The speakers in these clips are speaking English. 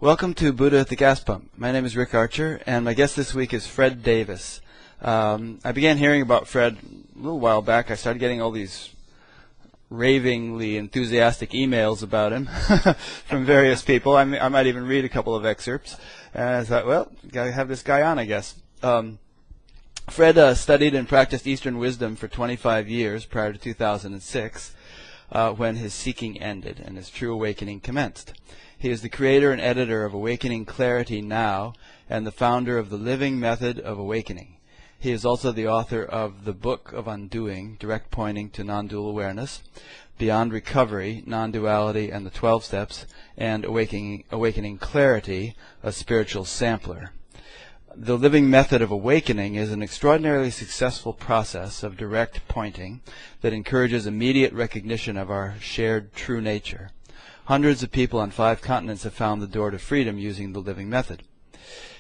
Welcome to Buddha at the Gas Pump. My name is Rick Archer, and my guest this week is Fred Davis. I began hearing about Fred a little while back. I started getting all these ravingly enthusiastic emails about him from various people. I might even read a couple of excerpts. And I thought, well, gotta have this guy on, I guess. Fred studied and practiced Eastern wisdom for 25 years prior to 2006, when his seeking ended and his true awakening commenced. He is the creator and editor of Awakening Clarity Now and the founder of the Living Method of Awakening. He is also the author of The Book of Undoing, Direct Pointing to Non-Dual Awareness, Beyond Recovery, Non-Duality and the 12 Steps, and Awakening Clarity, a Spiritual Sampler. The Living Method of Awakening is an extraordinarily successful process of direct pointing that encourages immediate recognition of our shared true nature. Hundreds of people on 5 continents have found the door to freedom using the Living Method.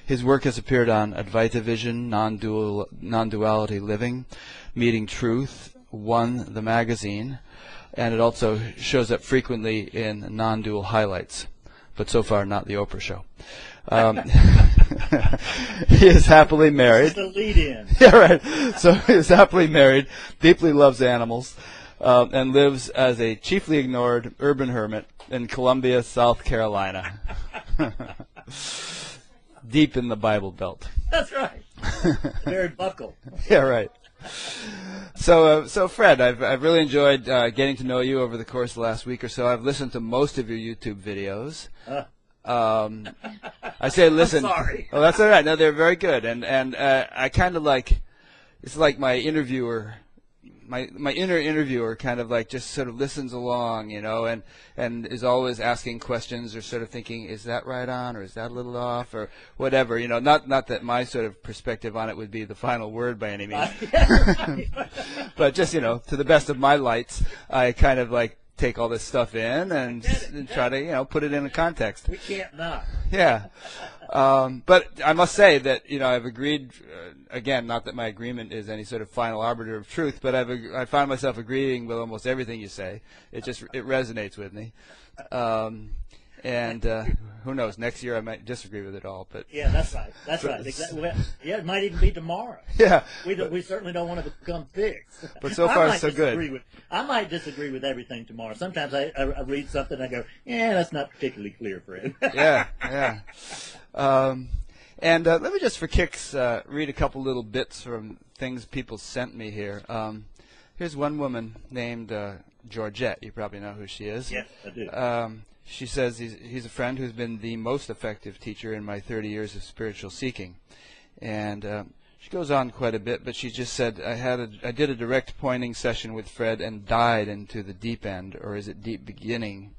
His work has appeared on Advaita Vision, Non-Duality Living, Meeting Truth, One, the magazine, and it also shows up frequently in Non-Dual Highlights, but so far not the Oprah Show. He is happily married. That's the lead-in. Yeah, right. So he is happily married, deeply loves animals, and lives as a chiefly ignored urban hermit in Columbia, South Carolina. Deep in the Bible Belt. That's right. Very buckle. Yeah, right. So Fred, I've really enjoyed getting to know you over the course of the last week or so. I've listened to most of your YouTube videos. I say listen. I'm sorry. Oh, that's all right. No, they're very good, and I kind of like, it's like my interviewer. My inner interviewer kind of like just sort of listens along, you know, and is always asking questions or sort of thinking, is that right on or is that a little off or whatever, you know, not that my sort of perspective on it would be the final word by any means. But just, you know, to the best of my lights, I kind of like take all this stuff in and try to, you know, put it in a context. We can't not. Yeah. But I must say that, you know, I've agreed, again, not that my agreement is any sort of final arbiter of truth, but I find myself agreeing with almost everything you say. It resonates with me. And who knows, next year I might disagree with it all. But yeah, that's right. That's right. Exactly. Yeah, it might even be tomorrow. Yeah. We certainly don't want to become fixed. But so far, so good. I might disagree with everything tomorrow. Sometimes I read something and I go, yeah, that's not particularly clear, Fred. Yeah, yeah. And let me just, for kicks, read a couple little bits from things people sent me here. Here's one woman named Georgette. You probably know who she is. Yes, I do. She says he's a friend who's been the most effective teacher in my 30 years of spiritual seeking. And she goes on quite a bit, but she just said, I did a direct pointing session with Fred and died into the deep end, or is it deep beginning?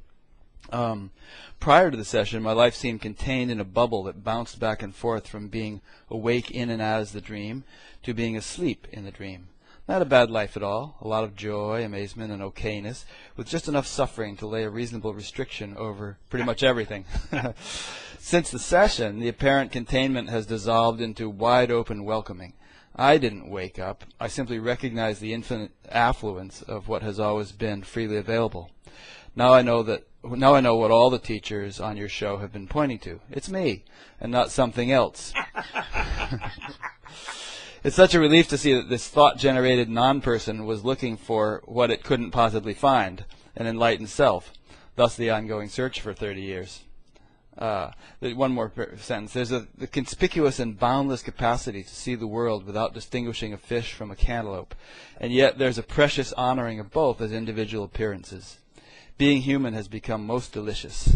Prior to the session, my life seemed contained in a bubble that bounced back and forth from being awake in and as the dream to being asleep in the dream. Not a bad life at all, a lot of joy, amazement, and okayness, with just enough suffering to lay a reasonable restriction over pretty much everything. Since the session, the apparent containment has dissolved into wide-open welcoming. I didn't wake up. I simply recognized the infinite affluence of what has always been freely available. Now I know what all the teachers on your show have been pointing to. It's me, and not something else. It's such a relief to see that this thought-generated non-person was looking for what it couldn't possibly find, an enlightened self, thus the ongoing search for 30 years. One more sentence. There's the conspicuous and boundless capacity to see the world without distinguishing a fish from a cantaloupe, and yet there's a precious honoring of both as individual appearances. Being human has become most delicious.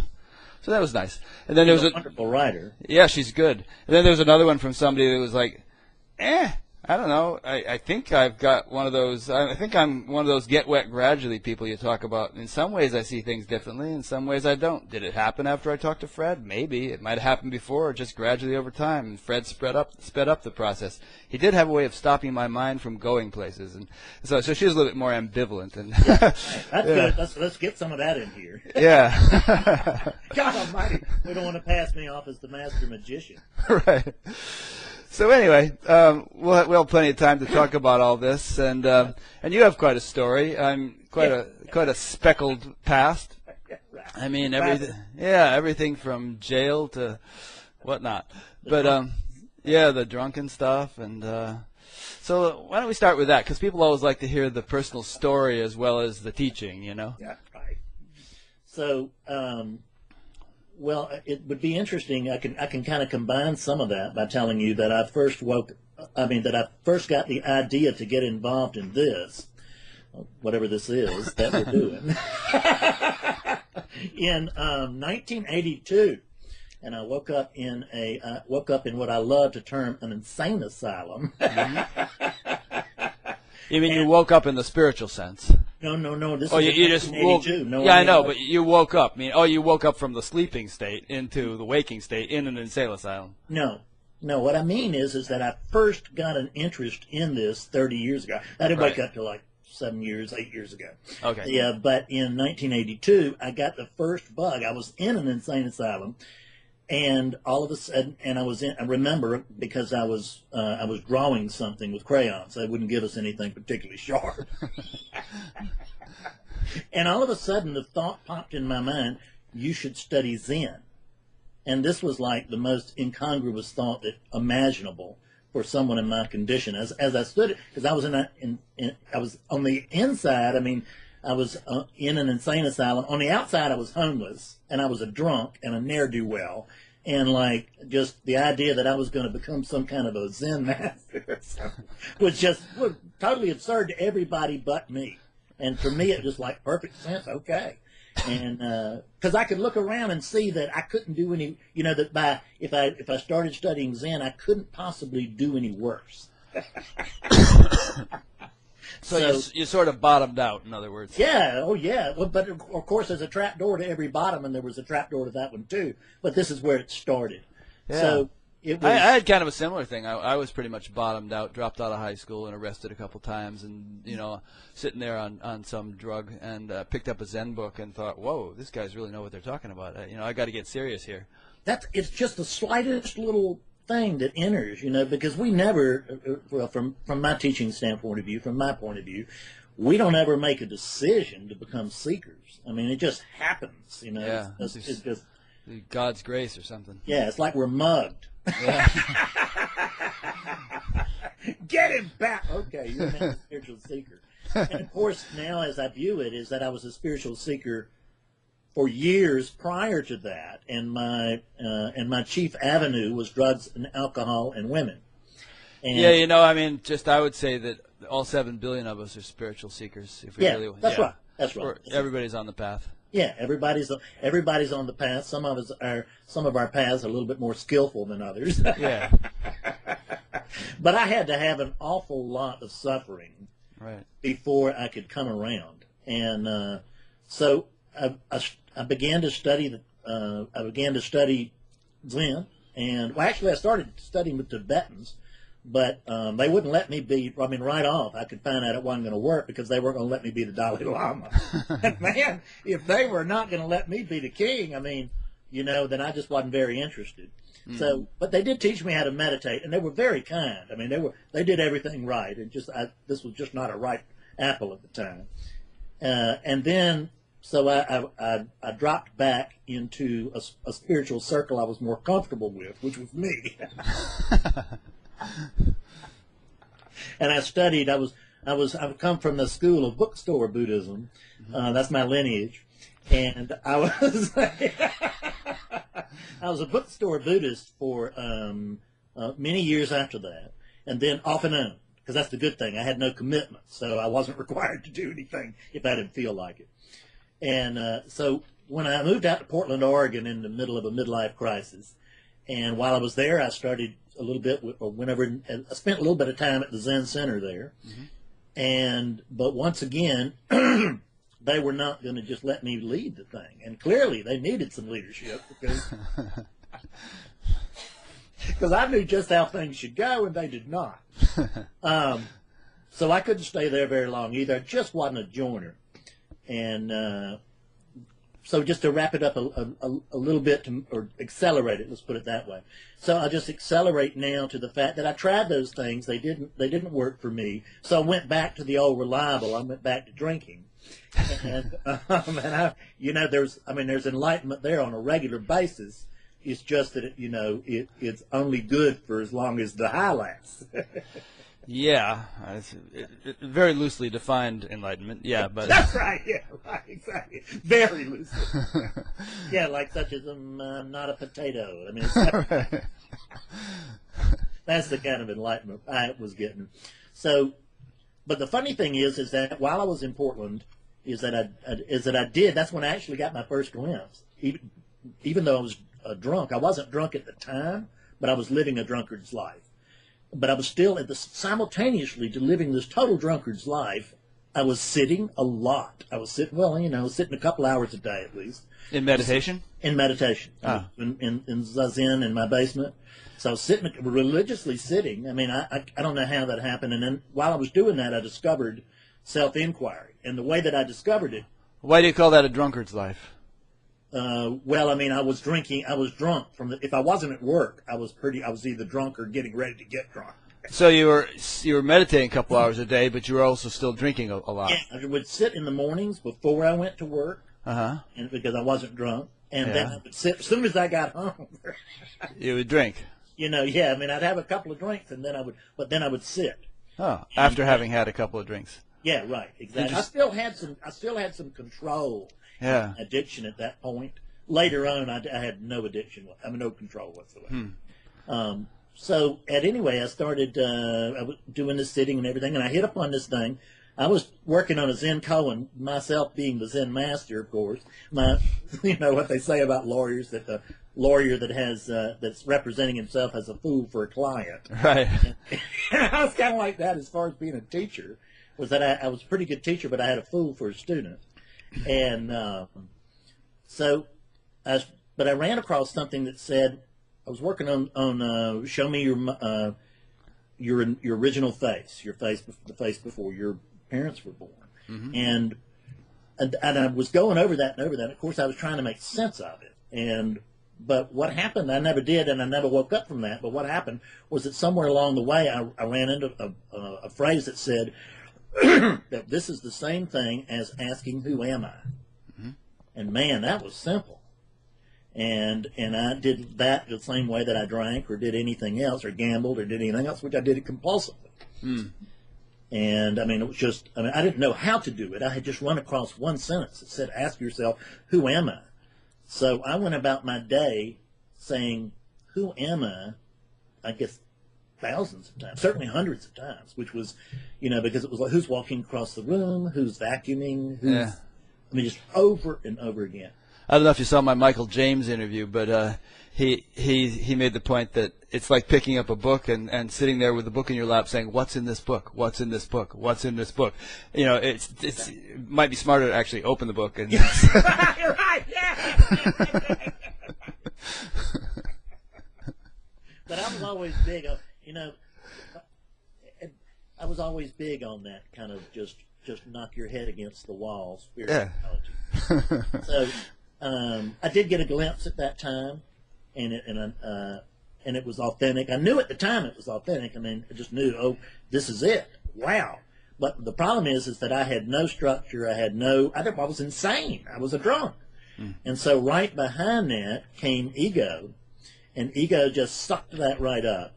So that was nice. And then there was a wonderful writer. Yeah, she's good. And then there was another one from somebody that was like, I don't know. I think I've got one of those. I think I'm one of those get wet gradually people you talk about. In some ways, I see things differently. In some ways, I don't. Did it happen after I talked to Fred? Maybe. It might have happened before, or just gradually over time. And Fred sped up the process. He did have a way of stopping my mind from going places, and so she was a little bit more ambivalent. And yeah, that's good. Let's get some of that in here. Yeah. God Almighty, we don't want to pass me off as the master magician. Right. So anyway, we'll have plenty of time to talk about all this, and you have quite a story. Quite a speckled past. Right. I mean, everything from jail to whatnot. But yeah, the drunken stuff, and so why don't we start with that? Because people always like to hear the personal story as well as the teaching, you know. Yeah, right. So, well, it would be interesting. I can kind of combine some of that by telling you that I first got the idea to get involved in this, whatever this is that we're doing, in 1982, and I woke up in what I love to term an insane asylum. You mean you woke up in the spiritual sense? No. This Oh, is you just woke. 1982. No, Yeah, I know, but you woke up. I mean, you woke up from the sleeping state into the waking state in an insane asylum. No. What I mean is that I first got an interest in this 30 years ago. I didn't wake up till like 8 years ago. Okay. Yeah, but in 1982, I got the first bug. I was in an insane asylum, and all of a sudden, I remember because I was drawing something with crayons. They wouldn't give us anything particularly sharp. And all of a sudden, the thought popped in my mind, you should study Zen. And this was like the most incongruous thought imaginable for someone in my condition. As I stood, because I was I was on the inside. I mean, I was in an insane asylum. On the outside, I was homeless, and I was a drunk and a ne'er-do-well, and like just the idea that I was going to become some kind of a Zen master was totally absurd to everybody but me. And for me, it just like perfect sense. Okay. And because I could look around and see that I couldn't do any, that if I started studying Zen, I couldn't possibly do any worse. So you sort of bottomed out, in other words. Yeah, oh yeah. Well, but of course, there's a trap door to every bottom, and there was a trap door to that one too. But this is where it started. Yeah. So it was. I had kind of a similar thing. I was pretty much bottomed out, dropped out of high school, and arrested a couple times, and sitting there on some drug, and picked up a Zen book and thought, "Whoa, these guys really know what they're talking about. I got to get serious here." It's just the slightest little thing that enters, because we never, from my teaching standpoint of view, from my point of view, we don't ever make a decision to become seekers. I mean, it just happens, Yeah, It's just God's grace or something. Yeah, it's like we're mugged. Yeah. Get him back. Okay, you're now a spiritual seeker. And of course, now as I view it, is that I was a spiritual seeker for years prior to that, and my chief avenue was drugs and alcohol and women. And yeah, I mean, I would say that all 7 billion of us are spiritual seekers. If we really, that's right. That's right. Everybody's on the path. Yeah, everybody's on the path. Some of our paths are a little bit more skillful than others. Yeah. But I had to have an awful lot of suffering before I could come around, and so I began to study Zen, and actually I started studying with Tibetans, but they wouldn't let me be. I mean, right off I could find out it wasn't going to work because they weren't going to let me be the Dalai Lama. And man, if they were not going to let me be the king, I mean, then I just wasn't very interested. Mm. So, but they did teach me how to meditate, and they were very kind. I mean, they did everything right, and this was just not a ripe apple at the time. And then. So I dropped back into a spiritual circle I was more comfortable with, which was me. And I studied. I've come from the school of bookstore Buddhism. That's my lineage, and I was I was a bookstore Buddhist for many years after that, and then off and on, because that's the good thing. I had no commitment, so I wasn't required to do anything if I didn't feel like it. And so when I moved out to Portland, Oregon in the middle of a midlife crisis, and while I was there, I started a little bit, I spent a little bit of time at the Zen Center there. Mm-hmm. But once again, they were not going to just let me lead the thing. And clearly they needed some leadership because I knew just how things should go, and they did not. So I couldn't stay there very long either. I just wasn't a joiner. And so just to wrap it up a little bit, or accelerate it, let's put it that way. So I'll just accelerate now to the fact that I tried those things. They didn't work for me. So I went back to the old reliable. I went back to drinking. And, there's enlightenment there on a regular basis. It's just that it's only good for as long as the high lasts. Yeah, very loosely defined enlightenment. Yeah, but that's right. Yeah, right. Exactly. Very loosely. Yeah, like such as I'm not a potato. I mean, that's the kind of enlightenment I was getting. So, but the funny thing is that while I was in Portland, is that I did. That's when I actually got my first glimpse. Even though I was drunk, I wasn't drunk at the time, but I was living a drunkard's life. But I was still simultaneously to living this total drunkard's life. I was sitting a lot. I was sitting, sitting a couple hours a day at least. In meditation? In meditation. Ah. In Zazen in my basement. So I was sitting, religiously sitting. I mean, I don't know how that happened. And then while I was doing that, I discovered self-inquiry. And the way that I discovered it. Why do you call that a drunkard's life? I was drinking. I was drunk if I wasn't at work, I was either drunk or getting ready to get drunk. So you were meditating a couple hours a day, but you were also still drinking a lot. Yeah, I would sit in the mornings before I went to work, and because I wasn't drunk, and then I would sit as soon as I got home. You would drink. I'd have a couple of drinks, and then I would sit. Oh, after having had a couple of drinks. Yeah, right, exactly. I still had some control. Yeah. Addiction at that point. Later on, I had no addiction. No control whatsoever. So, I started I was doing this sitting and everything, and I hit upon this thing. I was working on a Zen koan, myself being the Zen master, of course. What they say about lawyers, that the lawyer that has that's representing himself as a fool for a client. Right. And I was kind of like that as far as being a teacher. Was that I was a pretty good teacher, but I had a fool for a student. And but I ran across something that said, I was working on show me your original face, the face before your parents were born, and I was going over that. Of course, I was trying to make sense of it, but what happened? I never did, and I never woke up from that. But what happened was that somewhere along the way, I ran into a phrase that said that this is the same thing as asking, "Who am I?" And man, that was simple. And I did that the same way that I drank or did anything else or gambled or did anything else, which I did it compulsively. And it was just, I didn't know how to do it. I had just run across one sentence that said, ask yourself, who am I? So I went about my day saying, who am I guess thousands of times, certainly hundreds of times, which was, because it was like, who's walking across the room, who's vacuuming, just over and over again. I don't know if you saw my Michael James interview, but he made the point that it's like picking up a book and sitting there with the book in your lap saying, what's in this book? What's in this book? What's in this book? It might be smarter to actually open the book and You're right, yeah. But I was always big on, I was always big on that kind of just knock your head against the wall spirituality. Yeah. So I did get a glimpse at that time, and it was authentic. I knew at the time it was authentic. I just knew, this is it. Wow. But the problem is that I had no structure. I was insane. I was a drunk. And so right behind that came ego, and ego just sucked that right up.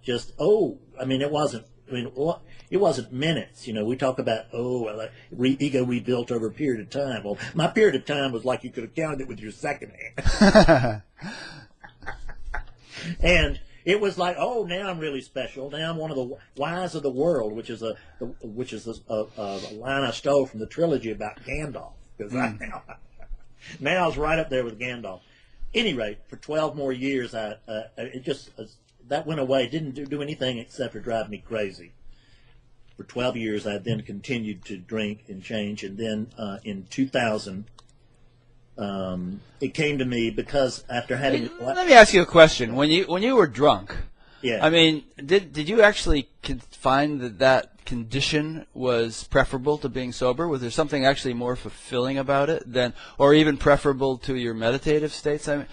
It wasn't minutes. We talk about, ego rebuilt over a period of time. Well, my period of time was like you could have counted it with your second hand. And it was like, now I'm really special. Now I'm one of the wise of the world, which is a line I stole from the trilogy about Gandalf. Because now I was right up there with Gandalf. Any rate, for 12 more years, that went away. Didn't do anything except for drive me crazy. For 12 years, I then continued to drink and change. And then in 2000, it came to me because after having... Let me ask you a question. When you were drunk, yeah. did you actually find that condition was preferable to being sober? Was there something actually more fulfilling about it than, or even preferable to your meditative states? I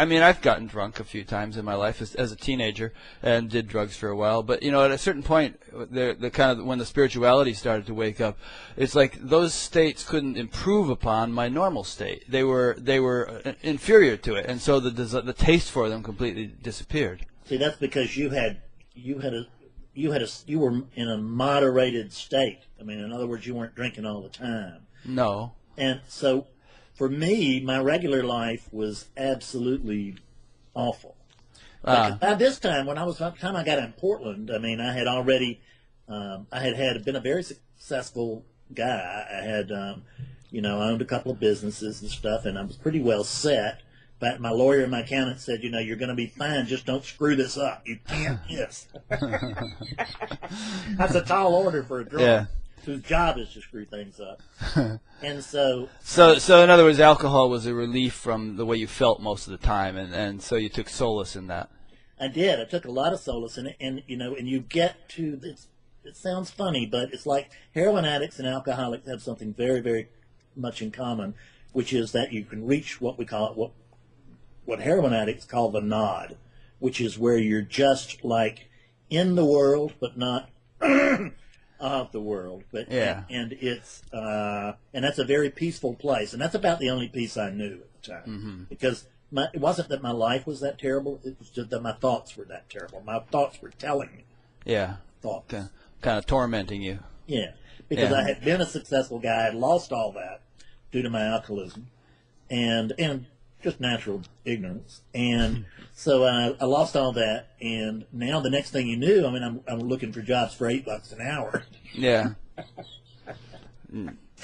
mean, I've gotten drunk a few times in my life as a teenager and did drugs for a while. But at a certain point, the kind of when the spirituality started to wake up, it's like those states couldn't improve upon my normal state. They were inferior to it, and so the taste for them completely disappeared. See, that's because you were in a moderated state. I mean, in other words, you weren't drinking all the time. No. And so, for me, my regular life was absolutely awful. By this time, by the time I got in Portland, I mean, I had already, been a very successful guy. I had, I owned a couple of businesses and stuff, and I was pretty well set. But my lawyer and my accountant said, you're going to be fine. Just don't screw this up. You can't miss. That's a tall order for a drunk whose job is to screw things up. And so in other words, alcohol was a relief from the way you felt most of the time, and so you took solace in that. I did. I took a lot of solace in it, and you get to this. It sounds funny, but it's like heroin addicts and alcoholics have something very, very much in common, which is that you can reach what heroin addicts call the nod, which is where you're just like in the world, but not of the world. But and it's and that's a very peaceful place, and that's about the only peace I knew at the time, because it wasn't that my life was that terrible; it was just that my thoughts were that terrible. My thoughts were telling me. Yeah. Thoughts. Kind of tormenting you. Yeah, because I had been a successful guy, I had lost all that due to my alcoholism, and just natural ignorance. And so I lost all that, and now the next thing you knew, I mean, I'm looking for jobs for $8 an hour. Yeah.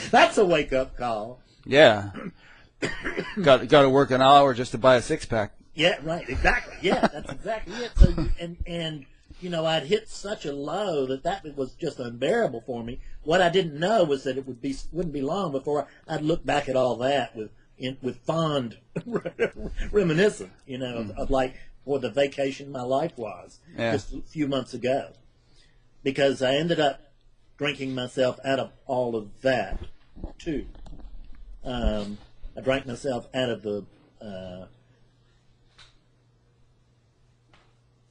That's a wake-up call. Yeah. Got to work an hour just to buy a six-pack. Yeah, right, exactly. Yeah, that's exactly it. So I'd hit such a low that was just unbearable for me. What I didn't know was that it wouldn't be long before I'd look back at all that with fond reminiscence, of like what the vacation my life was just a few months ago. Because I ended up drinking myself out of all of that, too. I drank myself out of the...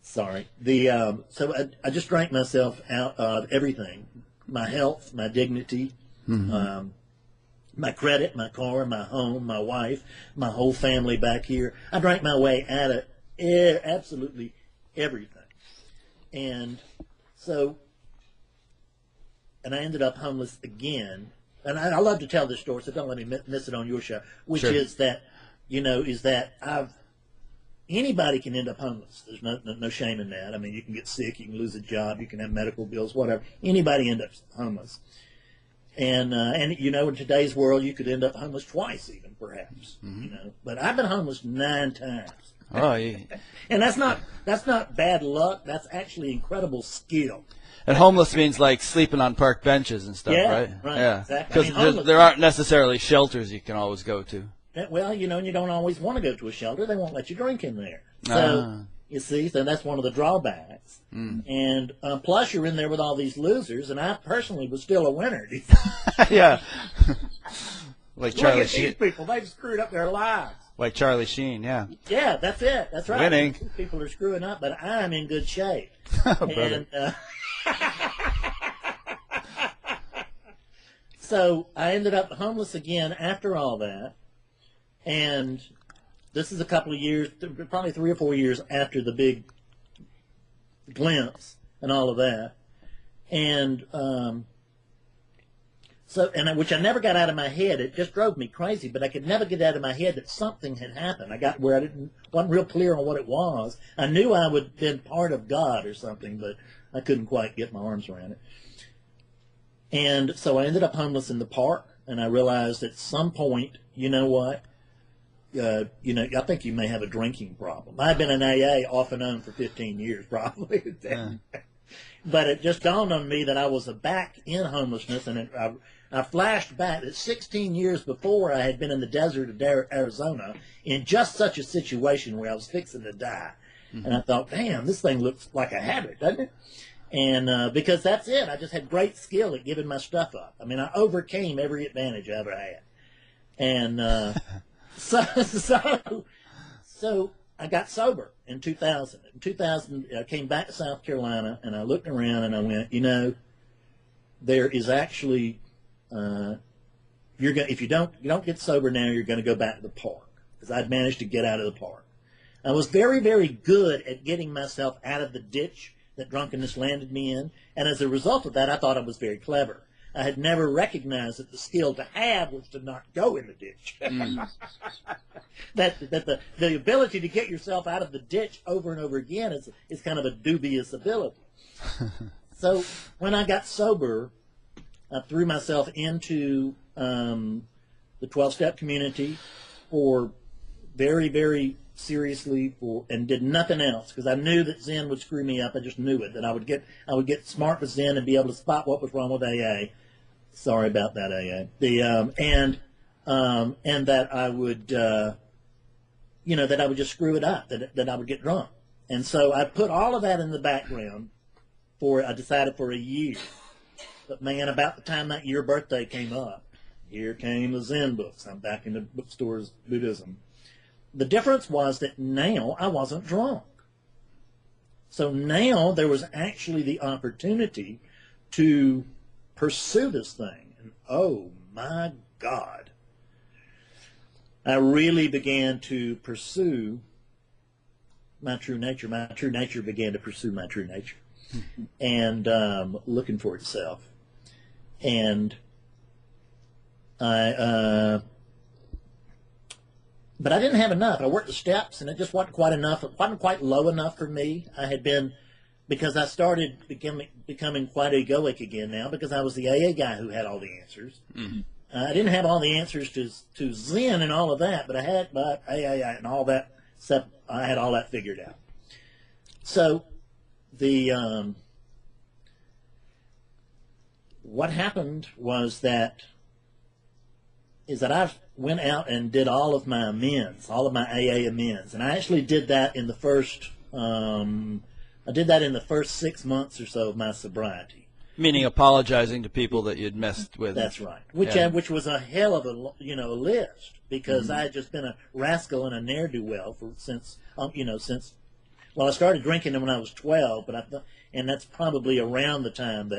so I just drank myself out of everything. My health, my dignity, my credit, my car, my home, my wife, my whole family back here. I drank my way out of absolutely everything. And I ended up homeless again. And I love to tell this story, so don't let me miss it on your show, which is that, anybody can end up homeless. There's no shame in that. I mean, you can get sick, you can lose a job, you can have medical bills, whatever. Anybody end up homeless. And in today's world, you could end up homeless twice even, perhaps. But I've been homeless 9 times. Oh, yeah. And that's not bad luck. That's actually incredible skill. And homeless means like sleeping on park benches and stuff, right? Right, yeah, exactly. Because there aren't necessarily shelters you can always go to. Well, and you don't always want to go to a shelter. They won't let you drink in there. So, you see, so that's one of the drawbacks. And plus, you're in there with all these losers, and I personally was still a winner. Yeah. Like Charlie Look at Sheen. these people. They've screwed up their lives. Like Charlie Sheen, yeah. Yeah, that's it. That's right. Winning. These people are screwing up, but I'm in good shape. Brother. And, so I ended up homeless again after all that. And this is a couple of years, probably 3 or 4 years after the big glimpse and all of that. And which I never got out of my head. It just drove me crazy, but I could never get out of my head that something had happened. I got where wasn't real clear on what it was. I knew I would have been part of God or something, but I couldn't quite get my arms around it. And so I ended up homeless in the park, and I realized at some point, you know what? I think you may have a drinking problem. I've been in AA off and on for 15 years, probably. But it just dawned on me that I was back in homelessness, and I flashed back that 16 years before I had been in the desert of Arizona in just such a situation where I was fixing to die. And I thought, damn, this thing looks like a habit, doesn't it? And because that's it, I just had great skill at giving my stuff up. I mean, I overcame every advantage I ever had. And so I got sober in 2000. In 2000, I came back to South Carolina, and I looked around and I went, you know, there is actually if you don't get sober now, you're going to go back to the park, because I'd managed to get out of the park. I was very, very good at getting myself out of the ditch that drunkenness landed me in, and as a result of that, I thought I was very clever. I had never recognized that the skill to have was to not go in the ditch. that the ability to get yourself out of the ditch over and over again is kind of a dubious ability. So when I got sober, I threw myself into the 12-step community for very, very seriously and did nothing else, because I knew that Zen would screw me up. I just knew it, that I would get smart with Zen and be able to spot what was wrong with AA. Sorry about that, AA. And that I would that I would just screw it up, that I would get drunk. And so I put all of that in the background I decided for a year. But man, about the time that year birthday came up, here came the Zen books. I'm back in the bookstores, Buddhism. The difference was that now I wasn't drunk. So now there was actually the opportunity to pursue this thing. And oh my God, I really began to pursue my true nature. My true nature began to pursue my true nature. And looking for itself. And but I didn't have enough. I worked the steps, and it just wasn't quite enough. It wasn't quite low enough for me. I had been, because I started becoming quite egoic again now, because I was the AA guy who had all the answers. Mm-hmm. I didn't have all the answers to Zen and all of that, but AA and all that stuff, I had all that figured out. So what happened was that I went out and did all of my amends, all of my AA amends, and I actually did that in the first 6 months or so of my sobriety. Meaning apologizing to people that you'd messed with. That's right. Which was a hell of a list, because I had just been a rascal and a ne'er-do-well since I started drinking when I was 12, and that's probably around the time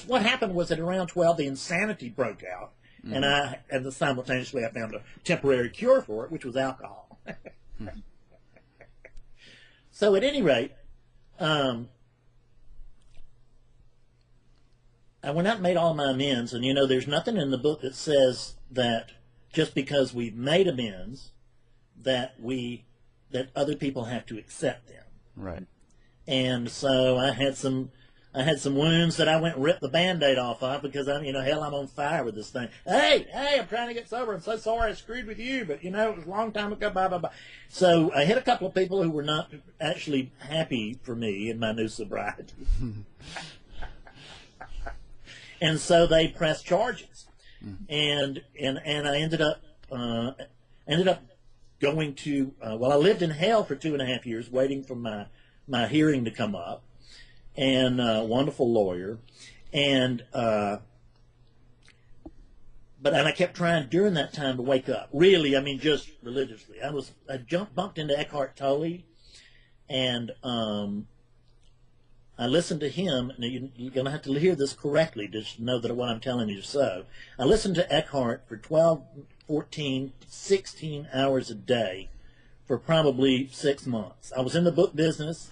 what happened was that around 12 the insanity broke out. Mm-hmm. And simultaneously I found a temporary cure for it, which was alcohol. So at any rate, I went out and made all my amends, and there's nothing in the book that says that just because we've made amends that other people have to accept them. Right. And so I had some wounds that I went and ripped the Band-Aid off of, because I'm on fire with this thing. Hey, I'm trying to get sober. I'm so sorry I screwed with you, but it was a long time ago, blah, blah, blah. So I hit a couple of people who were not actually happy for me in my new sobriety. And so they pressed charges. And I ended up going to, I lived in hell for 2.5 years waiting for my hearing to come up. And a wonderful lawyer, and I kept trying during that time to wake up. Really, just religiously. I bumped into Eckhart Tolle, and I listened to him. And you're going to have to hear this correctly, just know that what I'm telling you is so. I listened to Eckhart for 12, 14, 16 hours a day for probably 6 months. I was in the book business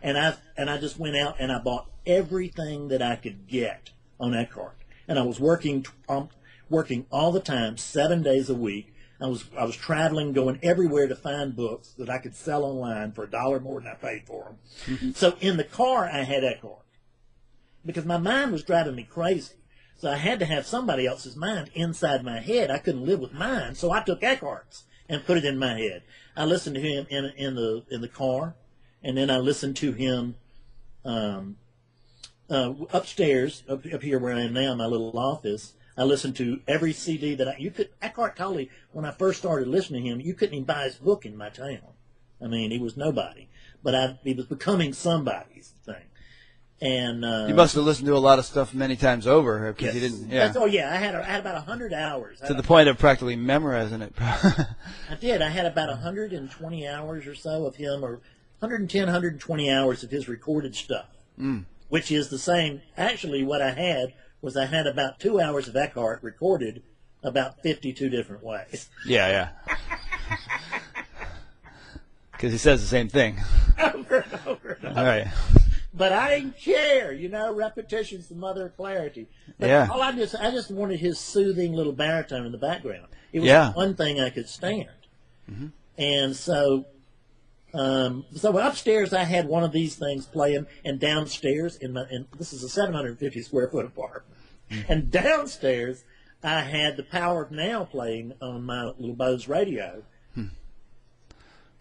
and I just went out and I bought everything that I could get on Eckhart. And I was working all the time, 7 days a week. I was traveling, going everywhere to find books that I could sell online for $1 more than I paid for them. Mm-hmm. So in the car, I had Eckhart, because my mind was driving me crazy. So I had to have somebody else's mind inside my head. I couldn't live with mine, so I took Eckhart's and put it in my head. I listened to him in the car. And then I listened to him upstairs, up here where I am now, in my little office. I listened to every CD that Eckhart Tolle, when I first started listening to him, you couldn't even buy his book in my town. He was nobody. But he was becoming somebody's thing. And you must have listened to a lot of stuff many times over because yes. you didn't. Yeah. Oh yeah, I had about 100 hours. To the point of practically memorizing it. I did. I had about 120 hours or so of him, or 110, 120 hours of his recorded stuff, which is the same. Actually, what I had was I had about 2 hours of Eckhart recorded about 52 different ways. Yeah. Because he says the same thing. Over and over and over. All right. But I didn't care, repetition's the mother of clarity. But Yeah. I just wanted his soothing little baritone in the background. It was Yeah. the one thing I could stand. And so upstairs I had one of these things playing, and downstairs and this is a 750 square foot apartment, and downstairs I had the Power of Now playing on my little Bose radio,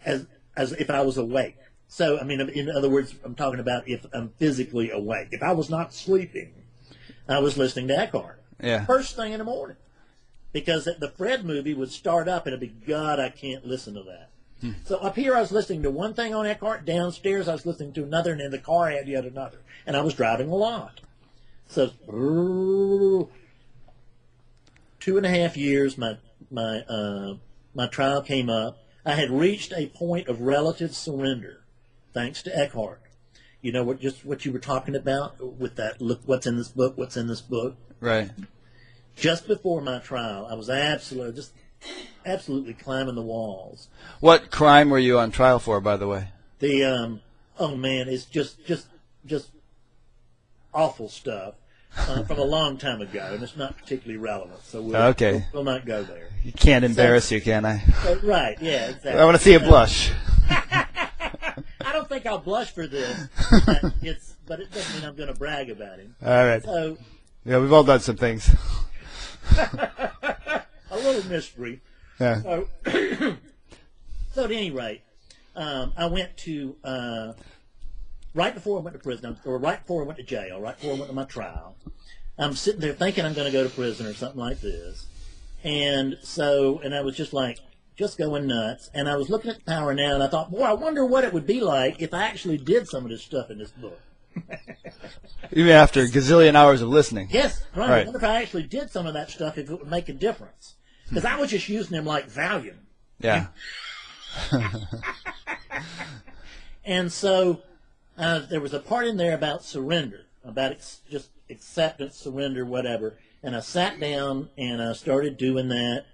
as if I was awake. So, I mean, in other words, I'm talking about if I'm physically awake. If I was not sleeping, I was listening to Eckhart. Yeah. First thing in the morning. Because the Fred movie would start up and it'd be, God, I can't listen to that. So up here I was listening to one thing on Eckhart. Downstairs I was listening to another, and in the car I had yet another. And I was driving a lot. So 2.5 years, my trial came up. I had reached a point of relative surrender, thanks to Eckhart. You know what you were talking about with that. Look, what's in this book? What's in this book? Right. Just before my trial, I was absolutely climbing the walls. What crime were you on trial for, by the way? The oh man, it's just awful stuff from a long time ago, and it's not particularly relevant. So we'll not go there. You can't embarrass you, can I? Right? Yeah, exactly. I want to see you blush. I don't think I'll blush for this, but it doesn't mean I'm going to brag about him. All right. So Yeah, we've all done some things. a little mystery. Yeah. So at any rate, I went to right before I went to prison, or right before I went to jail, right before I went to my trial. I'm sitting there thinking I'm going to go to prison or something like this, and I was just going nuts. And I was looking at the Power Now, and I thought, boy, I wonder what it would be like if I actually did some of this stuff in this book. Even after a gazillion hours of listening. Yes, right. Right. I wonder if I actually did some of that stuff, if it would make a difference. Because I was just using them like Valium. Yeah. And so there was a part in there about surrender, about just acceptance, surrender, whatever. And I sat down and I started doing that.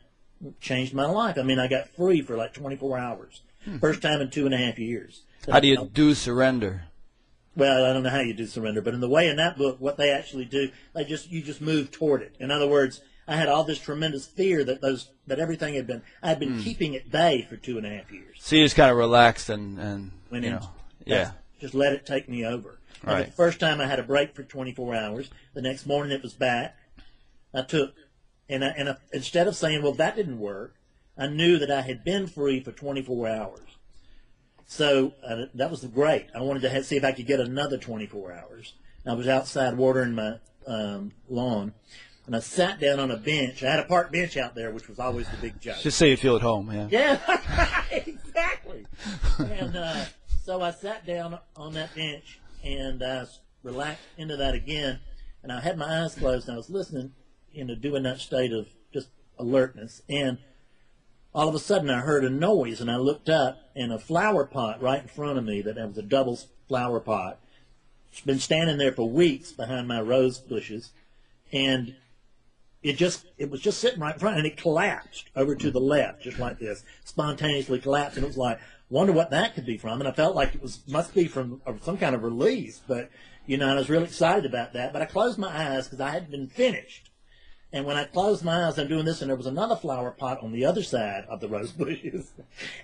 Changed my life. I mean, I got free for like 24 hours. First time in 2.5 years. How do you do surrender? Well, I don't know how you do surrender, but in the way in that book, what they actually do, you just move toward it. In other words, I had all this tremendous fear that everything I'd been keeping at bay for 2.5 years. So you just kind of relaxed and yeah. Just let it take me over. Right. And the first time I had a break for 24 hours. The next morning it was back. And instead of saying, well, that didn't work, I knew that I had been free for 24 hours. So that was great. I wanted to see if I could get another 24 hours. I was outside watering my lawn, and I sat down on a bench. I had a park bench out there, which was always the big joke. Just so you feel at home, yeah. Yeah, exactly. And so I sat down on that bench, and I relaxed into that again, and I had my eyes closed, and I was listening, doing that state of just alertness, and all of a sudden I heard a noise, and I looked up, and a flower pot right in front of me, that was a double flower pot. It's been standing there for weeks behind my rose bushes, and it was just sitting right in front, and it collapsed over to the left, just like this, spontaneously collapsed, and it was like, wonder what that could be from, and I felt like must be from some kind of release, but, and I was really excited about that, but I closed my eyes because I hadn't been finished. And when I closed my eyes, I'm doing this, and there was another flower pot on the other side of the rose bushes,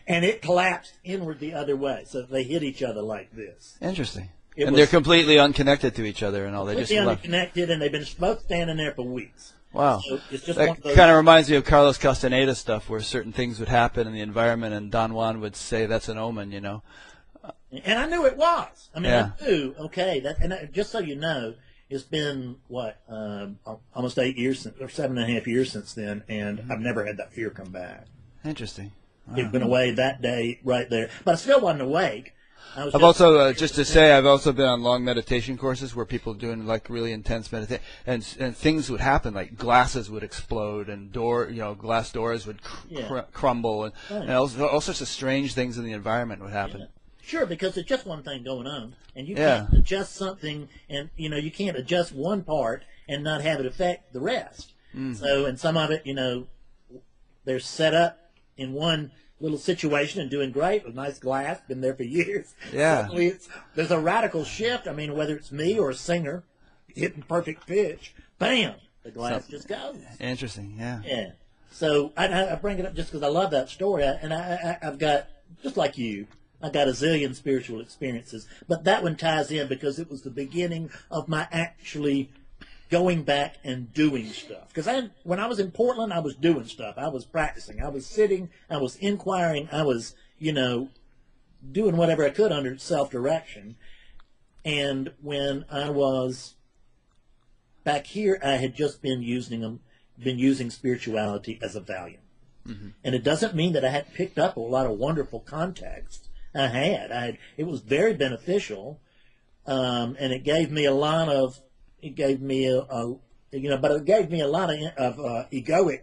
and it collapsed inward the other way, so they hit each other like this. Interesting. And they're completely unconnected to each other and all. They just completely unconnected, and they've been both standing there for weeks. Wow. So it's just that kind of reminds me of Carlos Castaneda stuff, where certain things would happen in the environment, and Don Juan would say that's an omen, And I knew it was. I mean, yeah. I knew, okay, just so you know, it's been, almost 8 years, or 7.5 years since then, and I've never had that fear come back. Interesting. Wow. It'd been away that day right there. But I still wasn't awake. I've also, just to say, I've also been on long meditation courses where people are doing like really intense meditation, and things would happen, like glasses would explode and glass doors would crumble, and all sorts of strange things in the environment would happen. Yeah. Sure, because it's just one thing going on, and you can't adjust something, and you can't adjust one part and not have it affect the rest. So, and some of it, they're set up in one little situation and doing great with nice glass, been there for years. Yeah. Suddenly there's a radical shift. I mean, whether it's me or a singer hitting perfect pitch, bam, the glass just goes. Interesting, yeah. Yeah. So I bring it up just because I love that story, and I've got, just like you, I got a zillion spiritual experiences, but that one ties in because it was the beginning of my actually going back and doing stuff. Because when I was in Portland, I was doing stuff. I was practicing. I was sitting. I was inquiring. I was, doing whatever I could under self-direction. And when I was back here, I had just been using spirituality as a Valium. Mm-hmm. And it doesn't mean that I hadn't picked up a lot of wonderful contexts. I had. It was very beneficial, and it gave me a lot of. It gave me but it gave me a lot of egoic,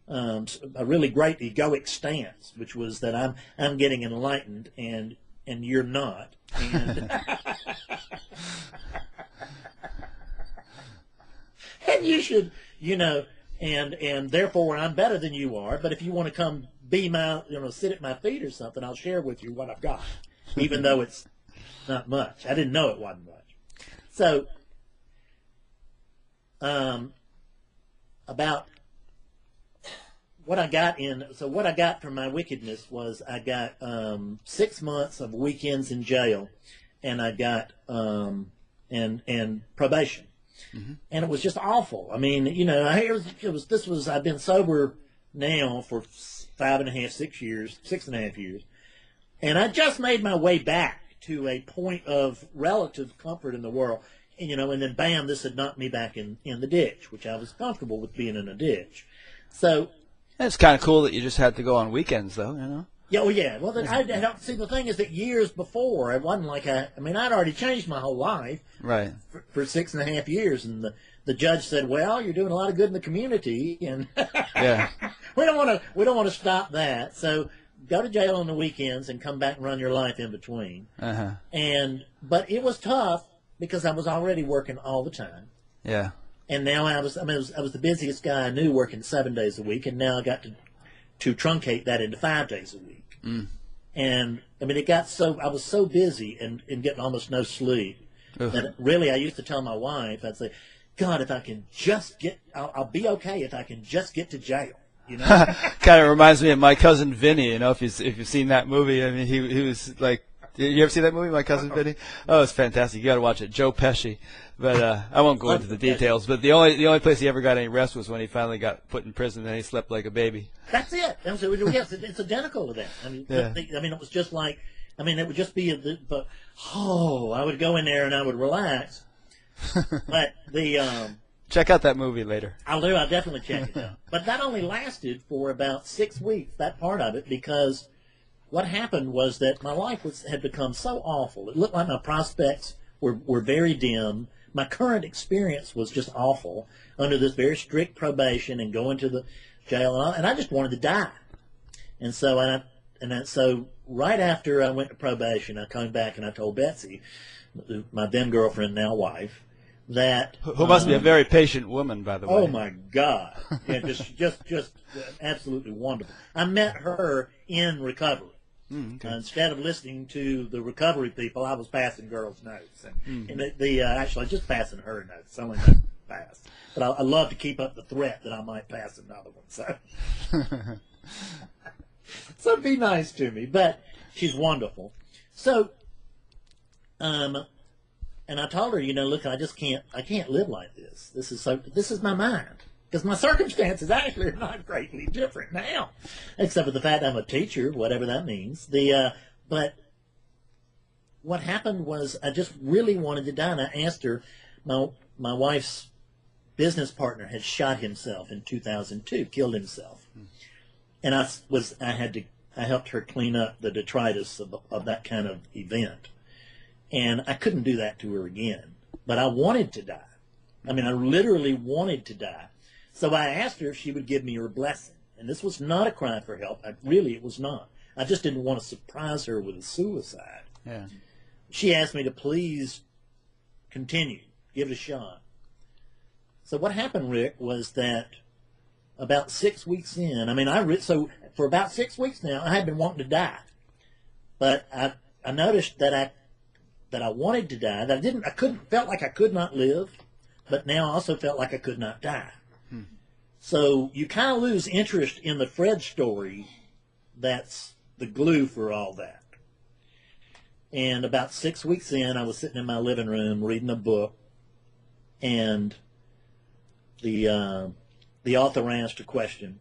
a really great egoic stance, which was that I'm getting enlightened and you're not, and and you should, and therefore I'm better than you are. But if you want to come be my, sit at my feet or something, I'll share with you what I've got, even though it's not much. I didn't know it wasn't much. So, about what I got from my wickedness was I got 6 months of weekends in jail, and I got and probation. Mm-hmm. And it was just awful. I mean, I've been sober now for 6.5 years, and I just made my way back to a point of relative comfort in the world, and then bam, this had knocked me back in the ditch, which I was comfortable with being in a ditch. So it's kind of cool that you just had to go on weekends, though, Yeah, well, yeah. Well, I don't see. The thing is that years before, it wasn't like I'd already changed my whole life, right, for 6.5 years, and the judge said, "Well, you're doing a lot of good in the community, and yeah, we don't want to stop that. So go to jail on the weekends and come back and run your life in between." Uh-huh. But it was tough because I was already working all the time. Yeah. And now I was the busiest guy I knew, working 7 days a week, and now I got to truncate that into 5 days a week. Mm. And I was so busy and getting almost no sleep that really I used to tell my wife, I'd say, God, if I can just I'll be okay if I can just get to jail. Kind of reminds me of My Cousin Vinny. If you've seen that movie, I mean, he was like, you ever see that movie, My Cousin Vinny? Oh, it's fantastic. You got to watch it. Joe Pesci. But I won't go into the details. But the only place he ever got any rest was when he finally got put in prison, and he slept like a baby. That's it. Yes, it's identical to that. It was just like, it would just be I would go in there and I would relax. But check out that movie later. I'll definitely check it out. But that only lasted for about 6 weeks, that part of it, because what happened was that my life had become so awful. It looked like my prospects were very dim. My current experience was just awful under this very strict probation and going to the jail, and I just wanted to die. And so so right after I went to probation, I came back and I told Betsy, my then girlfriend, now wife, that who must be a very patient woman, by the way. Oh my God! Yeah, just absolutely wonderful. I met her in recovery. Okay. Instead of listening to the recovery people, I was passing girls' notes, and actually just passing her notes. Only not fast, but I love to keep up the threat that I might pass another one. So, so be nice to me. But she's wonderful. So, and I told her, look, I can't live like this. This is my mind. Because my circumstances actually are not greatly different now, except for the fact I'm a teacher, whatever that means. But what happened was I just really wanted to die, and I asked her. My wife's business partner had shot himself in 2002, killed himself, and I had to I helped her clean up the detritus of that kind of event. And I couldn't do that to her again. But I wanted to die. I mean, I literally wanted to die. So I asked her if she would give me her blessing. And this was not a cry for help. It was not. I just didn't want to surprise her with a suicide. Yeah. She asked me to please continue, give it a shot. So what happened, Rick, was that about 6 weeks in, so for about 6 weeks now, I had been wanting to die. But I noticed that I wanted to die, that felt like I could not live, but now I also felt like I could not die. So you kind of lose interest in the Fred story that's the glue for all that. And about 6 weeks in, I was sitting in my living room reading a book, and the author asked a question,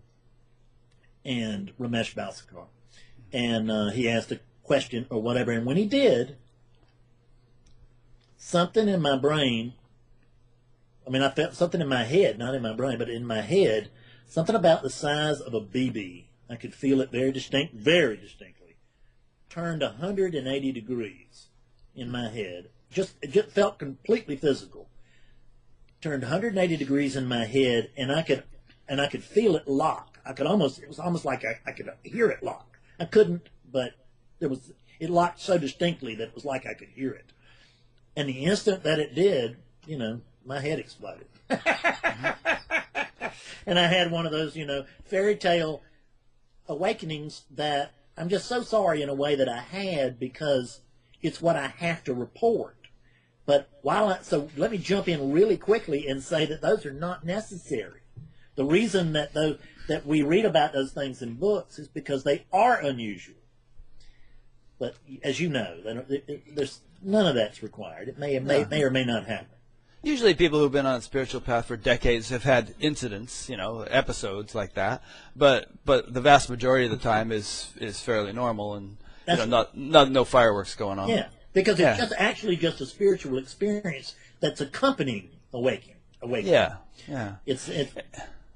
and Ramesh Balsekar, and he asked a question or whatever, and when he did, something in my brain, I felt something in my head, not in my brain, but in my head, something about the size of a BB. I could feel it very distinctly. Turned 180 degrees in my head. It just felt completely physical. Turned 180 degrees in my head, and I could feel it lock. It was almost like I could hear it lock. I couldn't, but it locked so distinctly that it was like I could hear it. And the instant that it did, my head exploded. And I had one of those, fairy tale awakenings that I'm just so sorry in a way that I had, because it's what I have to report. But so let me jump in really quickly and say that those are not necessary. The reason that we read about those things in books is because they are unusual. But as you know, there's none of that's required. It may or may not happen. Usually people who've been on a spiritual path for decades have had incidents, episodes like that. But the vast majority of the time is fairly normal, and no fireworks going on. Yeah, because it's just a spiritual experience that's accompanying awakening. Yeah. It's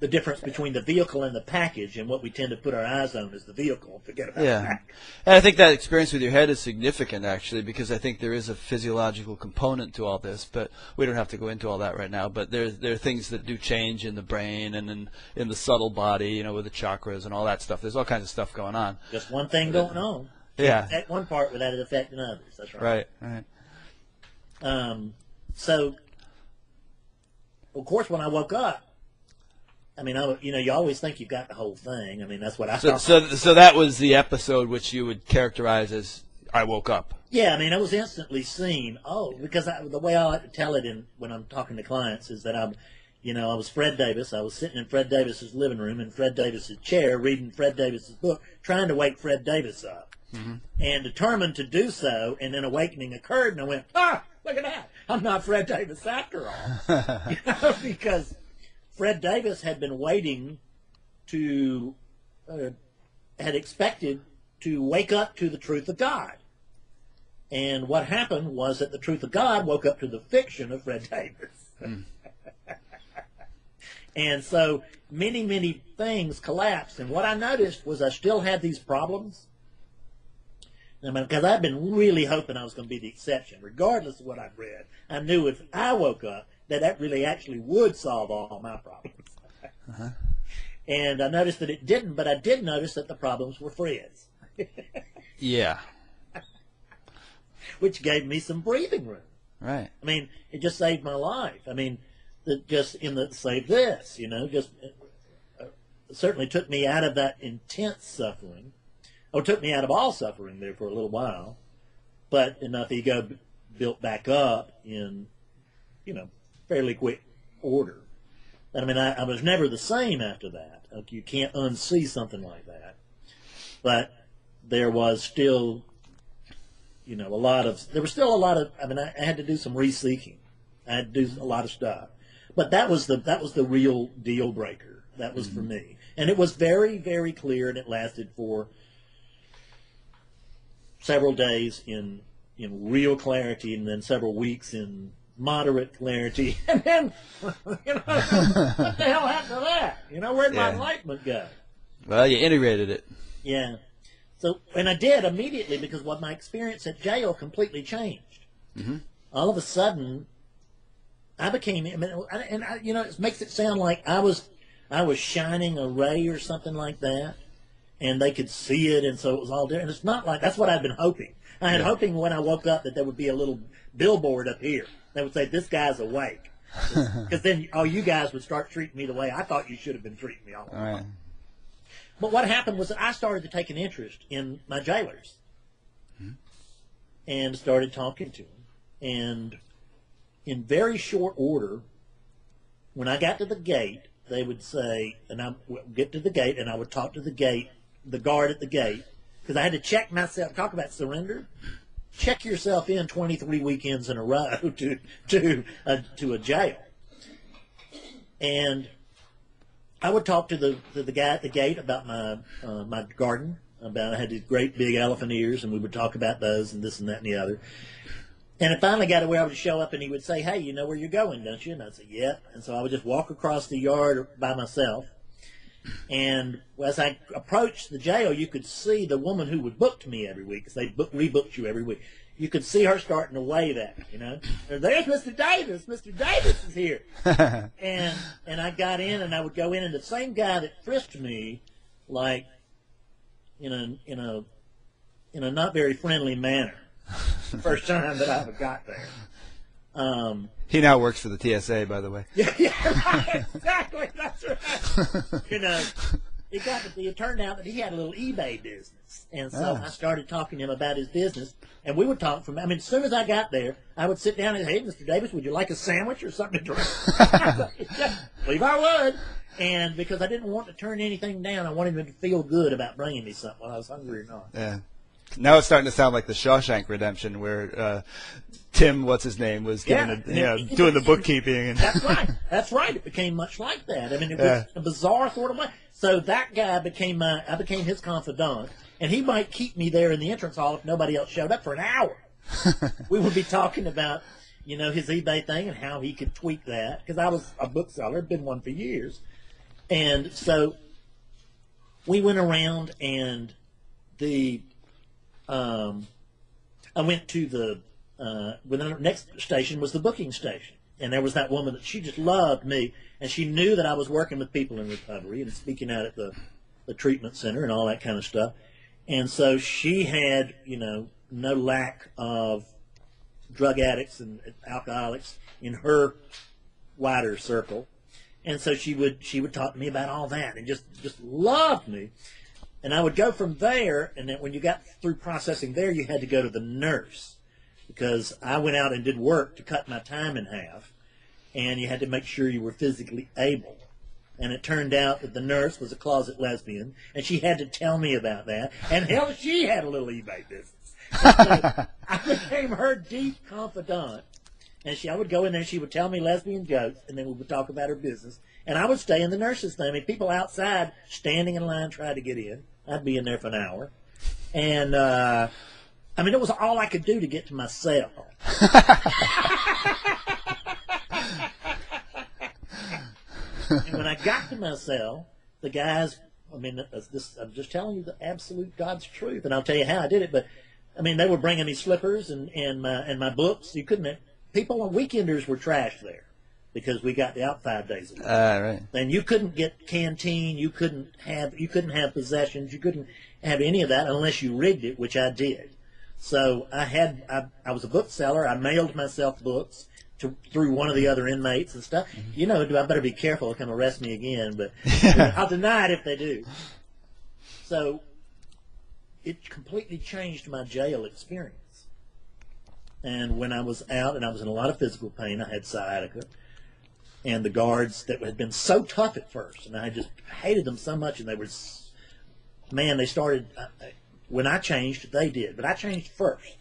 the difference between the vehicle and the package, and what we tend to put our eyes on is the vehicle and forget about the package. And I think that experience with your head is significant, actually, because I think there is a physiological component to all this, but we don't have to go into all that right now. But there are things that do change in the brain and in the subtle body, with the chakras and all that stuff. There's all kinds of stuff going on. Just one thing going on. Yeah. At one part without it affecting others. That's right. Right. So, of course, when I woke up, you always think you've got the whole thing. That's what I thought. So that was the episode which you would characterize as I woke up. Yeah, I was instantly seen. Because the way I like to tell it when I'm talking to clients is that I was Fred Davis. I was sitting in Fred Davis's living room in Fred Davis's chair, reading Fred Davis's book, trying to wake Fred Davis up, and determined to do so. And then awakening occurred, and I went, look at that! I'm not Fred Davis after all, because Fred Davis had been waiting had expected to wake up to the truth of God. And what happened was that the truth of God woke up to the fiction of Fred Davis. And so many, many things collapsed. And what I noticed was I still had these problems. Because I'd been really hoping I was going to be the exception. Regardless of what I'd read, I knew if I woke up, that really actually would solve all my problems. And I noticed that it didn't, but I did notice that the problems were Fred's. Yeah. Which gave me some breathing room. Right. It just saved my life. Save this, certainly took me out of that intense suffering. Took me out of all suffering there for a little while. But enough ego built back up in, fairly quick order. And I was never the same after that. You can't unsee something like that. But there was still, there was still a lot of, I had to do some re-seeking. I had to do a lot of stuff. But that was the real deal breaker. That was for me. And it was very, very clear, and it lasted for several days in real clarity, and then several weeks in moderate clarity, and then, what the hell happened to that? Where'd my enlightenment go? Well, you integrated it. Yeah. So, and I did immediately because what my experience at jail completely changed. Mm-hmm. All of a sudden, I became, it makes it sound like I was shining a ray or something like that, and they could see it, and so it was all different. And it's not like, that's what I'd been hoping. I had hoping when I woke up that there would be a little billboard up here that would say, "This guy's awake." Because then all you guys would start treating me the way I thought you should have been treating me all along. Right. But what happened was that I started to take an interest in my jailers and started talking to them. And in very short order, when I got to the gate, they would say, and I would get to the gate, and I would talk to the guard at the gate, because I had to check myself. Talk about surrender. Check yourself in 23 weekends in a row to a jail. And I would talk to the guy at the gate about my garden. I had these great big elephant ears, and we would talk about those and this and that and the other. And it finally got to where I would show up, and he would say, "Hey, you know where you're going, don't you?" And I'd say, "Yep." And so I would just walk across the yard by myself. And as I approached the jail, you could see the woman who would book me every week, because they rebooked you every week. You could see her starting to wave at me, There's Mr. Davis. Mr. Davis is here. and I got in, and I would go in, and the same guy that frisked me, like in a not very friendly manner, the first time that I ever got there. He now works for the TSA, by the way. Yeah, right, exactly. That's right. It turned out that he had a little eBay business. And so I started talking to him about his business. And we would talk as soon as I got there, I would sit down and say, "Hey, Mr. Davis, would you like a sandwich or something to drink?" Yeah, believe I would. And because I didn't want to turn anything down, I wanted him to feel good about bringing me something when I was hungry or not. Yeah. Now it's starting to sound like the Shawshank Redemption, where Tim, what's his name, was doing the bookkeeping. And That's right. That's right. It became much like that. I mean, it was a bizarre sort of way. So that guy I became his confidant, and he might keep me there in the entrance hall if nobody else showed up for an hour. We would be talking about, his eBay thing and how he could tweak that, because I was a bookseller, been one for years. And so we went around, and I went to the next station was the booking station, and there was that woman that she just loved me, and she knew that I was working with people in recovery and speaking out at the treatment center and all that kind of stuff, and so she had no lack of drug addicts and alcoholics in her wider circle, and so she would talk to me about all that and just loved me. And I would go from there, and then when you got through processing there, you had to go to the nurse, because I went out and did work to cut my time in half, and you had to make sure you were physically able. And it turned out that the nurse was a closet lesbian, and she had to tell me about that. And hell, she had a little eBay business. So I became her deep confidant, and I would go in there, and she would tell me lesbian jokes, and then we would talk about her business. And I would stay in the nurse's thing. I mean, people outside standing in line trying to get in. I'd be in there for an hour. And, it was all I could do to get to my cell. And when I got to my cell, the guys, I'm just telling you the absolute God's truth. And I'll tell you how I did it. But, they were bringing me slippers and my books. You couldn't, people on weekenders were trashed there, because we got out 5 days a week. Right. And you couldn't get canteen, you couldn't have possessions, you couldn't have any of that unless you rigged it, which I did. So I was a bookseller. I mailed myself books through one of the other inmates and stuff. I better be careful, they'll come arrest me again, but I'll deny it if they do. So it completely changed my jail experience. And when I was out and I was in a lot of physical pain, I had sciatica. And the guards that had been so tough at first, and I just hated them so much, and they started, when I changed, they did, but I changed first.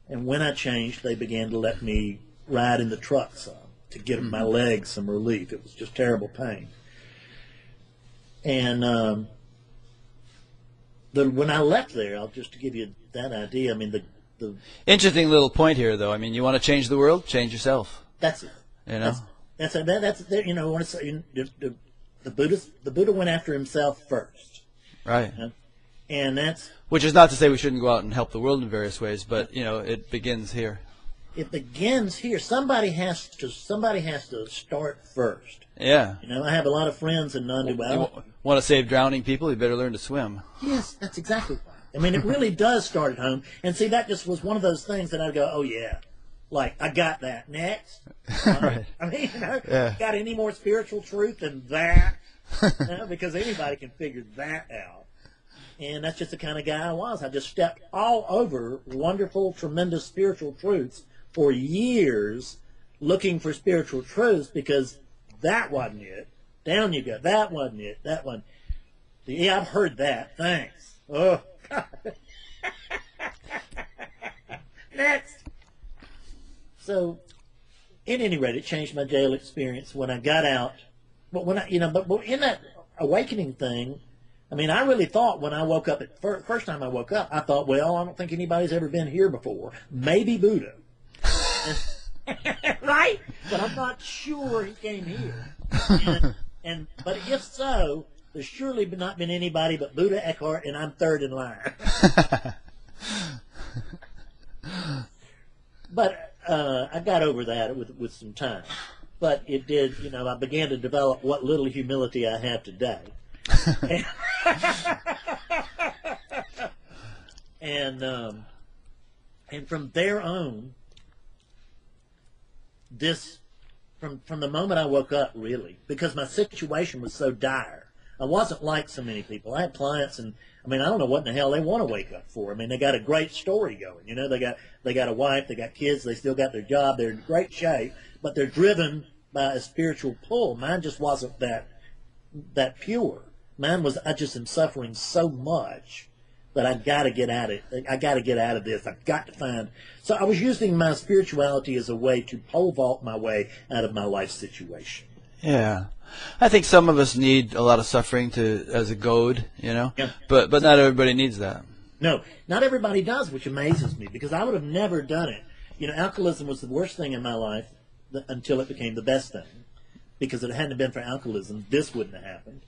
And when I changed, they began to let me ride in the truck some, to give my legs some relief. It was just terrible pain. And when I left there, just to give you that idea, the interesting little point here, though. You want to change the world, change yourself. That's it. That's when it's, the Buddha went after himself first. Right. And that's Which is not to say we shouldn't go out and help the world in various ways, but it begins here. it begins here. Somebody has to start first. Yeah. I have a lot of friends in non-duality. You want to save drowning people? You better learn to swim. Yes, that's exactly right. I mean, it really does start at home. And see, that just was one of those things that I'd go, oh yeah, like I got that. Next. Right. I mean, Yeah. got any more spiritual truth than that? Because anybody can figure that out. And that's just the kind of guy I was. I just stepped all over wonderful, tremendous spiritual truths for years, looking for spiritual truths because that wasn't it. Down you go. That wasn't it. That one. Yeah, I've heard that. Thanks. Oh, God. Next. So, at any rate, it changed my jail experience when I got out. But when but in that awakening thing, I mean, I really thought when I woke up first time I woke up, I thought, well, I don't think anybody's ever been here before. Maybe Buddha. Right? But I'm not sure he came here. But if so, there's surely not been anybody but Buddha, Eckhart, and I'm third in line. But I got over that with some time. But it did, I began to develop what little humility I have today. And from there on, from the moment I woke up, really, because my situation was so dire. I wasn't like so many people. I had clients, and I mean, I don't know what in the hell they want to wake up for. I mean, they got a great story going. They got a wife, they got kids, they still got their job, they're in great shape, but they're driven by a spiritual pull. Mine just wasn't that pure. Mine was, I just am suffering so much that I've got to get at it. I got to get out of this. I've got to find. So I was using my spirituality as a way to pole vault my way out of my life situation. Yeah. I think some of us need a lot of suffering as a goad, Yeah. But not everybody needs that. No, not everybody does, which amazes me because I would have never done it. Alcoholism was the worst thing in my life until it became the best thing. Because if it hadn't been for alcoholism, this wouldn't have happened.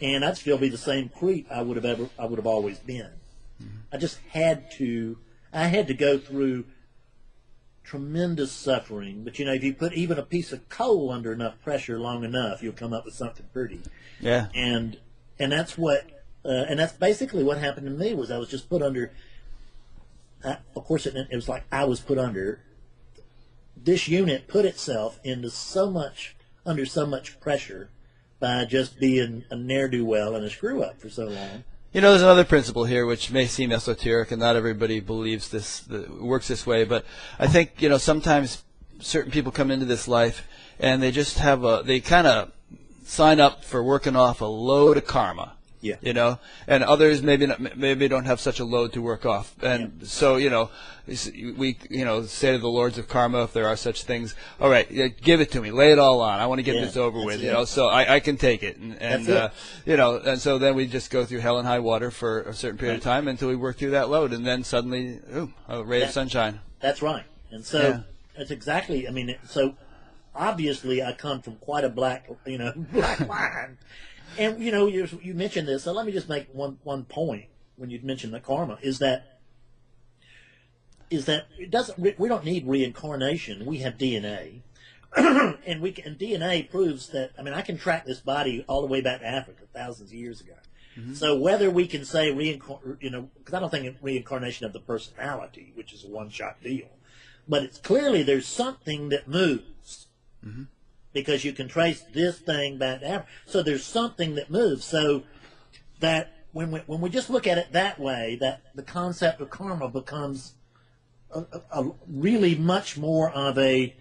And I'd still be the same creep I would have always been. Mm-hmm. I just had to go through tremendous suffering. But if you put even a piece of coal under enough pressure long enough, you'll come up with something pretty. Yeah. And that's that's basically what happened to me. Was I was just put under. Of course, it was like I was put under. This unit put itself under so much pressure by just being a ne'er-do-well and a screw-up for so long. There's another principle here which may seem esoteric, and not everybody believes this, works this way, but I think, sometimes certain people come into this life and they just they kind of sign up for working off a load of karma. Yeah. And others maybe don't have such a load to work off. And so, we, say to the lords of karma, if there are such things, all right, give it to me, lay it all on. I want to get this over with, so I can take it. And and so then we just go through hell and high water for a certain period of time until we work through that load. And then suddenly, a ray of sunshine. That's right. And so that's exactly, so obviously I come from quite a black line. And you mentioned this, so let me just make one point when you mentioned the karma is that we don't need reincarnation. We have DNA, and DNA proves that. I can track this body all the way back to Africa, thousands of years ago. Mm-hmm. So whether we can say because I don't think reincarnation of the personality, which is a one-shot deal, but it's clearly there's something that moves. Mm-hmm. Because you can trace this thing back to Africa. So there's something that moves. So that when we just look at it that way, that the concept of karma becomes a really much more of an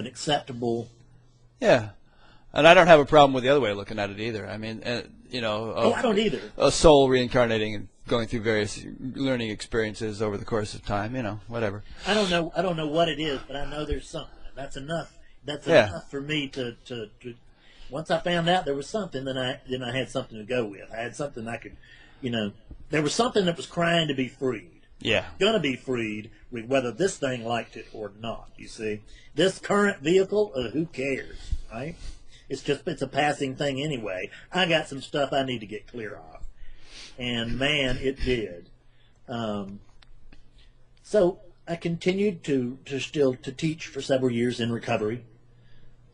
acceptable. Yeah. And I don't have a problem with the other way of looking at it either. I don't either. A soul reincarnating and going through various learning experiences over the course of time, whatever. I don't know what it is, but I know there's something. That's enough. That's enough for me to. Once I found out there was something, then I had something to go with. I had something I could, there was something that was crying to be freed. Yeah. Gonna be freed, whether this thing liked it or not. You see, this current vehicle, who cares, right? It's a passing thing anyway. I got some stuff I need to get clear of. And man, it did. So I continued to teach for several years in recovery.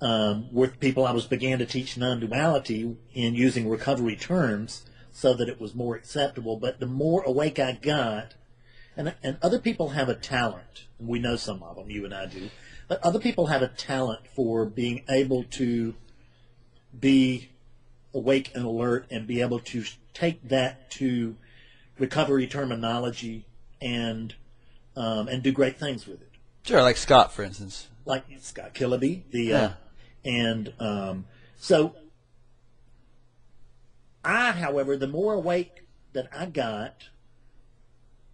With people, began to teach non-duality in using recovery terms so that it was more acceptable. But the more awake I got, and other people have a talent, and we know some of them, you and I do, but other people have a talent for being able to be awake and alert and be able to take that to recovery terminology and do great things with it. Sure, like Scott, for instance. Like Scott Killaby. Yeah. So however, the more awake that I got,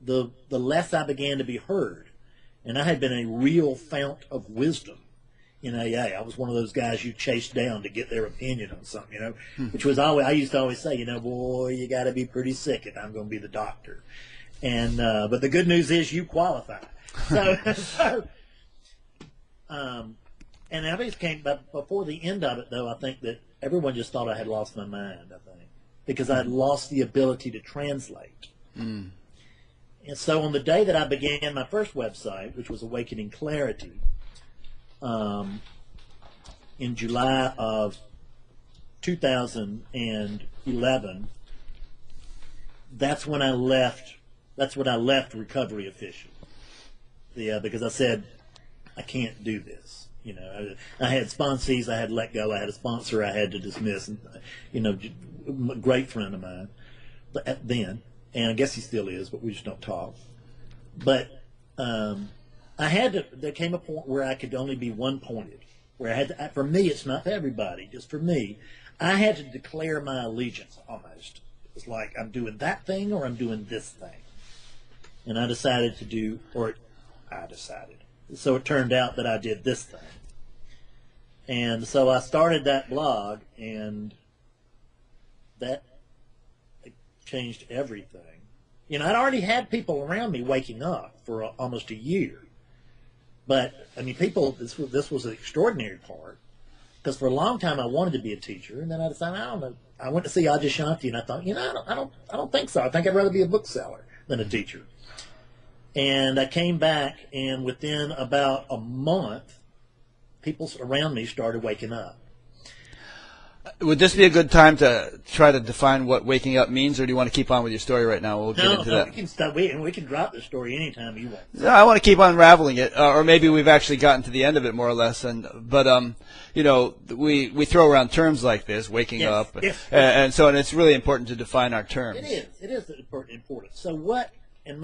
the less I began to be heard. And I had been a real fount of wisdom in AA. I was one of those guys you chased down to get their opinion on something, which was I used to always say, boy, you got to be pretty sick if I'm going to be the doctor. And but the good news is you qualify. And I always came, but before the end of it, though, I think that everyone just thought I had lost my mind, because I had lost the ability to translate. Mm. And so on the day that I began my first website, which was Awakening Clarity, in July of 2011, that's when I left recovery officially. Because I said, I can't do this. I had sponsees I had to let go. I had a sponsor I had to dismiss. And, a great friend of mine then, and I guess he still is, but we just don't talk. But there came a point where I could only be one-pointed, where I had to, for me, it's not for everybody, just for me, I had to declare my allegiance almost. It was like, I'm doing that thing or I'm doing this thing. And I decided. So it turned out that I did this thing. And so I started that blog, and that changed everything. I'd already had people around me waking up for almost a year. But, this was an extraordinary part, because for a long time I wanted to be a teacher, and then I decided, I don't know. I went to see Adyashanti, and I thought, I don't think so. I think I'd rather be a bookseller than a teacher. And I came back, and within about a month, people around me started waking up. Would this be a good time to try to define what waking up means, or do you want to keep on with your story right now? We'll get into that. We can stop. We can drop the story anytime you want. No, I want to keep unraveling it, or maybe we've actually gotten to the end of it more or less. But we throw around terms like this, waking up, and so on. It's really important to define our terms. It is important. So what and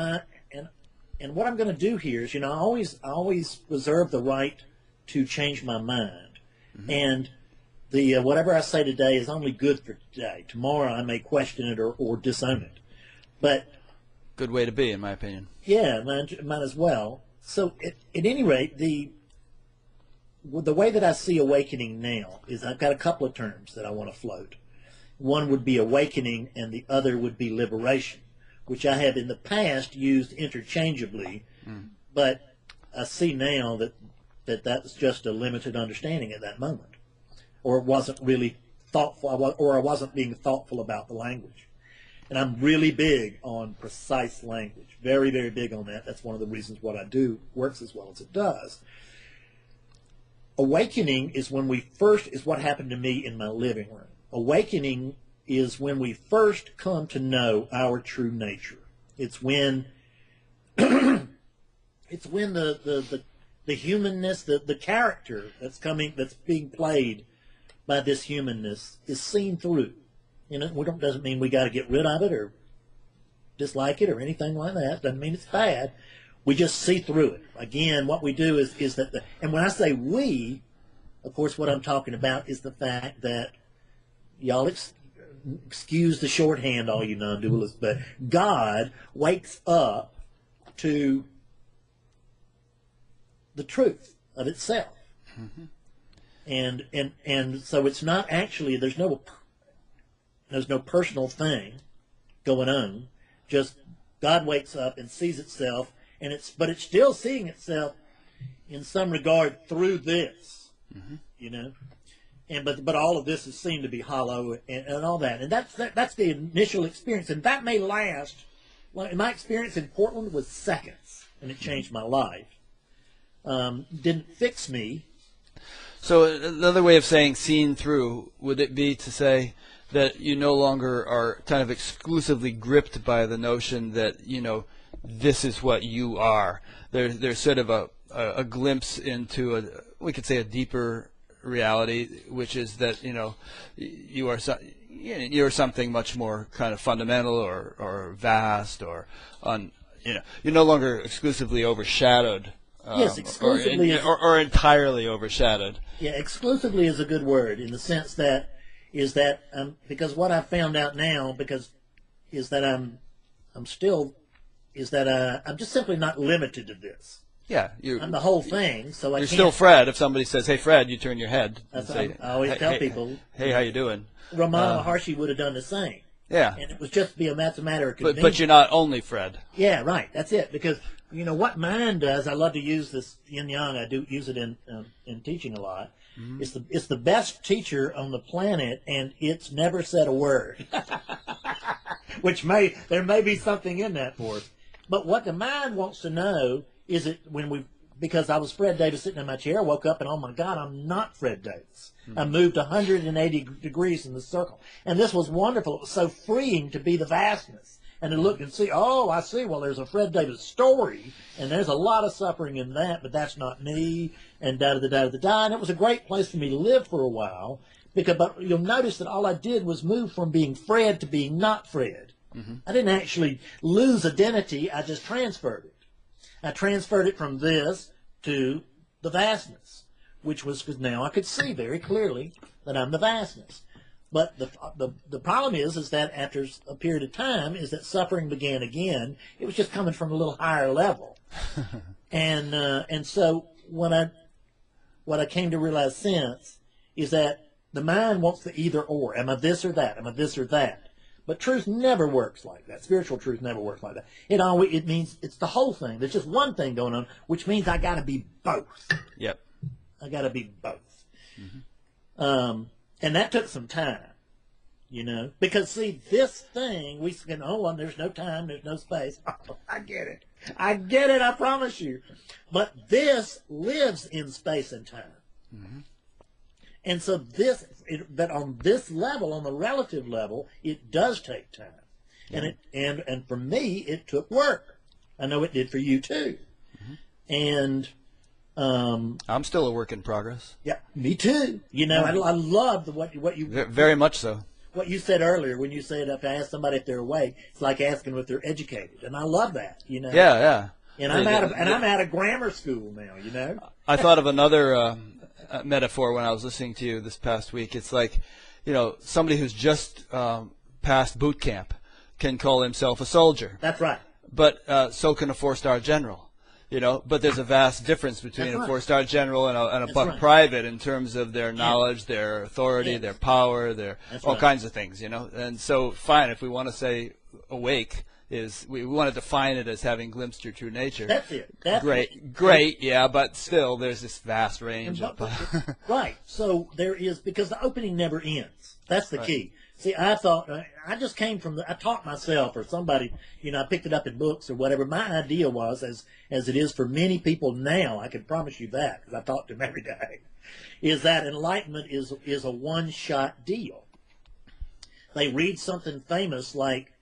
what I'm going to do here is, I always reserve the right to change my mind, and the whatever I say today is only good for today. Tomorrow I may question it or disown it. But good way to be, in my opinion. Yeah, might as well. So at any rate, the way that I see awakening now is I've got a couple of terms that I want to float. One would be awakening, and the other would be liberation, which I have in the past used interchangeably, but I see now that was just a limited understanding at that moment. Or it wasn't really thoughtful, or I wasn't being thoughtful about the language. And I'm really big on precise language, very, very big on that. That's one of the reasons what I do works as well as it does. Awakening is what happened to me in my living room. Awakening is when we first come to know our true nature. It's when the humanness, the character that's being played by this humanness is seen through. Doesn't mean we got to get rid of it or dislike it or anything like that. Doesn't mean it's bad. We just see through it. Again, what we do is that and when I say we, of course, what I'm talking about is the fact that y'all excuse the shorthand, all you non-dualists, but God wakes up to the truth of itself. Mm-hmm. And so it's not actually, there's no personal thing going on. Just God wakes up and sees itself, but it's still seeing itself in some regard through this, but all of this has seemed to be hollow and all that. And that's the initial experience. And that may last. Well, my experience in Portland was seconds, and it changed my life. Didn't fix me. So another way of saying seen through, would it be to say that you no longer are kind of exclusively gripped by the notion that, you know, this is what you are? There's sort of a glimpse into we could say a deeper reality, which is that, you know, you're something much more kind of fundamental or vast or you know, you're no longer exclusively overshadowed. Yes, exclusively or entirely overshadowed. Yeah, exclusively is a good word in the sense that because what I've found out now is that I'm just simply not limited to this. Yeah, I'm the whole thing, so you're still Fred. If somebody says, "Hey, Fred," you turn your head. That's and say, what I always tell people. Hey, how you doing? Ramana Maharshi would have done the same. Yeah, and it was just that's a matter of convenience. But you're not only Fred. Yeah, right. That's it. Because you know what mind does. I love to use this yin yang. I do use it in teaching a lot. Mm-hmm. It's the best teacher on the planet, and it's never said a word. Which there may be something in that for us. But what the mind wants to know is because I was Fred Davis sitting in my chair, I woke up and, oh my God, I'm not Fred Davis. I moved 180 degrees in the circle. And this was wonderful. It was so freeing to be the vastness and to look and see, oh, I see, well, there's a Fred Davis story, and there's a lot of suffering in that, but that's not me, and da-da-da-da-da-da. And it was a great place for me to live for a while, but you'll notice that all I did was move from being Fred to being not Fred. Mm-hmm. I didn't actually lose identity, I just transferred it. I transferred it from this to the vastness, which was because now I could see very clearly that I'm the vastness. But the problem is that after a period of time, is that suffering began again. It was just coming from a little higher level, and so what I came to realize since is that the mind wants the either or. Am I this or that? Am I this or that? But truth never works like that. Spiritual truth never works like that. It means it's the whole thing. There's just one thing going on, which means I got to be both. Yep. I got to be both. Mm-hmm. And that took some time, you know, because see, this thing we can there's no time, there's no space. Oh, I get it. I promise you. But this lives in space and time. Mm-hmm. And so but on this level, on the relative level, it does take time. Yeah. And for me, it took work. I know it did for you too. Mm-hmm. And I'm still a work in progress. Yeah, me too. You know, I love what you very much so. What you said earlier when you said if I ask somebody if they're awake, it's like asking if they're educated, and I love that. You know. Yeah, yeah. And I'm out of grammar school now. You know. I thought of another metaphor when I was listening to you this past week. It's like, you know, somebody who's just passed boot camp can call himself a soldier. That's right. But so can a 4-star general. You know, but there's a vast difference between a 4-star general and a private in terms of their knowledge, their authority, their power, their all kinds of things, you know. And so, fine, if we want to say awake, we want to define it as having glimpsed your true nature. That's it. Great, yeah, but still there's this vast range. Right. So there is, because the opening never ends. That's the key. See, I thought, I just came from I taught myself or somebody, you know, I picked it up in books or whatever. My idea was, as it is for many people now, I can promise you that, because I talk to them every day, is that enlightenment is a one-shot deal. They read something famous like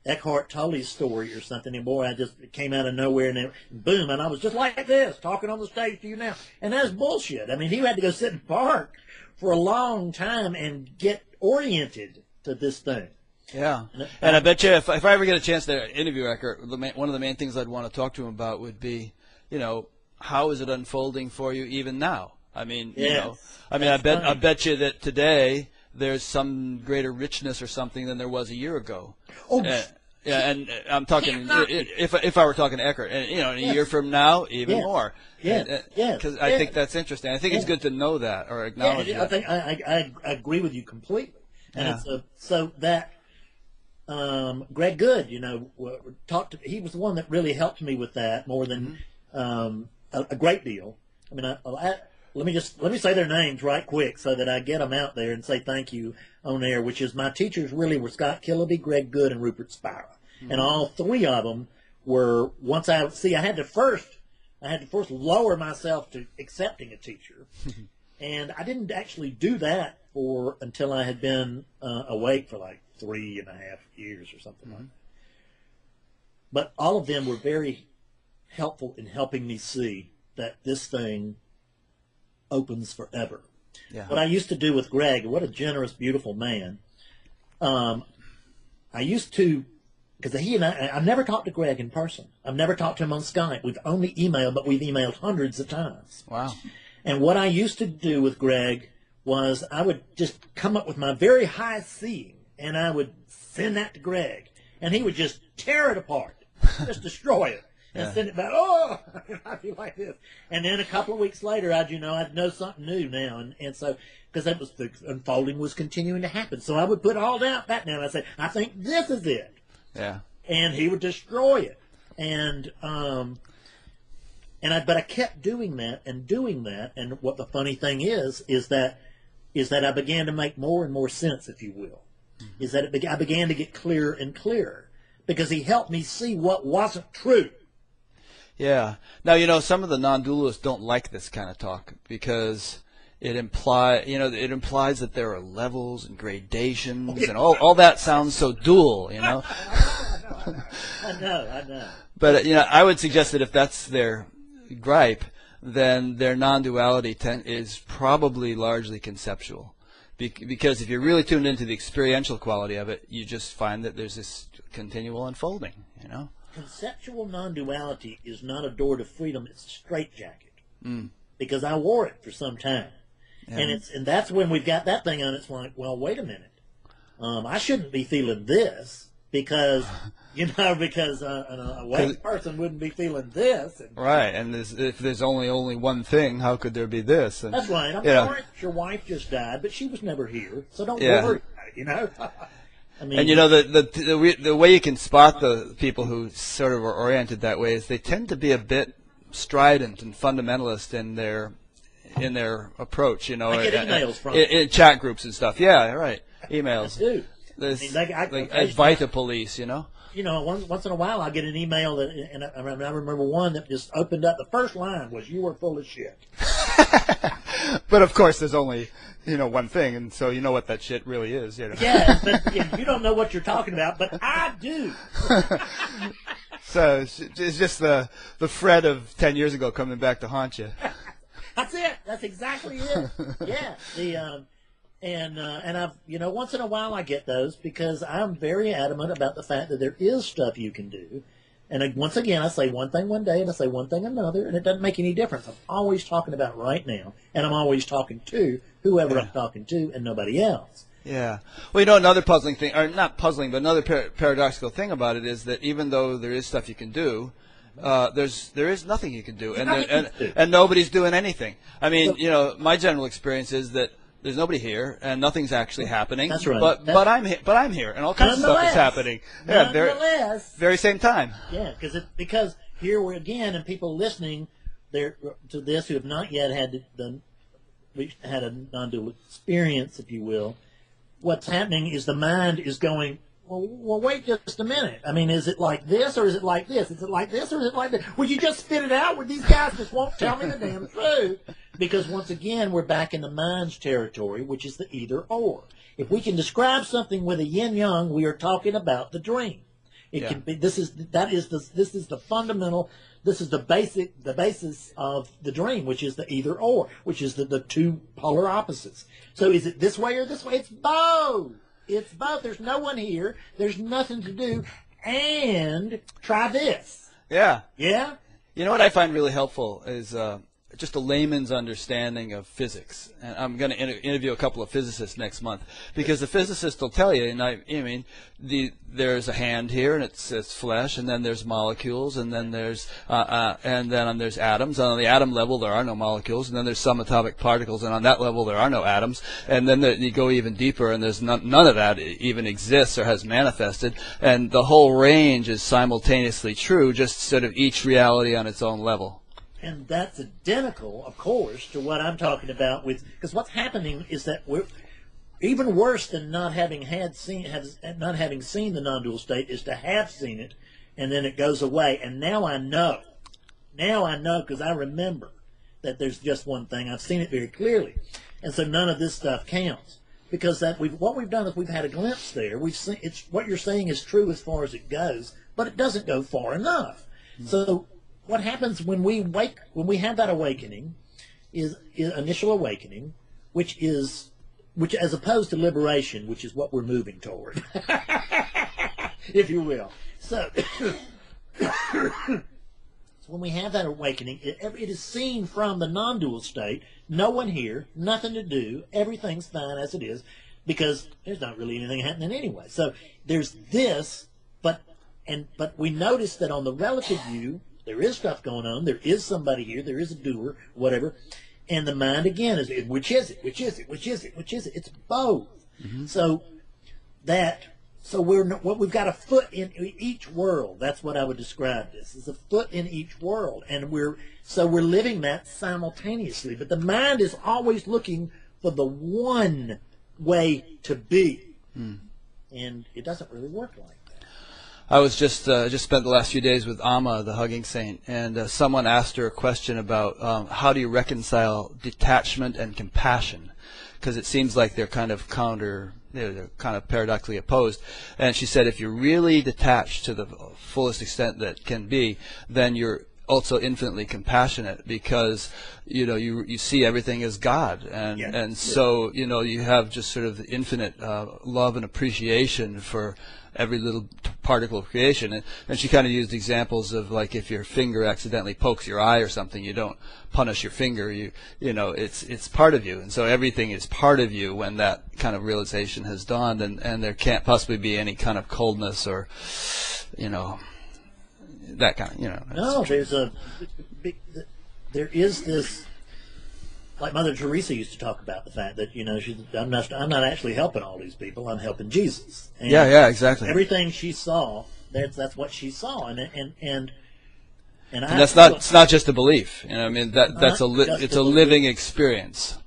Eckhart Tolle's story or something, and boy, it came out of nowhere, and boom, and I was just like this, talking on the stage to you now. And that's bullshit. I mean, he had to go sit in the park for a long time and get oriented to this thing. Yeah, and I bet you if I ever get a chance to interview Eckhart, one of the main things I'd want to talk to him about would be, you know, how is it unfolding for you even now? I mean, you know, I bet you that today there's some greater richness or something than there was a year ago. Oh, yeah, and I'm talking if I were talking to Eckhart, and you know, in a year from now, even more. Yeah, because I think that's interesting. I think it's good to know that or acknowledge that. I think I agree with you completely. And so that Greg Good, you know, he was the one that really helped me with that more than a great deal. I mean, let me say their names right quick so that I get them out there and say thank you on air. Which is, my teachers really were Scott Killaby, Greg Good, and Rupert Spira, and all three of them were. Once I had to first lower myself to accepting a teacher, and I didn't actually do that until I had been awake for like 3.5 years or something like that. But all of them were very helpful in helping me see that this thing opens forever. Yeah. What I used to do with Greg, what a generous, beautiful man. I used to, because he and I've never talked to Greg in person. I've never talked to him on Skype. We've only emailed, but we've emailed hundreds of times. Wow. And what I used to do with Greg was I would just come up with my very high seeing, and I would send that to Greg, and he would just tear it apart, just destroy it. And send it back. Oh, I'd be like this. And then a couple of weeks later, I'd know something new now. And so, because the unfolding was continuing to happen. So I would put all that down. I'd say, I think this is it. Yeah. And he would destroy it. But I kept doing that. And what the funny thing is that I began to make more and more sense, if you will. Mm-hmm. Is that I began to get clearer and clearer because he helped me see what wasn't true. Yeah. Now, some of the non-dualists don't like this kind of talk because it implies that there are levels and gradations and all that sounds so dual, I know. But, I would suggest that if that's their gripe, then their non-duality is probably largely conceptual. Because if you're really tuned into the experiential quality of it, you just find that there's this continual unfolding, Conceptual non-duality is not a door to freedom; it's a straitjacket. Because I wore it for some time, and that's when we've got that thing on. It's like, well, wait a minute, I shouldn't be feeling this because a awake person wouldn't be feeling this. Right, and if there's only one thing, how could there be this? And, that's right. I'm sorry your wife just died, but she was never here, so don't worry about it. I mean, and the way you can spot the people who sort of are oriented that way is they tend to be a bit strident and fundamentalist in their approach. I get emails from in chat groups and stuff. Yeah, right. Emails. I do. Like Vita Police, once in a while I get an email and I remember one that just opened up. The first line was, "You were full of shit." But of course, there's only one thing, and so you know what that shit really is. Yeah, but you don't know what you're talking about, but I do. So it's just the Fred of 10 years ago coming back to haunt you. That's it. That's exactly it. Yeah. And I've once in a while I get those because I'm very adamant about the fact that there is stuff you can do. And once again, I say one thing one day and I say one thing another, and it doesn't make any difference. I'm always talking about right now, and I'm always talking to whoever I'm talking to and nobody else. Yeah. Well, another puzzling thing, or not puzzling, but another paradoxical thing about it is that even though there is stuff you can do, there is nothing you can do, and nobody's doing anything. I mean, my general experience is that there's nobody here, and nothing's actually happening. That's right. But I'm here, and all kinds of stuff is happening. Yeah, very same time. Yeah, because here we're again, and people listening there to this who have not yet had a non-dual experience, if you will. What's happening is the mind is going, well, wait just a minute. I mean, is it like this or is it like this? Is it like this or is it like this? Would you just spit it out? These guys just won't tell me the damn truth. Because once again, we're back in the mind's territory, which is the either or. If we can describe something with a yin-yang, we are talking about the dream. It can be. This is the fundamental. This is the basis of the dream, which is the either or, which is the two polar opposites. So is it this way or this way? It's both. It's both. There's no one here. There's nothing to do. And try this. Yeah. Yeah? You know what I find really helpful is just a layman's understanding of physics. And I'm going to interview a couple of physicists next month because the physicists will tell you, and there's a hand here and it's flesh, and then there's molecules, and then there's there's atoms. And on the atom level there are no molecules, and then there's subatomic particles, and on that level there are no atoms. And then you go even deeper, and there's none of that even exists or has manifested. And the whole range is simultaneously true, just sort of each reality on its own level. And that's identical, of course, to what I'm talking about with, because what's happening is that we're even worse than not having seen the non-dual state is to have seen it, and then it goes away. And now I know because I remember that there's just one thing. I've seen it very clearly, and so none of this stuff counts because what we've done is we've had a glimpse there. We've seen it's what you're saying is true as far as it goes, but it doesn't go far enough. Mm-hmm. So what happens when we have that awakening is initial awakening, which as opposed to liberation, which is what we're moving toward, if you will. So, when we have that awakening, it is seen from the non-dual state. No one here, nothing to do, everything's fine as it is, because there's not really anything happening anyway. So there's this, but we notice that on the relative view, there is stuff going on. There is somebody here. There is a doer, whatever. And the mind again is, which is it? Which is it? Which is it? Which is it? It's both. Mm-hmm. So we've got a foot in each world. That's what I would describe this as, a foot in each world, and we're living that simultaneously. But the mind is always looking for the one way to be, and it doesn't really work like that. I was just spent the last few days with Amma, the hugging saint, and someone asked her a question about how do you reconcile detachment and compassion, because it seems like they're kind of they're kind of paradoxically opposed. And she said, if you're really detached to the fullest extent that can be, then you're also infinitely compassionate, because you see everything as God, and so you have just sort of the infinite love and appreciation for every little particle of creation. And she kind of used examples of, like, if your finger accidentally pokes your eye or something, you don't punish your finger. It's part of you, and so everything is part of you when that kind of realization has dawned, and there can't possibly be any kind of coldness or that kind of No, there is this, like Mother Teresa used to talk about the fact that I'm not actually helping all these people. I'm helping Jesus. And yeah, exactly. Everything she saw, that's what she saw, and that's not, it's not just a belief. That's it's a living experience.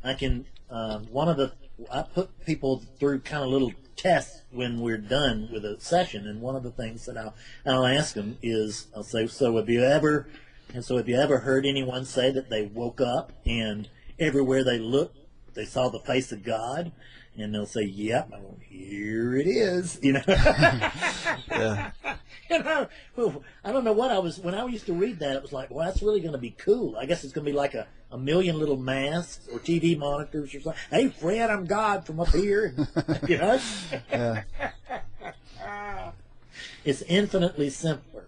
I can I put people through kind of little tests when we're done with a session, and one of the things that I'll ask them is, I'll say, so have you ever heard anyone say that they woke up and everywhere they looked they saw the face of God? And they'll say, yep. I go, here it is. Yeah. I don't know what when I used to read that, it was like, well, that's really going to be cool. I guess it's going to be like a million little masks or TV monitors or something. Hey, Fred, I'm God from up here. Yeah. It's infinitely simpler.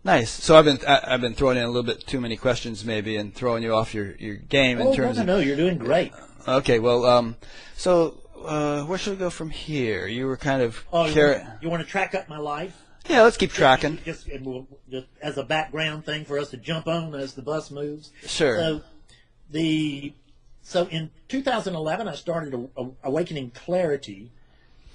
Nice. So I've been throwing in a little bit too many questions, maybe, and throwing you off your game in terms of. No, you're doing great. Okay. Well, so where should we go from here? You were kind of. You want to track up my life? Yeah, let's keep tracking. Just as a background thing for us to jump on as the bus moves. Sure. So in 2011, I started Awakening Clarity.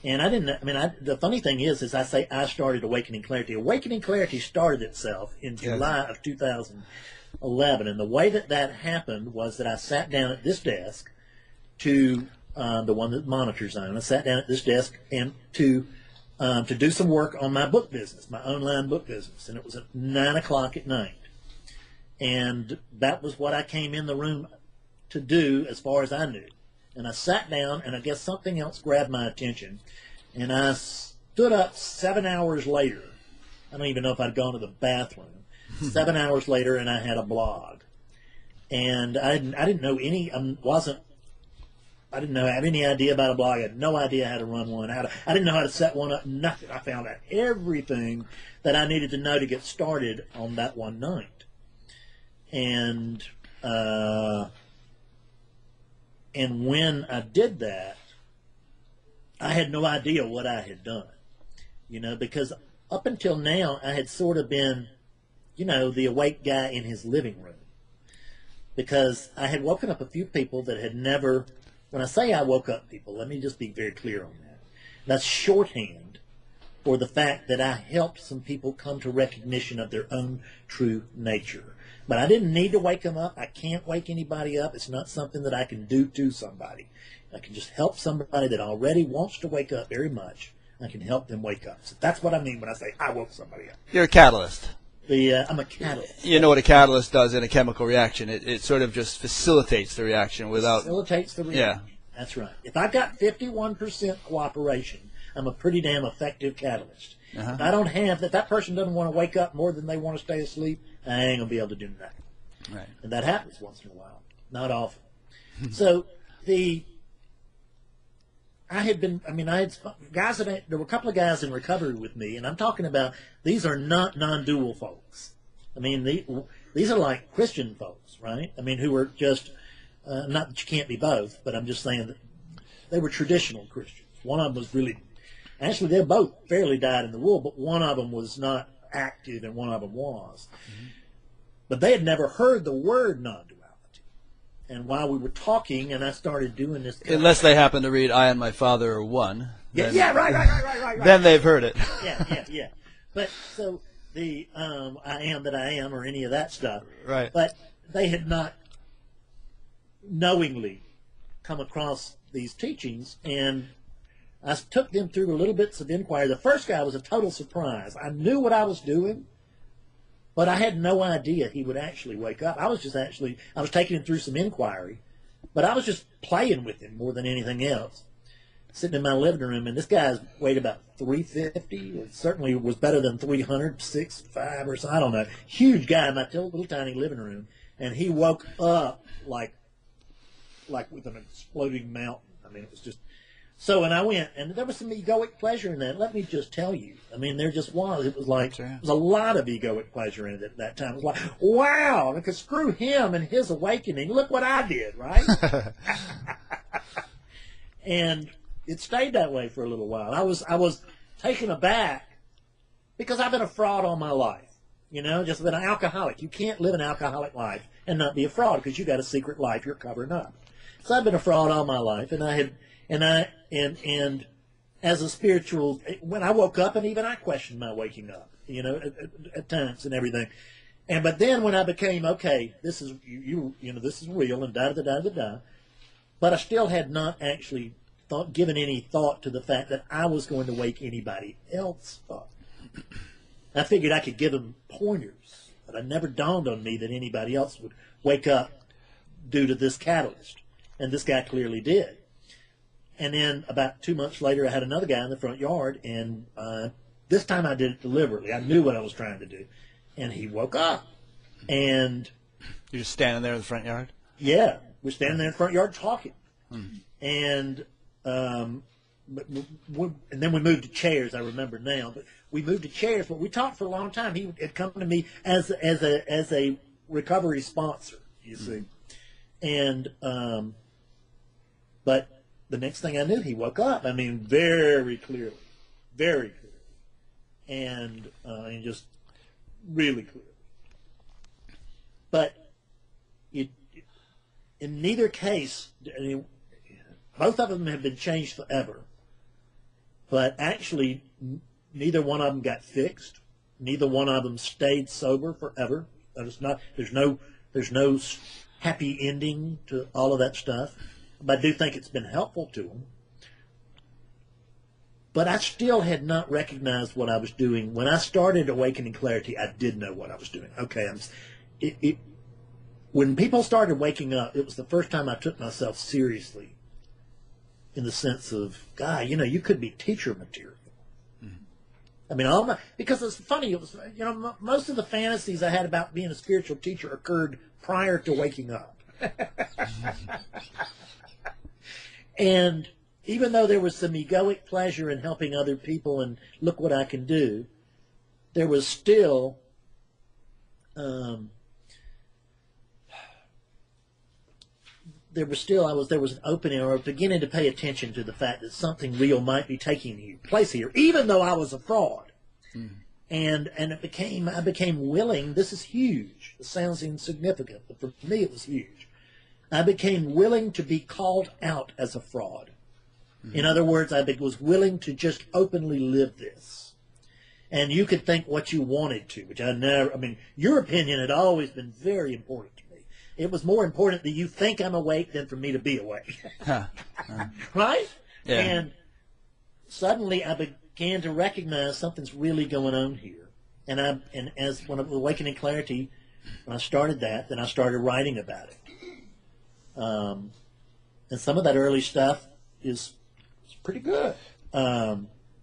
And the funny thing is I say I started Awakening Clarity. Awakening Clarity started itself in July of 2011. And the way that happened was that I sat down at this desk the one that monitors on. I sat down at this desk and to do some work on my book business, my online book business. And it was at 9 o'clock at night. And that was what I came in the room to do as far as I knew. And I sat down, and I guess something else grabbed my attention. And I stood up 7 hours later. I don't even know if I'd gone to the bathroom. 7 hours later, and I had a blog. And I didn't know I didn't have any idea about a blog. I had no idea how to run one. I didn't know how to set one up. Nothing. I found out everything that I needed to know to get started on that one night. And when I did that, I had no idea what I had done, because up until now I had sort of been, the awake guy in his living room, because I had woken up a few people that had never, when I say I woke up people, let me just be very clear on that. That's shorthand for the fact that I helped some people come to recognition of their own true nature. But I didn't need to wake them up. I can't wake anybody up. It's not something that I can do to somebody. I can just help somebody that already wants to wake up very much. I can help them wake up. So that's what I mean when I say I woke somebody up. You're a catalyst. I'm a catalyst. You know what a catalyst does in a chemical reaction. It sort of just facilitates the reaction without... Facilitates the reaction. Yeah. That's right. If I've got 51% cooperation, I'm a pretty damn effective catalyst. Uh-huh. If I don't have that person doesn't want to wake up more than they want to stay asleep, I ain't going to be able to do nothing. Right. And that happens once in a while. Not often. So there were a couple of guys in recovery with me, and I'm talking about these are not non-dual folks. I mean, these are like Christian folks, right? I mean, who are just, not that you can't be both, but I'm just saying that they were traditional Christians. One of them was really, actually they both fairly dyed in the wool, but one of them was not active and one of them was. Mm-hmm. But they had never heard the word non-duality. And while we were talking, and I started doing this... Unless they happen to read, I and my Father are one. Right. Then they've heard it. Yeah. But so the I am that I am or any of that stuff. Right. But they had not knowingly come across these teachings, and I took them through little bits of inquiry. The first guy was a total surprise. I knew what I was doing, but I had no idea he would actually wake up. I was taking him through some inquiry, but I was just playing with him more than anything else. Sitting in my living room, and this guy weighed about 350. It certainly was better than 300, 6'5" or so. I don't know. Huge guy in my little tiny living room, and he woke up like with an exploding mountain. I mean, it was just... So, and I went, and there was some egoic pleasure in that. Let me just tell you. I mean, there just was. It was like, there was a lot of egoic pleasure in it at that time. It was like, wow, because screw him and his awakening. Look what I did, right? And it stayed that way for a little while. I was taken aback because I've been a fraud all my life. You know, just been an alcoholic. You can't live an alcoholic life and not be a fraud because you got a secret life you're covering up. So I've been a fraud all my life, and And as a spiritual, when I woke up, and even I questioned my waking up, you know, at times and everything. But then when I became, okay, this is this is real, and da. But I still had not actually given any thought to the fact that I was going to wake anybody else up. I figured I could give them pointers, but it never dawned on me that anybody else would wake up due to this catalyst, and this guy clearly did. And then about 2 months later, I had another guy in the front yard, and this time I did it deliberately. I knew what I was trying to do. And he woke up. And you're just standing there in the front yard? Yeah. We're standing there in the front yard talking. And and then we moved to chairs, I remember now. But we moved to chairs, but we talked for a long time. He had come to me as a recovery sponsor, you see. And but the next thing I knew, he woke up. I mean, very clearly, and just really clearly. But in neither case, both of them have been changed forever. But actually, neither one of them got fixed. Neither one of them stayed sober forever. There's no happy ending to all of that stuff. But I do think it's been helpful to them. But I still had not recognized what I was doing. When I started Awakening Clarity, I did know what I was doing. Okay, when people started waking up, it was the first time I took myself seriously in the sense of, God, you could be teacher material. I mean, because it's funny, it was, most of the fantasies I had about being a spiritual teacher occurred prior to waking up. And even though there was some egoic pleasure in helping other people and look what I can do, there was still there was an opening or beginning to pay attention to the fact that something real might be taking place here, even though I was a fraud. And I became willing. This is huge. It sounds insignificant, but for me it was huge. I became willing to be called out as a fraud. In other words, I was willing to just openly live this. And you could think what you wanted to, which I never, I mean, your opinion had always been very important to me. It was more important that you think I'm awake than for me to be awake. Right? Yeah. And suddenly I began to recognize something's really going on here. And when Awakening Clarity, when I started that, then I started writing about it. And some of that early stuff is pretty good.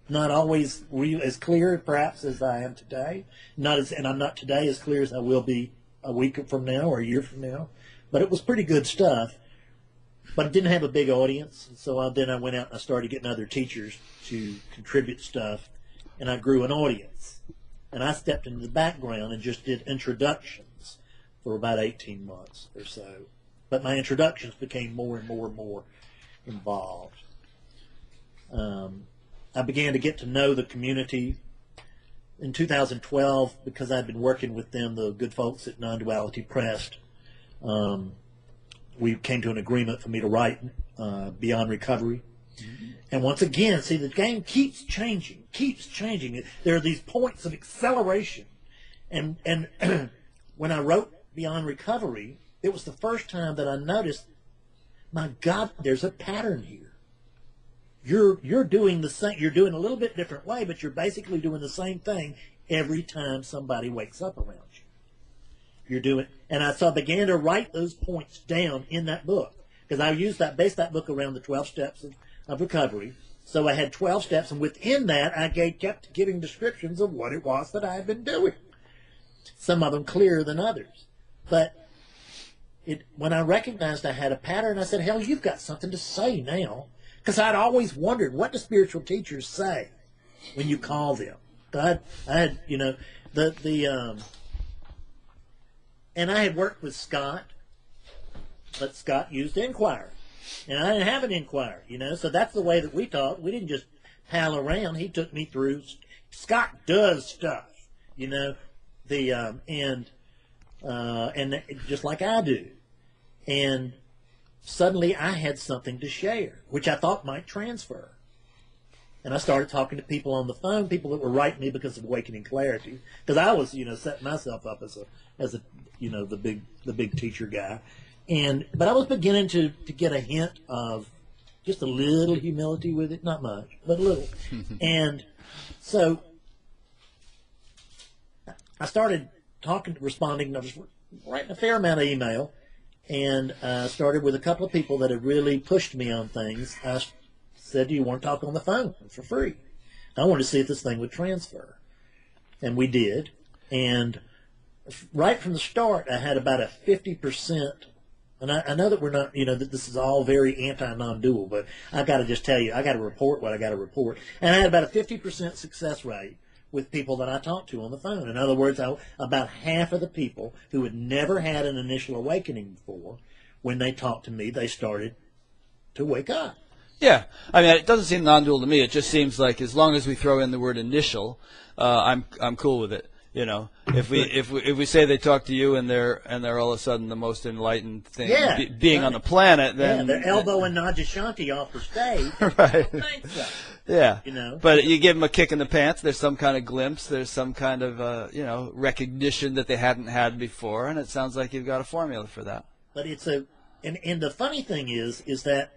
Not always as clear, perhaps, as I am today. And I'm not today as clear as I will be a week from now or a year from now. But it was pretty good stuff. But it didn't have a big audience. So then I went out and I started getting other teachers to contribute stuff. And I grew an audience. And I stepped into the background and just did introductions for about 18 months or so. But my introductions became more and more and more involved. I began to get to know the community in 2012 because I'd been working with them, the good folks at Non-Duality Press. We came to an agreement for me to write Beyond Recovery. Mm-hmm. And once again, see, the game keeps changing. There are these points of acceleration. And when I wrote Beyond Recovery, it was the first time that I noticed, my God, there's a pattern here. You're doing the same. You're doing a little bit different way, but you're basically doing the same thing every time somebody wakes up around you. You're doing, and I began to write those points down in that book because I based that book around the 12 steps of recovery. So I had 12 steps, and within that, I kept giving descriptions of what it was that I had been doing. Some of them clearer than others, but when I recognized I had a pattern, I said, "Hell, you've got something to say now." Because I'd always wondered, what do spiritual teachers say when you call them? I had, and I had worked with Scott, but Scott used Inquirer. And I didn't have an Inquirer, so that's the way that we talked. We didn't just pal around. He took me through. Scott does stuff, and just like I do. And suddenly I had something to share, which I thought might transfer. And I started talking to people on the phone, people that were writing me because of Awakening Clarity, because I was, setting myself up as a the big teacher guy. But I was beginning to get a hint of just a little humility with it, not much, but a little. And so I started responding. I was writing a fair amount of email. And started with a couple of people that had really pushed me on things. I said, "Do you want to talk on the phone for free?" I wanted to see if this thing would transfer. And we did. And right from the start, I had about a 50%. And I know that we're not, that this is all very anti-non-dual, but I got to just tell you, I got to report what I got to report. And I had about a 50% success rate with people that I talked to on the phone. In other words, about half of the people who had never had an initial awakening before, when they talked to me, they started to wake up. Yeah. I mean, it doesn't seem non-dual to me. It just seems like as long as we throw in the word initial, I'm cool with it. If we say they talk to you and they're all of a sudden the most enlightened thing being on the planet, then they're elbowing Najashanti off the stage. Right. So. Yeah. But you give them a kick in the pants. There's some kind of glimpse. There's some kind of recognition that they hadn't had before, and it sounds like you've got a formula for that. But it's and the funny thing is that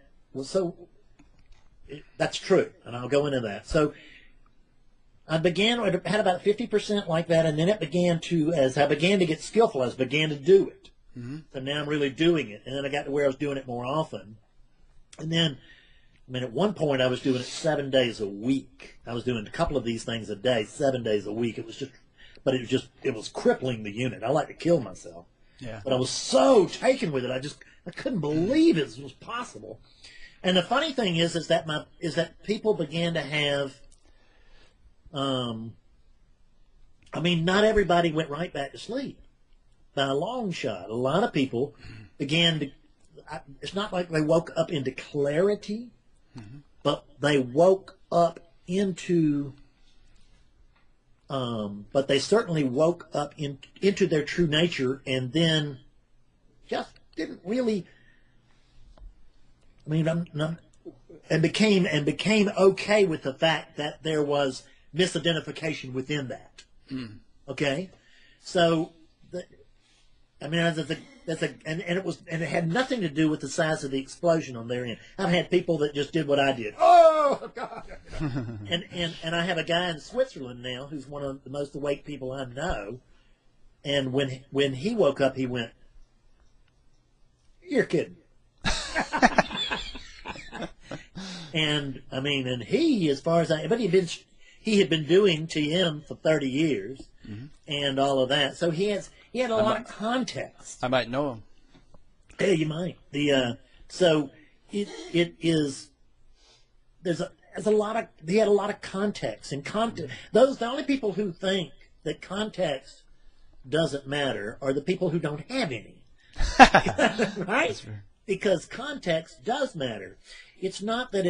that's true, and I'll go into that. So I had about 50% like that, and then as I began to get skillful, I began to do it. Mm-hmm. So now I'm really doing it, and then I got to where I was doing it more often. And then, at one point I was doing it 7 days a week. I was doing a couple of these things a day, 7 days a week. It was crippling the unit. I like to kill myself. Yeah. But I was so taken with it, I couldn't believe it was possible. And the funny thing is that people began to have. Not everybody went right back to sleep by a long shot. A lot of people began to, it's not like they woke up into clarity, but they woke up into, but they certainly woke up into their true nature and then just didn't really, and became okay with the fact that there was misidentification within that. Okay, so and it had nothing to do with the size of the explosion on their end. I've had people that just did what I did. Oh God! and I have a guy in Switzerland now who's one of the most awake people I know. And when he woke up, he went, "You're kidding." And I mean, and he, as far as but he had been doing TM for 30 years, and all of that. So he had a lot of context. I might know him. Yeah, you might. So it is. There's a lot of. He had a lot of context, and the only people who think that context doesn't matter are the people who don't have any. Right? Because context does matter. It's not that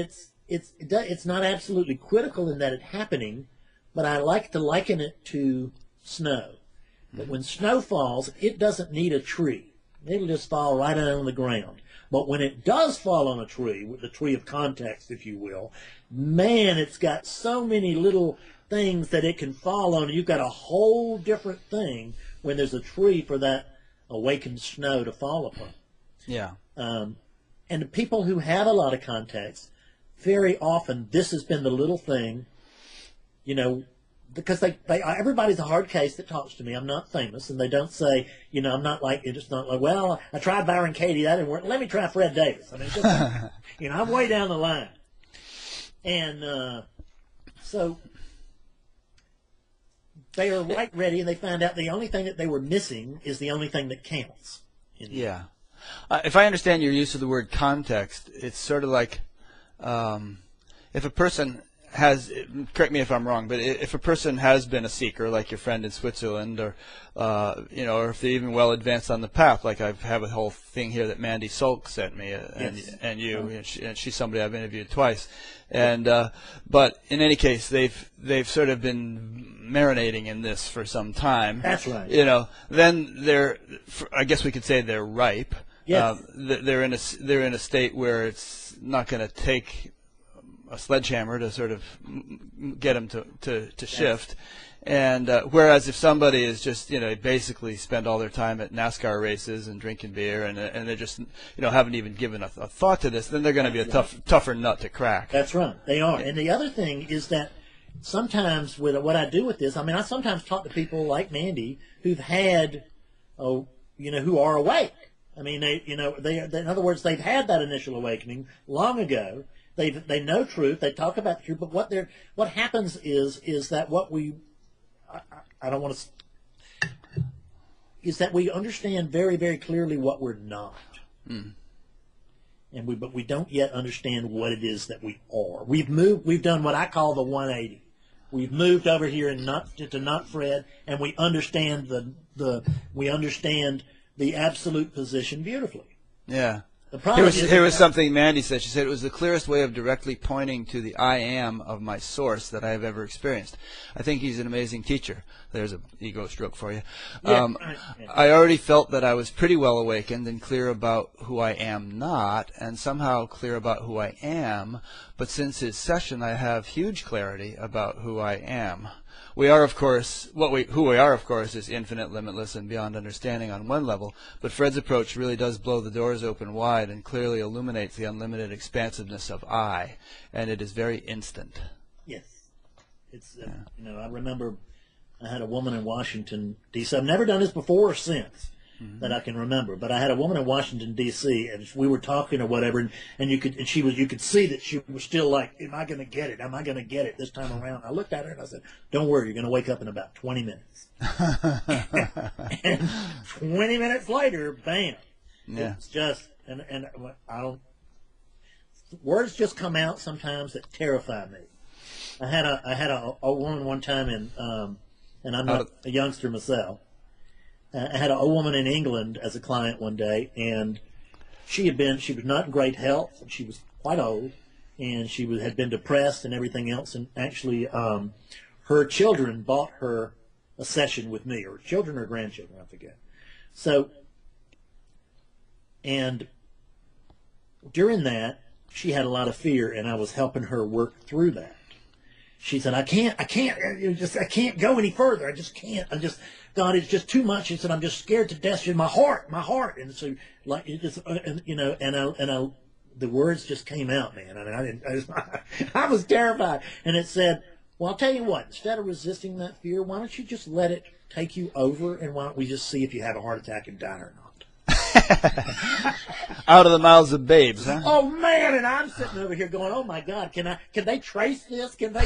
it's not absolutely critical in that it's happening, but I like to liken it to snow. That when snow falls, it doesn't need a tree. It'll just fall right on the ground. But when it does fall on a tree, with the tree of context, if you will, man, it's got so many little things that it can fall on. You've got a whole different thing when there's a tree for that awakened snow to fall upon. Yeah. And the people who have a lot of context, very often this has been the little thing, because everybody's a hard case that talks to me. I'm not famous, and they don't say, I'm not like, it's not like, well, I tried Byron Katie, that didn't work. Let me try Fred Davis. I mean, just, I'm way down the line. And so they are right ready, and they find out the only thing that they were missing is the only thing that counts. Yeah. If I understand your use of the word context, it's sort of like if a person has, correct me if I'm wrong, but if a person has been a seeker, like your friend in Switzerland, or or if they're even well advanced on the path, like I have a whole thing here that Mandy Sulk sent me, and she's somebody I've interviewed twice, and but in any case, they've sort of been marinating in this for some time. That's right. Then I guess we could say they're ripe. Yes. They're in a state where it's not going to take a sledgehammer to sort of get them to shift. And whereas if somebody is just basically spend all their time at NASCAR races and drinking beer and they just haven't even given a thought to this, then they're going to be a tougher nut to crack. That's right, they are. And the other thing is that sometimes with what I do with this, I sometimes talk to people like Mandy who've had, who are awake. I mean, they in other words, they've had that initial awakening long ago. They know truth. They talk about the truth. But what happens is that I don't want to, is that we understand very, very clearly what we're not, but we don't yet understand what it is that we are. We've done what I call the 180. We've moved over here to not Fred, and we understand the absolute position beautifully. Yeah. The problem here was something Mandy said. She said it was the clearest way of directly pointing to the I am of my source that I have ever experienced. I think he's an amazing teacher. There's an ego stroke for you. Yeah. I already felt that I was pretty well awakened and clear about who I am not, and somehow clear about who I am. But since his session, I have huge clarity about who I am. We are, of course, who we are, of course, is infinite, limitless, and beyond understanding on one level, but Fred's approach really does blow the doors open wide and clearly illuminates the unlimited expansiveness of I, and it is very instant. Yes. It's, I remember I had a woman in Washington, D.C. I've never done this before or since that I can remember, but I had a woman in Washington, D.C., and we were talking or whatever, and you could see that she was still like, am I going to get it? Am I going to get it this time around? I looked at her and I said, don't worry, you're going to wake up in about 20 minutes. And 20 minutes later, bam. Yeah. It's just, and I don't, words just come out sometimes that terrify me. I had a woman one time and I'm not a youngster myself. I had a woman in England as a client one day, and she was not in great health, and she was quite old, and she had been depressed and everything else, and actually her children bought her a session with me, or children or grandchildren, I forget. So, and during that, she had a lot of fear, and I was helping her work through that. she said, I can't go any further. I just can't. God, it's just too much. She said, I'm just scared to death. She said, my heart. And so, like, it just, the words just came out, man. I mean, I was terrified. And it said, well, I'll tell you what, instead of resisting that fear, why don't you just let it take you over, and why don't we just see if you have a heart attack and die or not? Out of the mouths of babes, huh? Oh man! And I'm sitting over here going, "Oh my God! Can they trace this? Can they?"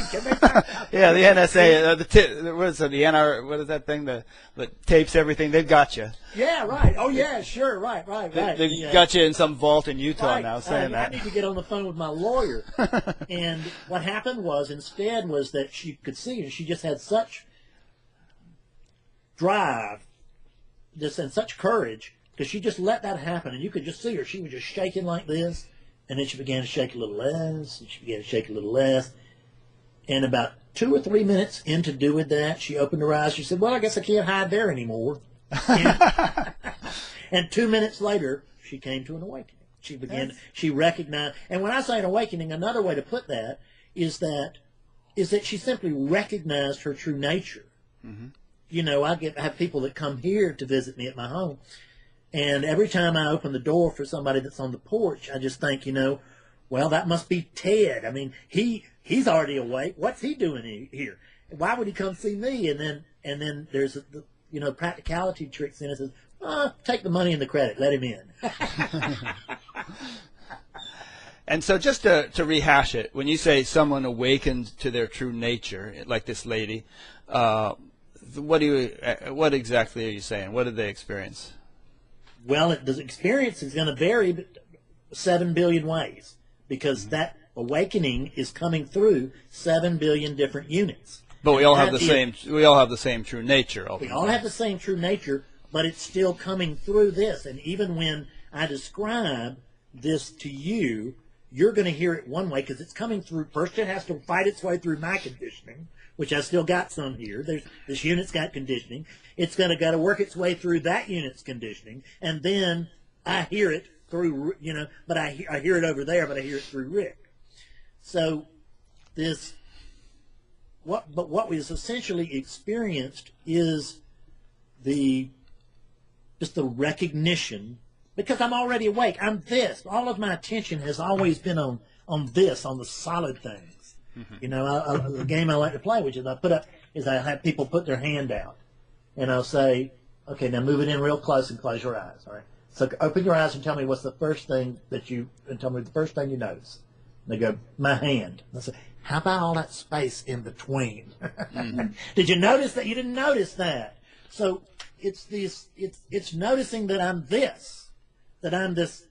Yeah, the NSA, what is it? The NR, what is that thing that tapes everything? They've got you. Yeah, right. Oh yeah, sure, right. They've got you in some vault in Utah now, saying that. I need to get on the phone with my lawyer. And what happened was that she could see, and she just had such drive, and such courage. Because she just let that happen, and you could just see her. She was just shaking like this, and then she began to shake a little less, and she began to shake a little less. And about 2 or 3 minutes into doing that, she opened her eyes. She said, well, I guess I can't hide there anymore. And 2 minutes later, she came to an awakening. She recognized, and when I say an awakening, another way to put that is that she simply recognized her true nature. Mm-hmm. You know, I have people that come here to visit me at my home. And every time I open the door for somebody that's on the porch, I just think, well, that must be Ted. I mean, he's already awake. What's he doing here? Why would he come see me? And then there's practicality tricks in it. Says, take the money and the credit, let him in. And so, just to rehash it, when you say someone awakened to their true nature, like this lady, what exactly are you saying? What did they experience? Well, the experience is going to vary 7 billion ways, because that awakening is coming through 7 billion different units. But we all have the same. We all have the same true nature. Ultimately. We all have the same true nature, but it's still coming through this. And even when I describe this to you, you're going to hear it one way because it's coming through. First, it has to fight its way through my conditioning, which I still got some here. This unit's got conditioning. It's got to work its way through that unit's conditioning, and then I hear it through, but I hear it over there, but I hear it through Rick. So what we've essentially experienced is just the recognition, because I'm already awake. I'm this. All of my attention has always been on this, on the solid things. Mm-hmm. The game I like to play, which is I have people put their hand out. And I'll say, okay, now move it in real close and close your eyes. All right. So open your eyes and tell me what's the first thing you notice. And they go, my hand. And I say, how about all that space in between? Mm-hmm. Did you notice that? You didn't notice that. So it's noticing that I'm this, that I'm this,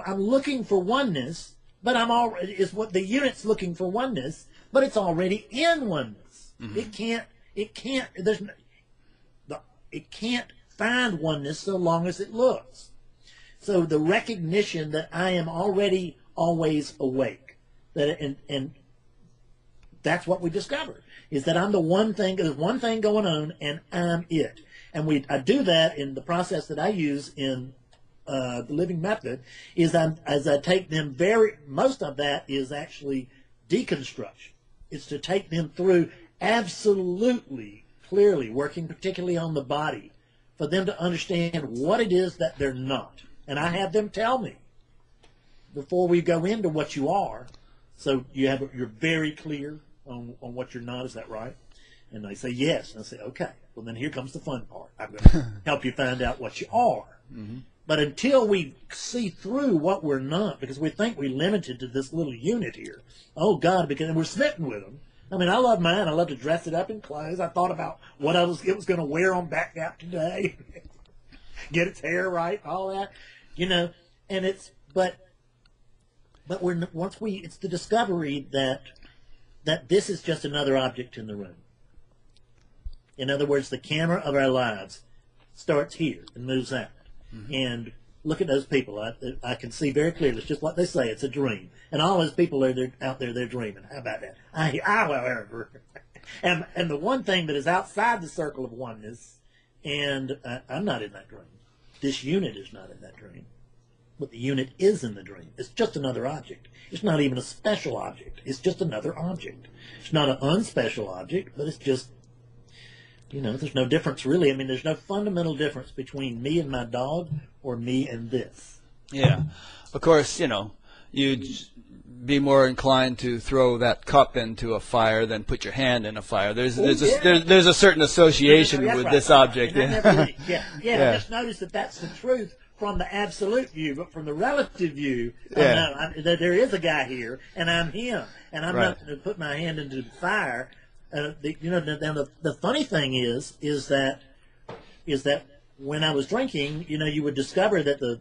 I'm looking for oneness, but is what the unit's looking for oneness, but it's already in oneness. Mm-hmm. It can't find oneness so long as it looks. So the recognition that I am already always awake, and that's what we discovered, is that I'm the one thing. There's one thing going on, and I'm it. And I do that in the process that I use in the Living Method. As I take them, most of that is actually deconstruction. It's to take them through absolutely clearly, working particularly on the body, for them to understand what it is that they're not. And I have them tell me before we go into what you are. So you're very clear on what you're not. Is that right? And they say yes. And I say, okay, well then here comes the fun part. I'm going to help you find out what you are. Mm-hmm. But until we see through what we're not, because we think we're limited to this little unit here. Oh God, because we're smitten with them. I mean, I love mine. I love to dress it up in clothes. I thought about what it was going to wear on Back Gap today. Get its hair right, all that, and it's, but it's the discovery that this is just another object in the room. In other words, the camera of our lives starts here and moves out. Mm-hmm. And look at those people. I can see very clearly. It's just what they say. It's a dream. And all those people out there, they're dreaming. How about that? However, and the one thing that is outside the circle of oneness, and I'm not in that dream. This unit is not in that dream. what the unit is in the dream. It's just another object. It's not even a special object. It's just another object. It's not an unspecial object, but it's just, there's no difference really. I mean, there's no fundamental difference between me and my dog or me and this. Yeah. Of course, you'd be more inclined to throw that cup into a fire than put your hand in a fire. There's a certain association with right, this right, object. Right. I just noticed that that's the truth from the absolute view, but from the relative view, there is a guy here, and I'm him, and I'm not going to put my hand into the fire. The funny thing is that when I was drinking, you would discover that the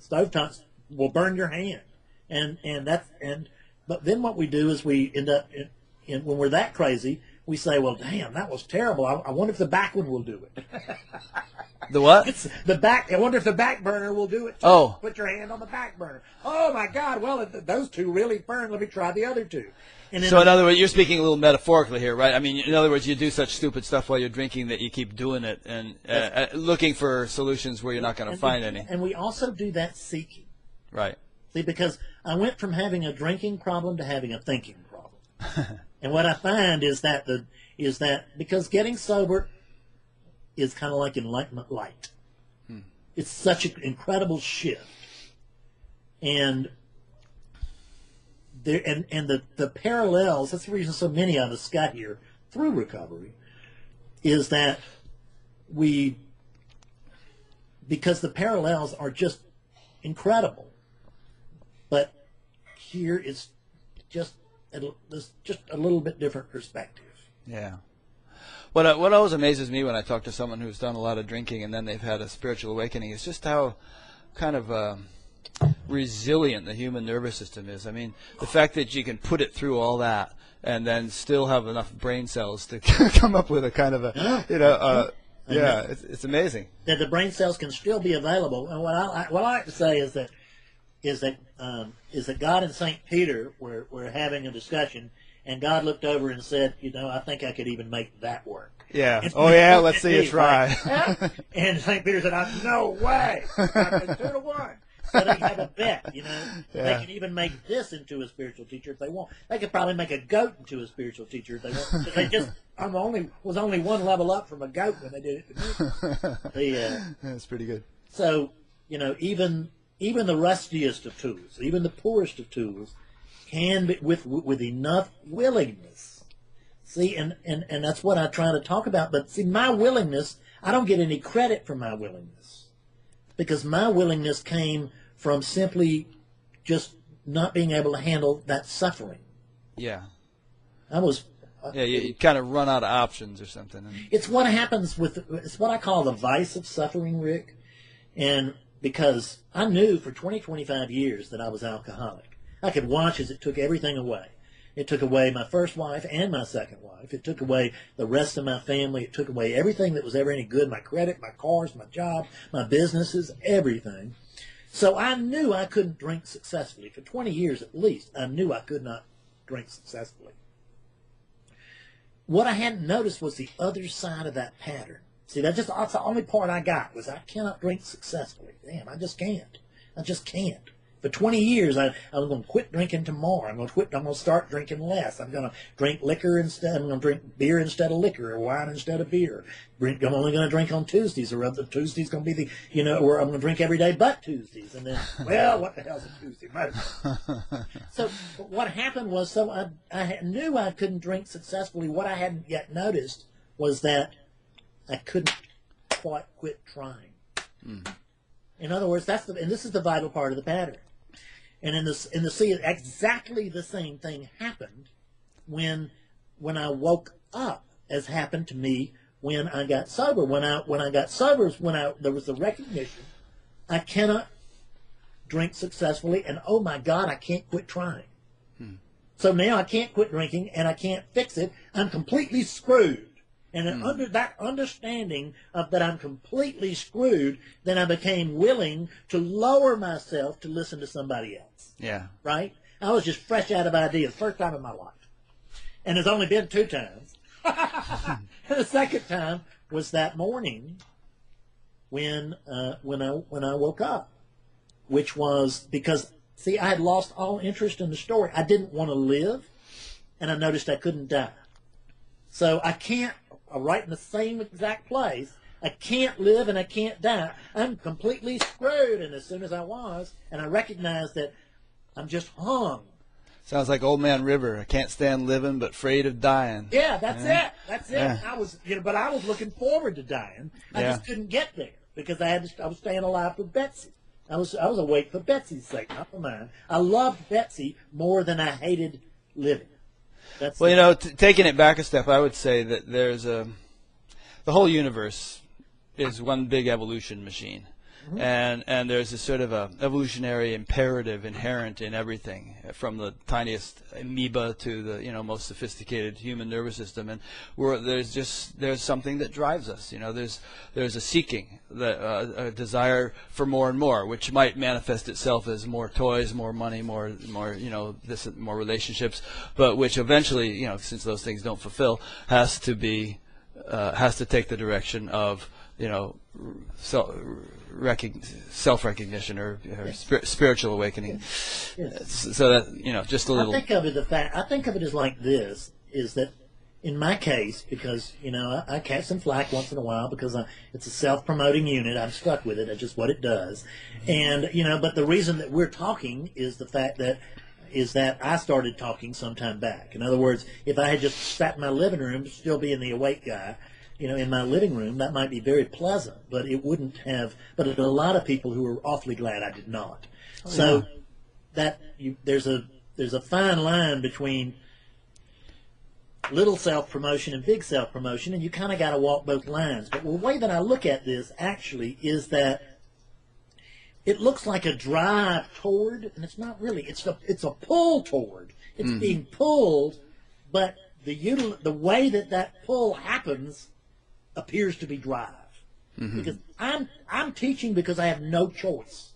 stovetops will burn your hand, but then what we do is we end up when we're that crazy, we say, well, damn, that was terrible. I wonder if the back one will do it. The what? It's the back. I wonder if the back burner will do it too. Oh. Put your hand on the back burner. Oh my God! Well, those two really burn. Let me try the other two. And then So in other words, you're speaking a little metaphorically here, right? I mean, in other words, you do such stupid stuff while you're drinking that you keep doing it and looking for solutions where you're not going to find any. And we also do that seeking. Right. See, because I went from having a drinking problem to having a thinking problem. And what I find is that because getting sober is kind of like enlightenment light. It's such an incredible shift. And the parallels, that's the reason so many of us got here through recovery, is that because the parallels are just incredible. But here it's just a little bit different perspective. Yeah. What always amazes me when I talk to someone who's done a lot of drinking and then they've had a spiritual awakening is just how kind of resilient the human nervous system is. I mean, the fact that you can put it through all that and then still have enough brain cells to come up with a kind of it's amazing. That the brain cells can still be available. And what I like to say is that God and St. Peter were having a discussion, and God looked over and said, I think I could even make that work. Yeah. Let's see you try. Right? And St. Peter said, no way. 2-1. So they have a bet, They can even make this into a spiritual teacher if they want. They could probably make a goat into a spiritual teacher if they want. But they just was only one level up from a goat when they did it to me. That's pretty good. So, even the rustiest of tools, even the poorest of tools, can be with enough willingness. See, and that's what I try to talk about. But see, my willingness, I don't get any credit for my willingness, because my willingness came from simply just not being able to handle that suffering. Yeah. You kind of run out of options or something. It's what happens it's what I call the vice of suffering, Rick. And because I knew for 25 years that I was alcoholic. I could watch as it took everything away. It took away my first wife and my second wife. It took away the rest of my family. It took away everything that was ever any good, my credit, my cars, my job, my businesses, everything. So I knew I couldn't drink successfully. For 20 years at least, I knew I could not drink successfully. What I hadn't noticed was the other side of that pattern. See, that's the only part I got was I cannot drink successfully. Damn, I just can't. I just can't. For 20 years, I'm going to quit drinking tomorrow. I'm going to start drinking less. I'm going to drink liquor instead. I'm going to drink beer instead of liquor, or wine instead of beer. I'm only going to drink on Tuesdays, or other Tuesdays going to be where I'm going to drink every day but Tuesdays. And then, well, what the hell's a Tuesday? So what happened was, I knew I couldn't drink successfully. What I hadn't yet noticed was that I couldn't quite quit trying. In other words, and this is the vital part of the pattern. And exactly the same thing happened when I woke up, as happened to me when I got sober. When I got sober is when there was the recognition I cannot drink successfully, and oh my God, I can't quit trying. So now I can't quit drinking, and I can't fix it. I'm completely screwed. And under that understanding of that I'm completely screwed, then I became willing to lower myself to listen to somebody else. Yeah. Right? I was just fresh out of ideas, first time in my life. And it's only been 2 times. And the second time was that morning when I woke up. which was because, see, I had lost all interest in the story. I didn't want to live, and I noticed I couldn't die. So I can't, right in the same exact place, I can't live and I can't die. I'm completely screwed. And as soon as I was, and I recognized that I'm just hung. Sounds like Old Man River. I can't stand living, but afraid of dying. Yeah, that's it. That's it. Yeah. I was, but I was looking forward to dying. I just couldn't get there because I was staying alive for Betsy. I was awake for Betsy's sake, not for mine. I loved Betsy more than I hated living. That's well, taking it back a step, I would say that the whole universe is one big evolution machine. Mm-hmm. And there's a sort of a evolutionary imperative inherent in everything, from the tiniest amoeba to the most sophisticated human nervous system, and there's something that drives us. There's a seeking, a desire for more and more, which might manifest itself as more toys, more money, more more relationships, but which eventually, since those things don't fulfill, has to take the direction of self-recognition or spiritual awakening. Yes. So that just a little. I think of it as like this: is that in my case, because I catch some flack once in a while because it's a self-promoting unit. I'm stuck with it. That's just what it does. And but the reason that we're talking is the fact that I started talking some time back. In other words, if I had just sat in my living room, still being the awake guy, in my living room, that might be very pleasant, but it wouldn't have. But there are a lot of people who are awfully glad I did not. So there's a fine line between little self-promotion and big self-promotion, and you kind of got to walk both lines. But the way that I look at this actually is that it looks like a drive toward, and it's not really. It's a pull toward. It's being pulled, but the way that pull happens appears to be drive. Because I'm teaching because I have no choice.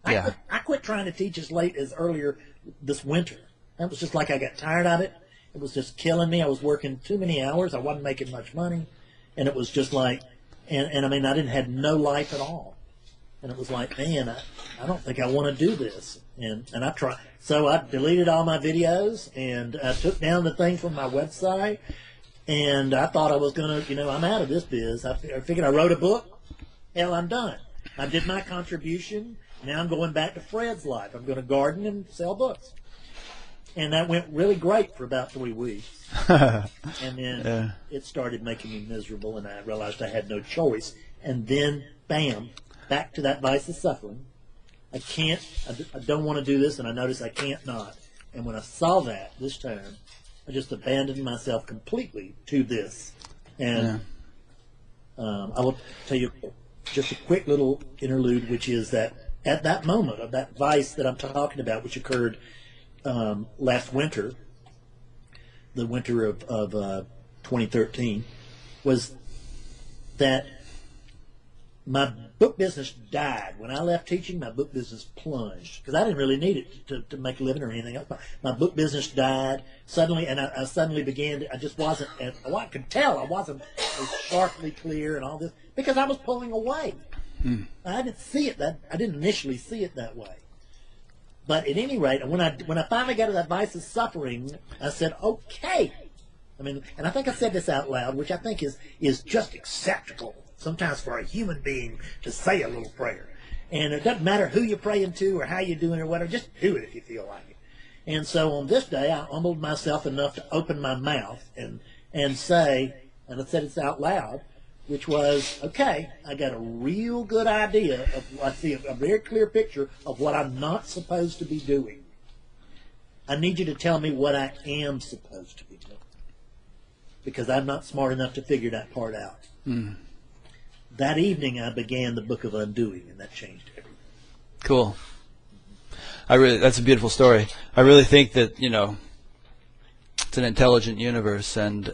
I quit trying to teach as late as earlier this winter. That was just like I got tired of it. It was just killing me. I was working too many hours. I wasn't making much money, and it was just like, and I mean, I had no life at all. And it was like, man, I don't think I want to do this. And I tried. So I deleted all my videos, and I took down the thing from my website. And I thought I was going to, I'm out of this biz. I figured I wrote a book. Hell, I'm done. I did my contribution. Now I'm going back to Fred's life. I'm going to garden and sell books. And that went really great for about 3 weeks. And then it started making me miserable, and I realized I had no choice. And then, bam, back to that vice of suffering. I don't want to do this, and I noticed I can't not. And when I saw that this time, I just abandoned myself completely to this. And I will tell you just a quick little interlude, which is that at that moment of that vice that I'm talking about, which occurred last winter, the winter of 2013, was that my book business died. When I left teaching, my book business plunged because I didn't really need it to make a living or anything else. My book business died suddenly, and I suddenly began to, I just wasn't, I could tell I wasn't as sharply clear and all this because I was pulling away. I didn't see it I didn't initially see it that way. But at any rate, when I finally got to that vice of suffering, I said, okay. I mean, and I think I said this out loud, which I think is just acceptable sometimes for a human being to say a little prayer. And it doesn't matter who you're praying to or how you're doing or whatever, just do it if you feel like it. And so on this day, I humbled myself enough to open my mouth and say, and I said this out loud, which was, okay, I got a real good idea of, I see a very clear picture of what I'm not supposed to be doing. I need you to tell me what I am supposed to be doing. Because I'm not smart enough to figure that part out. That evening, I began the Book of Undoing, and that changed everything. Cool. That's a beautiful story. I really think that, it's an intelligent universe, and,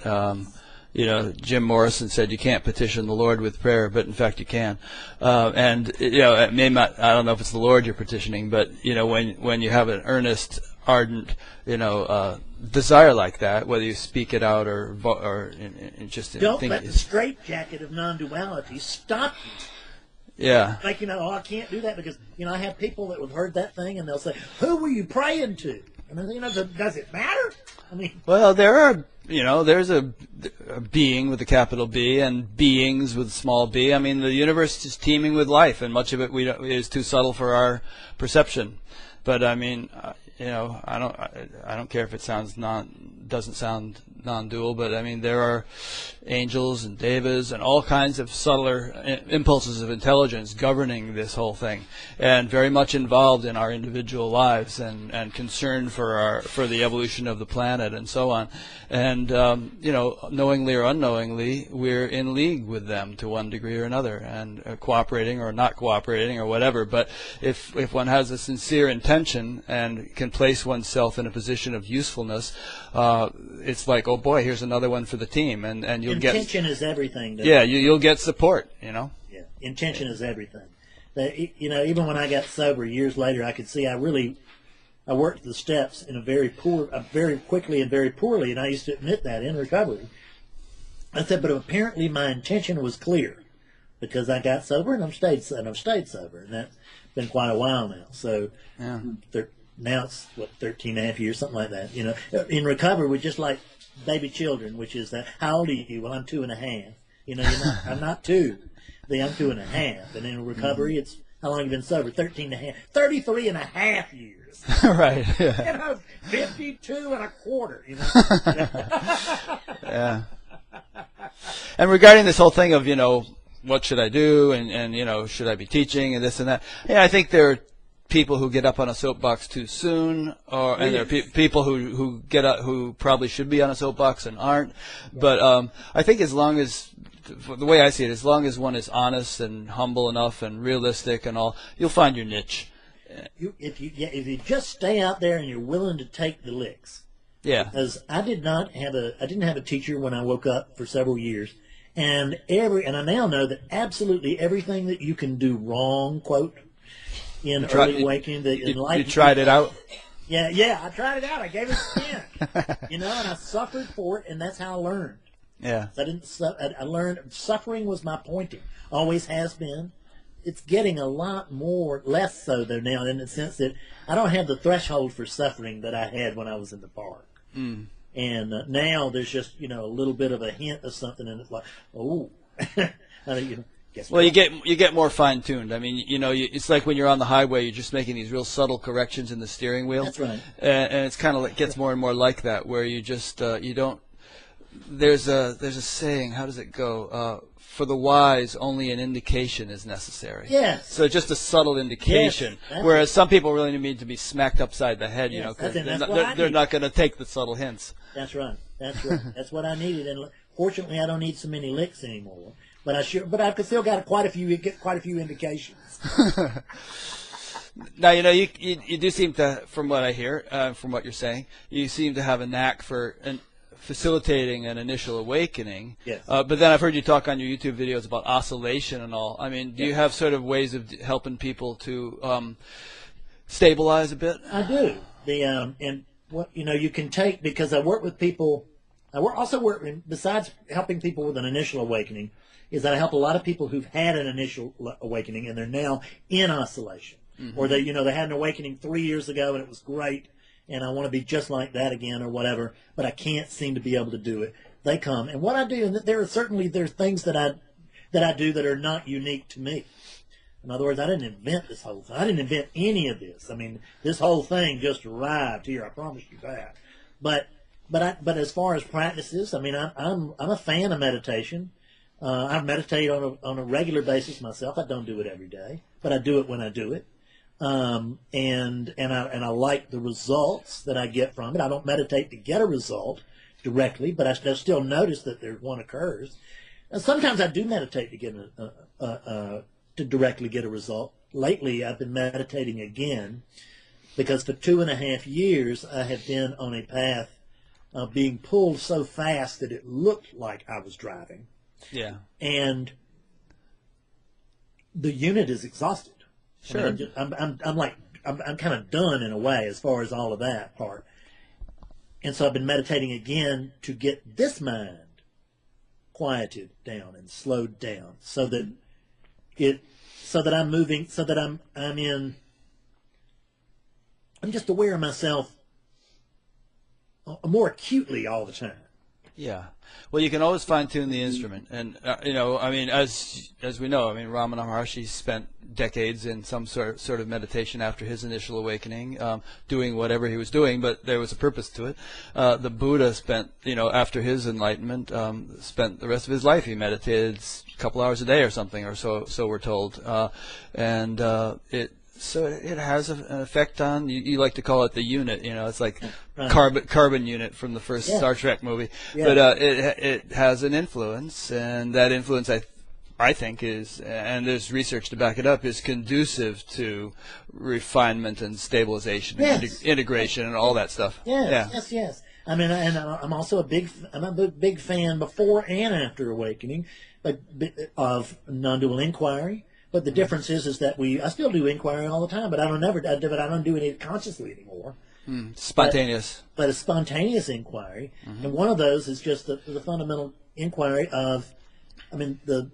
Jim Morrison said you can't petition the Lord with prayer, but in fact you can. It may not, I don't know if it's the Lord you're petitioning, but, when you have an earnest, ardent, desire like that, whether you speak it out or just don't let the straitjacket of non-duality stop you. Yeah. Like, oh, I can't do that because, I have people that have heard that thing and they'll say, who were you praying to? And I think, does it matter? I mean, well, there's a being with a capital B and beings with a small b. I mean, the universe is teeming with life, and much of it is too subtle for our perception. But I mean, I don't care if it doesn't sound non-dual, but I mean, there are angels and devas and all kinds of subtler impulses of intelligence governing this whole thing, and very much involved in our individual lives and concerned for the evolution of the planet and so on. And knowingly or unknowingly, we're in league with them to one degree or another, and cooperating or not cooperating or whatever. But if one has a sincere intention and can place oneself in a position of usefulness, it's like, oh boy, here's another one for the team, and you'll intention is everything. Yeah, you'll get support. Yeah, intention is everything. Even when I got sober years later, I could see I worked the steps in very quickly and very poorly, and I used to admit that in recovery. I said, but apparently my intention was clear because I got sober and I've stayed sober, and that's been quite a while now. So yeah. Now it's 13 and a half years, something like that. In recovery, we're just like baby children, which is that, how old are you? Well, I'm 2.5. I'm not 2. I'm 2.5. And in recovery, it's how long have you been sober? 13 and a half, 33 and a half years. Right. Yeah. 52 and a quarter. Yeah. And regarding this whole thing of, what should I do, and should I be teaching and this and that? Yeah, I think there are people who get up on a soapbox too soon, and there are people who get up who probably should be on a soapbox and aren't. But I think as long as, the way I see it, as long as one is honest and humble enough and realistic and all, you'll find your niche. If you just stay out there and you're willing to take the licks. Yeah. Because I didn't have a teacher when I woke up for several years, and I now know that absolutely everything that you can do wrong, quote, in early awakening, you tried it out. Yeah, I tried it out. I gave it a spin, and I suffered for it, and that's how I learned. Yeah. I learned suffering was my pointing, always has been. It's getting a lot less so though now, in the sense that I don't have the threshold for suffering that I had when I was in the park. Mm. And now there's just a little bit of a hint of something, and it's like, oh, guess well, you get more fine tuned. I mean, it's like when you're on the highway, you're just making these real subtle corrections in the steering wheel. That's right. And it's kind of like, gets more and more like that, where you just you don't. There's a saying. How does it go? For the wise, only an indication is necessary. Yes. So just a subtle indication, yes, whereas some people really need to be smacked upside the head, yes, because they're not going to take the subtle hints. That's right. That's what I needed, and fortunately, I don't need so many licks anymore. But I've still got quite a few indications. Now, you do seem to, from what I hear, from what you're saying, you seem to have a knack for facilitating an initial awakening. Yes. But then I've heard you talk on your YouTube videos about oscillation and all. I mean, do you have sort of ways of helping people to stabilize a bit? I do. And what you can take, because I work with people. Also work besides helping people with an initial awakening, is that I help a lot of people who've had an initial awakening and they're now in oscillation, or they had an awakening 3 years ago and it was great, and I want to be just like that again or whatever, but I can't seem to be able to do it. They come, and what I do, and there's things that I do that are not unique to me. In other words, I didn't invent this whole thing. I didn't invent any of this. I mean, this whole thing just arrived here. I promise you that. But as far as practices, I mean, I'm a fan of meditation. I meditate on a regular basis myself. I don't do it every day, but I do it when I do it. And I like the results that I get from it. I don't meditate to get a result directly, but I still notice that one occurs. And sometimes I do meditate to get to directly get a result. Lately, I've been meditating again because for 2.5 years I have been on a path of being pulled so fast that it looked like I was driving. Yeah. And the unit is exhausted. Sure. I mean, I'm kind of done in a way as far as all of that part. And so I've been meditating again to get this mind quieted down and slowed down so that so that I'm moving, so that I'm just aware of myself more acutely all the time. Yeah. Well, you can always fine-tune the instrument. And, I mean, as we know, I mean, Ramana Maharshi spent decades in some sort of meditation after his initial awakening, doing whatever he was doing, but there was a purpose to it. The Buddha spent, after his enlightenment, spent the rest of his life. He meditated a couple hours a day or something, or so we're told. So it has an effect on, you like to call it the unit, it's like carbon unit from the first Star Trek movie. Yeah. But it has an influence, and that influence I think is, and there's research to back it up, is conducive to refinement and stabilization and integration and all that stuff. Yes. I mean, and I'm also a big fan before and after awakening of non-dual inquiry. But the difference is that I still do inquiry all the time, but I don't do it consciously anymore. Spontaneous. But a spontaneous inquiry, and one of those is just the fundamental inquiry of, the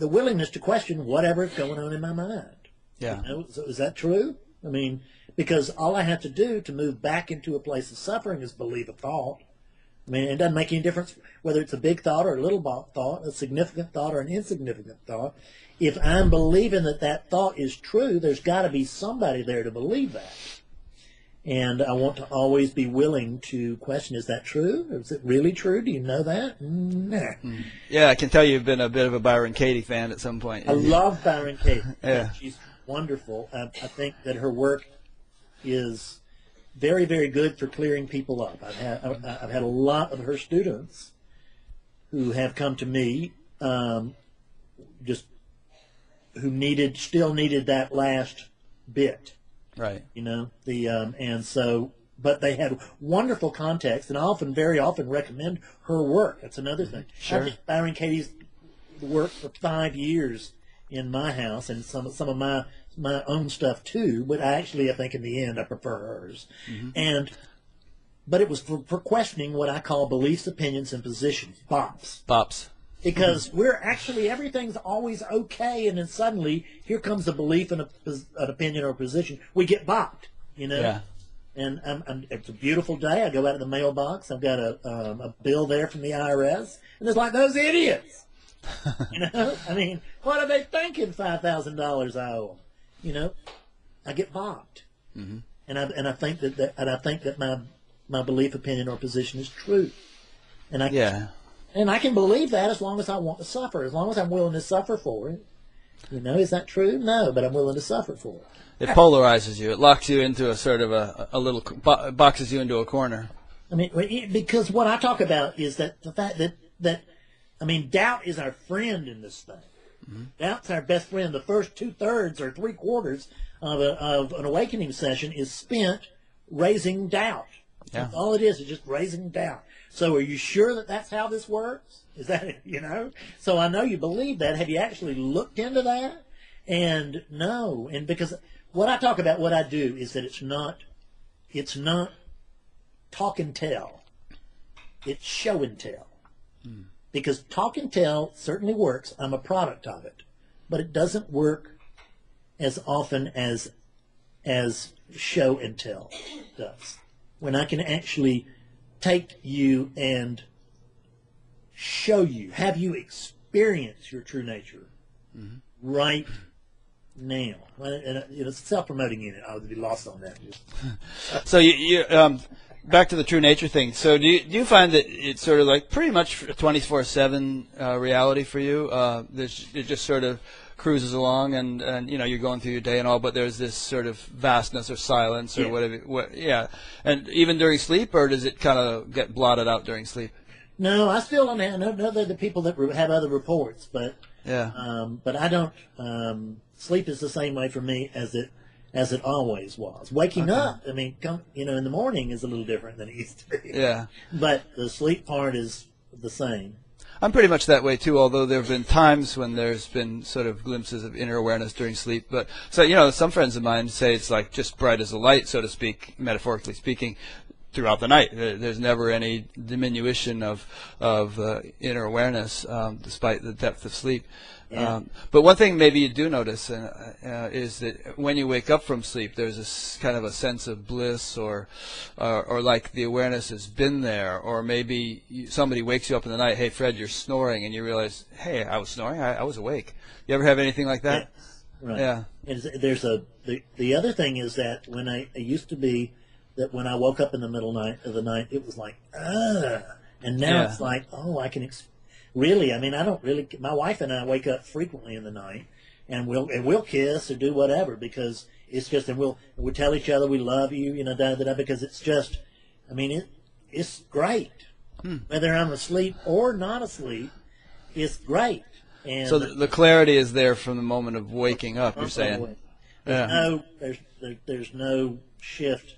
willingness to question whatever's going on in my mind. Yeah. So is that true? I mean, because all I have to do to move back into a place of suffering is believe a thought. I mean, it doesn't make any difference whether it's a big thought or a little thought, a significant thought or an insignificant thought. If I'm believing that thought is true, there's got to be somebody there to believe that. And I want to always be willing to question, is that true? Is it really true? Do you know that? Nah. Yeah, I can tell you've been a bit of a Byron Katie fan at some point. I love Byron Katie. Yeah. She's wonderful. I think that her work is very, very good for clearing people up. I've had a lot of her students who have come to me who still needed that last bit. Right. But they had wonderful context, and I very often recommend her work. That's another thing. Sure. I think Byron Katie's worked for 5 years in my house, and some of my own stuff too, but I think in the end I prefer hers. But it was for questioning what I call beliefs, opinions, and positions, BOPs. Because everything's always okay, and then suddenly here comes a belief and an opinion or a position. We get bopped, Yeah. And it's a beautiful day. I go out to the mailbox. I've got a bill there from the IRS, and it's like those idiots. I mean, what are they thinking? $5,000 I owe them. I get bopped, and I think that my belief, opinion, or position is true, and And I can believe that as long as I want to suffer, as long as I'm willing to suffer for it. Is that true? No, but I'm willing to suffer for it. It polarizes you. It locks you into a sort of a little, boxes you into a corner. I mean, because what I talk about is that the fact that doubt is our friend in this thing. Doubt's our best friend. The first 2/3 or 3/4 of an awakening session is spent raising doubt. Yeah. That's all it is just raising doubt. So are you sure that that's how this works? Is that, So I know you believe that. Have you actually looked into that? And no. And because what I talk about, what I do is that it's not talk and tell. It's show and tell. Because talk and tell certainly works. I'm a product of it. But it doesn't work as often as show and tell does. When I can actually take you and show you, have you experience your true nature right now. And self-promoting unit, I would be lost on that. So you back to the true nature thing. So do you find that it's sort of like pretty much 24/7 reality for you? It just sort of cruises along, and you're going through your day and all, but there's this sort of vastness or silence or whatever. And even during sleep, or does it kind of get blotted out during sleep? No, I still don't know the people that have other reports, but but I don't. Sleep is the same way for me as it always was. Waking up, I mean, in the morning is a little different than it used to be. Yeah. But the sleep part is the same. I'm pretty much that way too, although there have been times when there's been sort of glimpses of inner awareness during sleep. But so some friends of mine say it's like just bright as a light, so to speak, metaphorically speaking, throughout the night. There's never any diminution of inner awareness, despite the depth of sleep. Yeah. But one thing maybe you do notice is that when you wake up from sleep, there's kind of a sense of bliss, or like the awareness has been there, or maybe somebody wakes you up in the night, hey Fred, you're snoring, and you realize, hey, I was snoring, I was awake. You ever have anything like that? Yes. Right. Yeah. There's the other thing is that when it used to be that when I woke up in the middle of the night, it was like, and now it's like, oh, I can. Really, I mean, I don't really. My wife and I wake up frequently in the night, and we'll kiss or do whatever, because it's just, and we'll tell each other we love you, because it's just, I mean, it's great. Whether I'm asleep or not asleep, it's great. And So the clarity is there from the moment of waking up. You're saying, there's no shift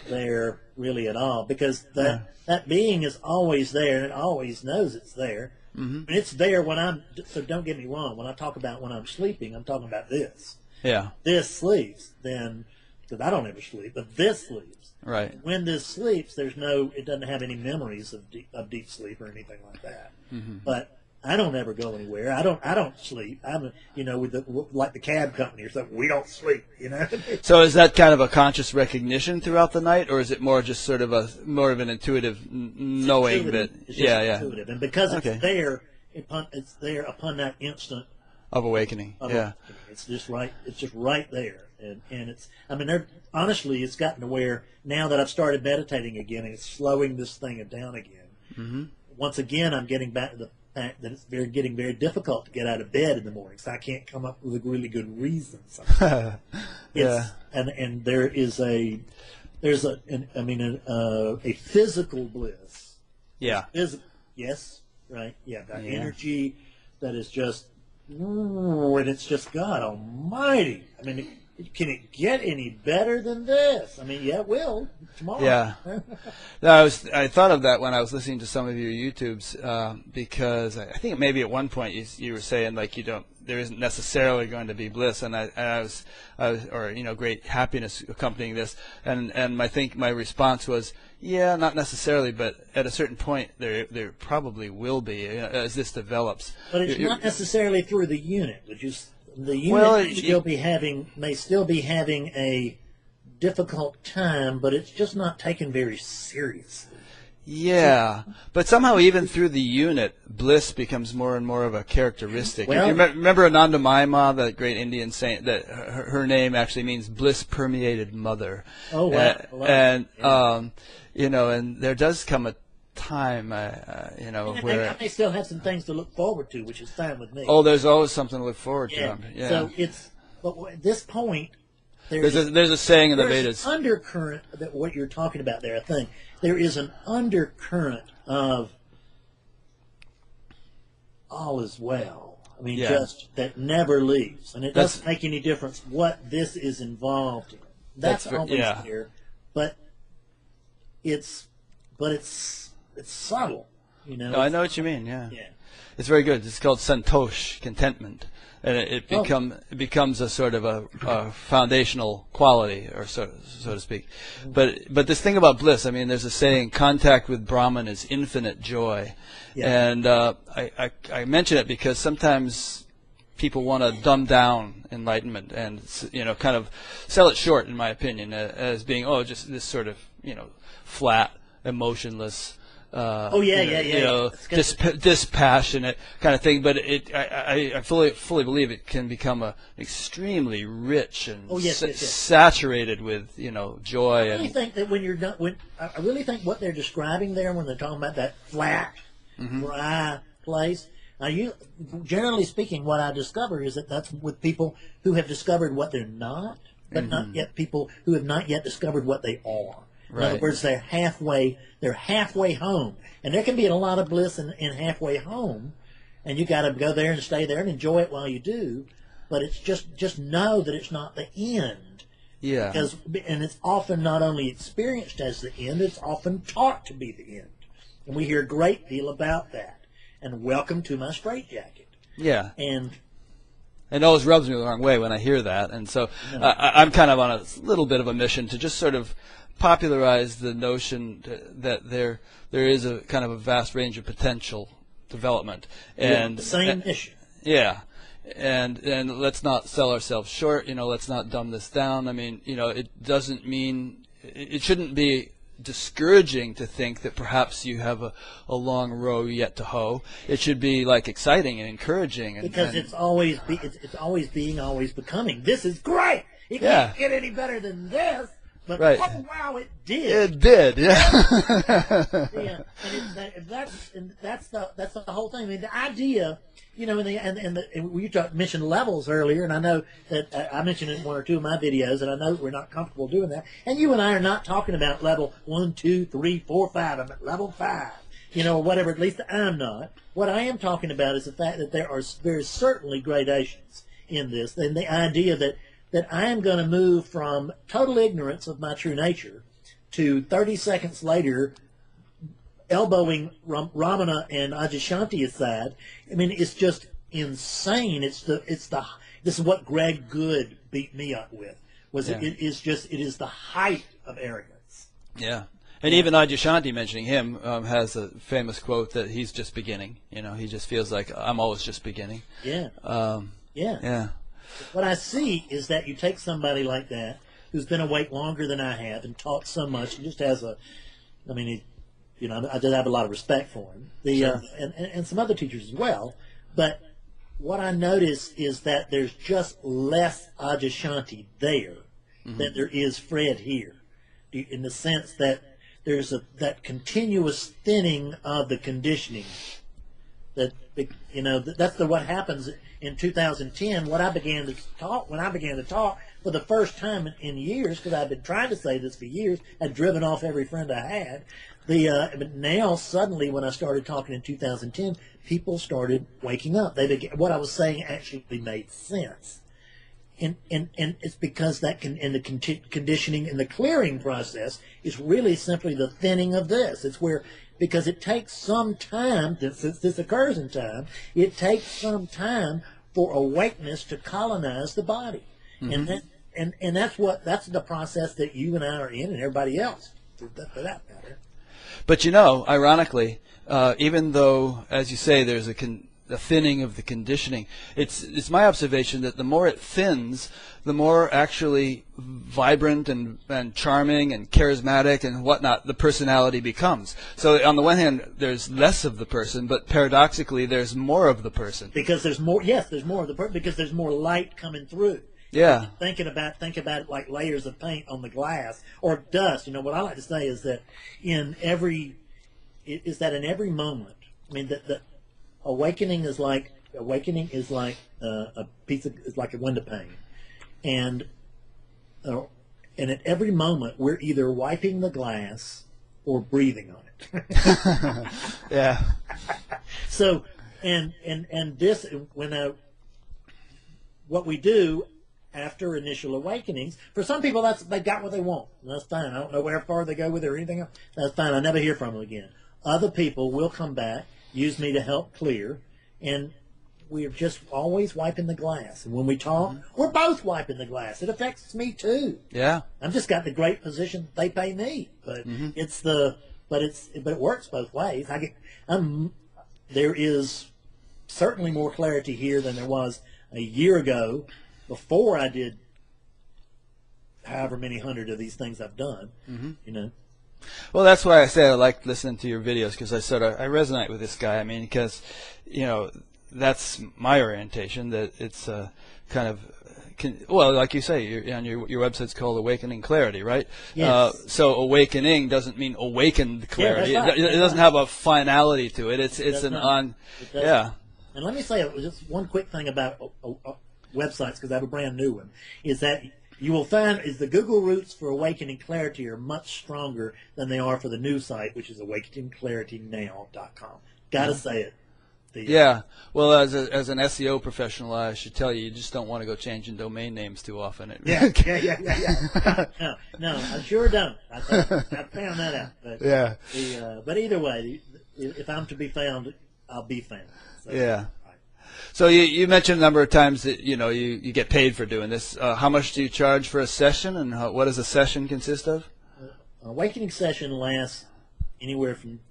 there really at all, because that being is always there, and it always knows it's there. And it's there when so don't get me wrong, when I talk about when I'm sleeping, I'm talking about this. Yeah. This sleeps, then, because I don't ever sleep, but this sleeps. Right. When this sleeps, it doesn't have any memories of deep sleep or anything like that. But I don't ever go anywhere. I don't sleep. I'm, like the cab company or something. We don't sleep, So is that kind of a conscious recognition throughout the night, or is it more just sort of more of an intuitive knowing that? It's just intuitive, and because Okay. it's there upon that instant Of awakening. of Yeah. awakening. It's just right. It's just right there, and it's. I mean, honestly, it's gotten to where now that I've started meditating again, and it's slowing this thing down again. Once again, I'm getting back to the fact that it's getting very difficult to get out of bed in the morning, so I can't come up with a really good reason. And there is a physical bliss. Yeah. Yes, right. Yeah, that energy that is just, and it's just God Almighty. I mean, can it get any better than this? I mean, yeah, it will tomorrow. Yeah. No, I thought of that when I was listening to some of your YouTubes, because I think maybe at one point you were saying like there isn't necessarily going to be bliss, and I was great happiness accompanying this, and my response was, yeah, not necessarily, but at a certain point there probably will be, as this develops. But it's not necessarily through the unit, which is. The unit may still be having a difficult time, but it's just not taken very seriously. Yeah, but somehow even through the unit, bliss becomes more and more of a characteristic. Well, you remember Ananda Mayama, that great Indian saint, that her name actually means bliss-permeated mother. Oh, wow. And there does come a time, where I may still have some things to look forward to, which is fine with me. Oh, there's always something to look forward to. Yeah. So but at this point, there's a saying in the there's Vedas. An undercurrent that what you're talking about there. I think there is an undercurrent of all is well. I mean, just that never leaves, and it doesn't make any difference what this is involved in. That's always there, but it's subtle, No, I know what you mean. Yeah. Yeah. It's very good. It's called santosh, contentment, and it becomes a sort of a foundational quality, or so to speak. But this thing about bliss, I mean, there's a saying: contact with Brahman is infinite joy, and I mention it because sometimes people want to dumb down enlightenment and kind of sell it short, in my opinion, as being just this sort of flat, emotionless. Dispassionate kind of thing, but I fully believe it can become a extremely rich and saturated with joy. I really think that I really think what they're describing there when they're talking about that flat, dry place. Now, generally speaking, what I discover is that that's with people who have discovered what they're not, but not yet people who have not yet discovered what they are. In other words, they're halfway home. And there can be a lot of bliss in halfway home, and you got to go there and stay there and enjoy it while you do. But it's just know that it's not the end. Yeah. And it's often not only experienced as the end, it's often taught to be the end. And we hear a great deal about that. And welcome to my straitjacket. Yeah. And it always rubs me the wrong way when I hear that. And so I'm kind of on a little bit of a mission to just sort of popularized the notion that there is a kind of a vast range of potential development, and the same mission. yeah, and let's not sell ourselves short. Let's not dumb this down. I mean, it doesn't mean it shouldn't be discouraging to think that perhaps you have a long row yet to hoe. It should be like exciting and encouraging, because it's always being, always becoming. This is great. It can't get any better than this. But right. Oh wow, it did. It did, yeah. Yeah, and that's the whole thing. I mean, the idea, you mentioned levels earlier, and I know that I mentioned it in one or two of my videos, and I know we're not comfortable doing that. And you and I are not talking about level 1, 2, 3, 4, 5. I'm at level 5, or whatever. At least I'm not. What I am talking about is the fact that there are very certainly gradations in this, and the idea that I am going to move from total ignorance of my true nature to 30 seconds later elbowing Ramana and Adyashanti aside. I mean, it's just insane. This is what Greg Good beat me up with. It is the height of arrogance. Yeah. And even Adyashanti, mentioning him, has a famous quote that he's just beginning. He just feels like I'm always just beginning. Yeah. Yeah. What I see is that you take somebody like that who's been awake longer than I have and taught so much, and just has I did have a lot of respect for him. Sure. And some other teachers as well. But what I notice is that there's just less Adyashanti there than there is Fred here, in the sense that there's that continuous thinning of the conditioning. That's what happens in 2010. When I began to talk for the first time in years, because I've been trying to say this for years, I'd driven off every friend I had. But now suddenly, when I started talking in 2010, people started waking up. What I was saying actually made sense, and it's because the conditioning and the clearing process is really simply the thinning of this. It's where. Because it takes some time, since this occurs in time, it takes some time for awakeness to colonize the body. And that's the process that you and I are in, and everybody else, for that matter. But ironically, even though, as you say, there's a thinning of the conditioning, it's my observation that the more it thins, the more actually vibrant and charming and charismatic and whatnot the personality becomes. So on the one hand, there's less of the person, but paradoxically, there's more of the person. Because there's more. Yes, there's more of the person because there's more light coming through. Yeah. Think about it like layers of paint on the glass or dust. What I like to say is that in every moment. I mean that awakening is like a window pane. And at every moment, we're either wiping the glass or breathing on it. Yeah. So, and this, what we do after initial awakenings, for some people, they got what they want. And that's fine. I don't know how far they go with it or anything else. That's fine. I never hear from them again. Other people will come back, use me to help clear, and we're just always wiping the glass. And when we talk, we're both wiping the glass. It affects me too. Yeah. I've just got the great position they pay me, but but it works both ways. There is certainly more clarity here than there was a year ago before I did however many hundred of these things I've done. Well, that's why I say I like listening to your videos, because I resonate with this guy. I mean, because that's my orientation. That it's kind of like you say, your website's called Awakening Clarity, right? Yes. So awakening doesn't mean awakened clarity. Yeah, that's right. It doesn't have a finality to it. It's It an does on. not. Yeah. And let me say just one quick thing about websites, because I have a brand new one, is that you will find is the Google roots for Awakening Clarity are much stronger than they are for the new site, which is awakeningclaritynow.com. Gotta say it. Yeah. Well, as an SEO professional, I should tell you just don't want to go changing domain names too often. Yeah. No, I sure don't. I found that out. But, yeah. But either way, if I'm to be found, I'll be found. So, yeah. So you mentioned a number of times that you get paid for doing this. How much do you charge for a session, and what does a session consist of? An awakening session lasts anywhere from,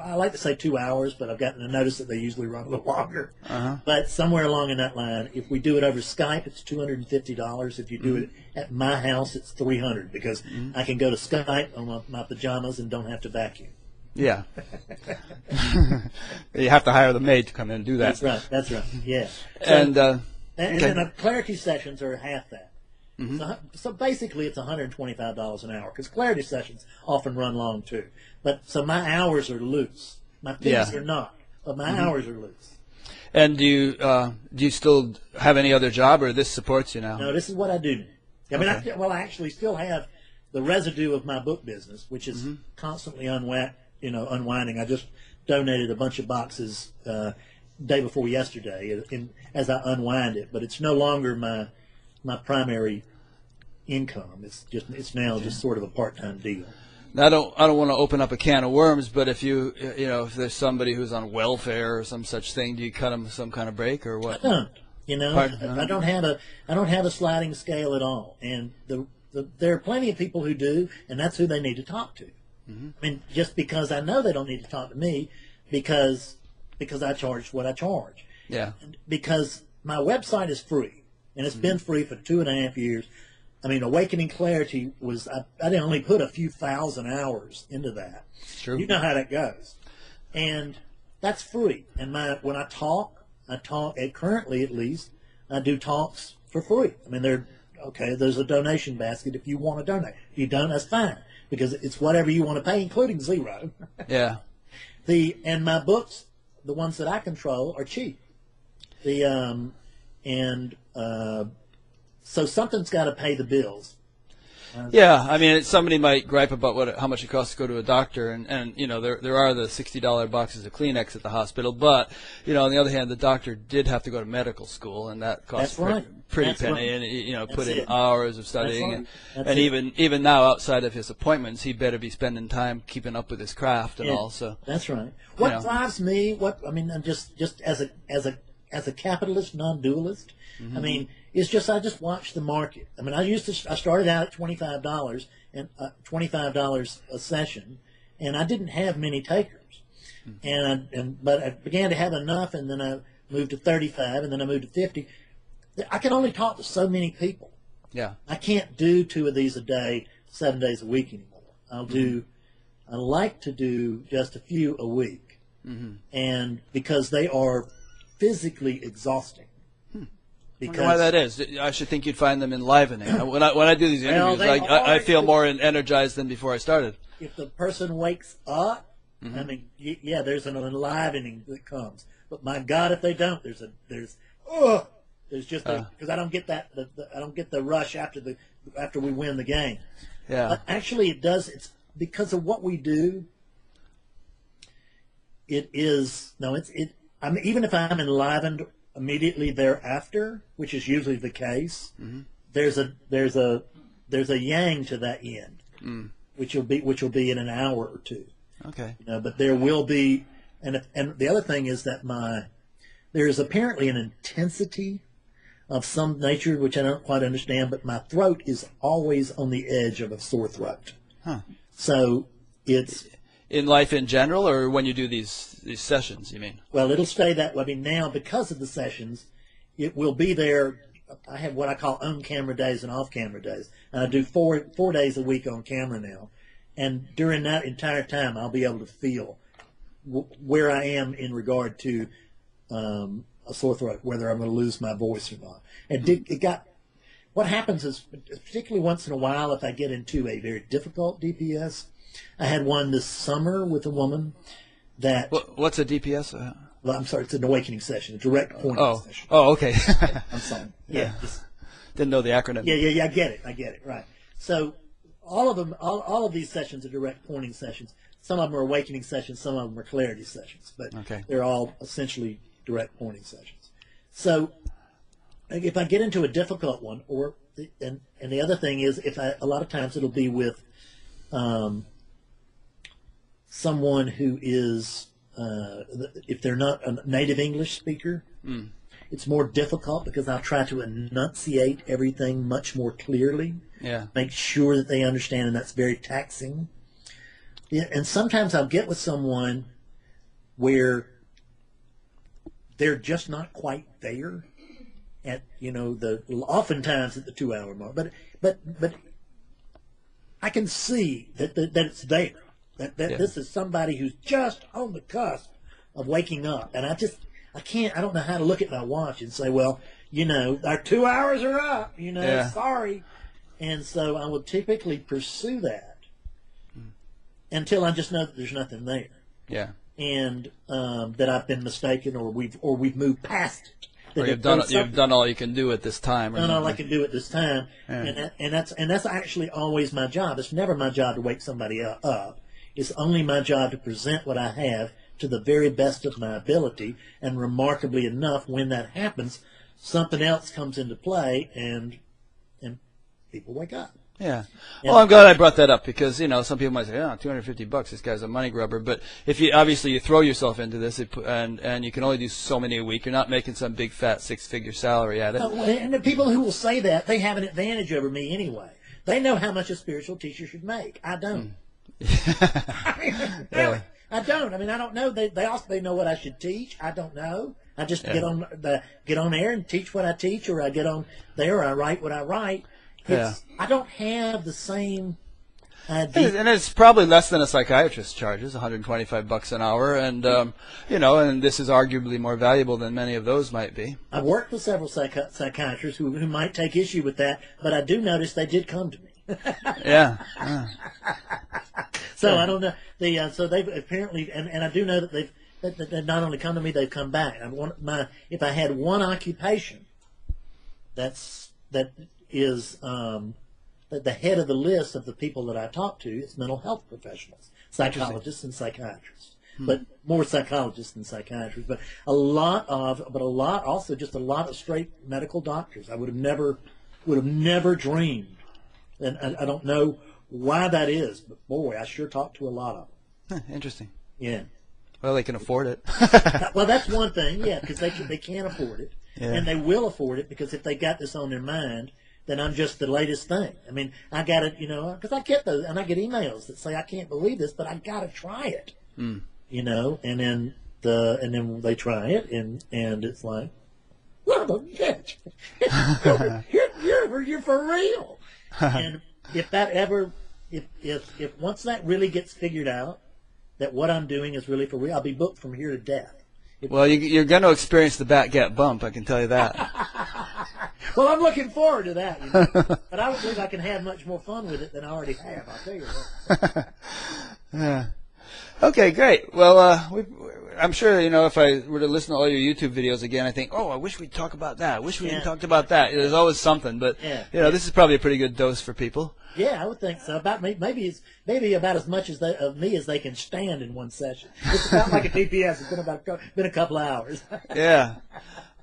I like to say 2 hours, but I've gotten to notice that they usually run a little longer. But somewhere along in that line, if we do it over Skype, it's $250. If you do it at my house, it's $300 because I can go to Skype on my pajamas and don't have to vacuum. Yeah. You have to hire the maid to come in and do that. That's right. Yeah. So, And and okay. then clarity sessions are half that. So basically, it's $125 an hour because clarity sessions often run long too. But so my hours are loose. My fees are not, but my hours are loose. And do you still have any other job, or this supports you now? No, this is what I do now. I mean, Okay. I actually still have the residue of my book business, which is constantly unwinding. I just donated a bunch of boxes day before yesterday, as I unwind it. But it's no longer my primary income. It's now just sort of a part-time deal. Now, I don't want to open up a can of worms, but if if there's somebody who's on welfare or some such thing, do you cut them some kind of break or what? I don't. I don't have a sliding scale at all. And there are plenty of people who do, and that's who they need to talk to. I mean, just because I know they don't need to talk to me, because I charge what I charge. Yeah. Because my website is free, and it's been free for 2.5 years. I mean, Awakening Clarity was, I only put a few thousand hours into that. True. You know how that goes. And that's free. And when I talk, currently at least, I do talks for free. I mean, there's a donation basket if you want to donate. If you don't, that's fine, because it's whatever you want to pay, including zero. Yeah. And my books, the ones that I control, are cheap. So something's got to pay the bills. Yeah, I mean, somebody might gripe about how much it costs to go to a doctor, and there are the $60 boxes of Kleenex at the hospital, but on the other hand, the doctor did have to go to medical school, and that costs pretty penny, and put in hours of studying, and even now outside of his appointments, he better be spending time keeping up with his craft and all. So that's right. What drives me? I'm just as a capitalist, non-dualist. I mean, it's just I just watch the market. I mean, I started out at $25 and $25 a session, and I didn't have many takers, but I began to have enough, and then I moved to 35, and then I moved to 50. I can only talk to so many people. Yeah, I can't do 2 of these a day, 7 days a week anymore. I like to do just a few a week, and because they are physically exhausting. I wonder why that is. I should think you'd find them enlivening. When I do these interviews, I feel more energized than before I started. If the person wakes up, I mean, there's an enlivening that comes. But my God, if they don't, there's just because I don't get that I don't get the rush after we win the game. Yeah. But actually, it does. It's because of what we do. I mean, even if I'm enlivened immediately thereafter, which is usually the case, there's a yang to that end, which will be in an hour or two. Okay. But there will be, and the other thing is that there is apparently an intensity of some nature which I don't quite understand, but my throat is always on the edge of a sore throat. Huh. So it's in life in general, or when you do these sessions, you mean? Well, it'll stay that way. I mean, now, because of the sessions, it will be there. I have what I call on-camera days and off-camera days. And I do four days a week on camera now. And during that entire time, I'll be able to feel where I am in regard to a sore throat, whether I'm going to lose my voice or not. And what happens is, particularly once in a while, if I get into a very difficult DPS, I had one this summer with a woman that... What's a DPS? Well, I'm sorry, it's an awakening session, a direct pointing session. Oh, okay. I'm sorry. Yeah. Didn't know the acronym. Yeah, I get it, right. So all of these sessions are direct pointing sessions. Some of them are awakening sessions, some of them are clarity sessions, but they're all essentially direct pointing sessions. So if I get into a difficult one, and the other thing is, a lot of times it'll be with someone who is, if they're not a native English speaker, it's more difficult because I'll try to enunciate everything much more clearly. Yeah. Make sure that they understand, and that's very taxing. Yeah, and sometimes I'll get with someone where they're just not quite there at, oftentimes at the 2-hour mark. But I can see that it's there. That this is somebody who's just on the cusp of waking up. And I don't know how to look at my watch and say, well, our 2 hours are up, sorry. And so I will typically pursue that until I just know that there's nothing there. Yeah. And that I've been mistaken, or we've moved past it. Or you've done all you can do at this time. Done all I can do at this time, Yeah. and that's actually always my job. It's never my job to wake somebody up. It's only my job to present what I have to the very best of my ability. And remarkably enough, when that happens, something else comes into play, and people wake up. Yeah. Well, I'm glad I brought that up because, some people might say, $250, this guy's a money grubber. But if you throw yourself into this and you can only do so many a week, you're not making some big fat 6-figure salary at it. And the people who will say that, they have an advantage over me anyway. They know how much a spiritual teacher should make. I don't. Really, I don't. I don't know. They know what I should teach. I don't know. I just get on air and teach what I teach, or I get on there, or I write what I write. I don't have the same idea. And it's probably less than a psychiatrist charges, $125 an hour, and and this is arguably more valuable than many of those might be. I've worked with several psychiatrists who might take issue with that, but I do notice they did come to me. Yeah. So I don't know. So they've apparently, and I do know that they've not only come to me, they've come back. If I had one occupation, that is the head of the list of the people that I talk to, it's mental health professionals, psychologists and psychiatrists, but more psychologists than psychiatrists. But a lot also just a lot of straight medical doctors. I would have never dreamed, and I don't know why that is, but boy, I sure talk to a lot of them. Interesting. Yeah. Well, they can afford it. Well, that's one thing, yeah, because they can afford it, and they will afford it because if they got this on their mind, then I'm just the latest thing. I got it, because I get those, and I get emails that say I can't believe this, but I got to try it, and then they try it, and it's like, well, bitch, you're for real. And if once that really gets figured out, that what I'm doing is really for real, I'll be booked from here to death. Well, you're going to experience the Bat Gap bump, I can tell you that. Well, I'm looking forward to that. But I don't believe I can have much more fun with it than I already have, I'll tell you that. Yeah. Okay, great. Well, I'm sure, if I were to listen to all your YouTube videos again, I think, I wish we'd talk about that. I wish we hadn't talked about that. There's always something, but, this is probably a pretty good dose for people. Yeah, I would think so. Maybe about as much of me as they can stand in one session. It's about like a DPS. It's been a couple of hours. Yeah.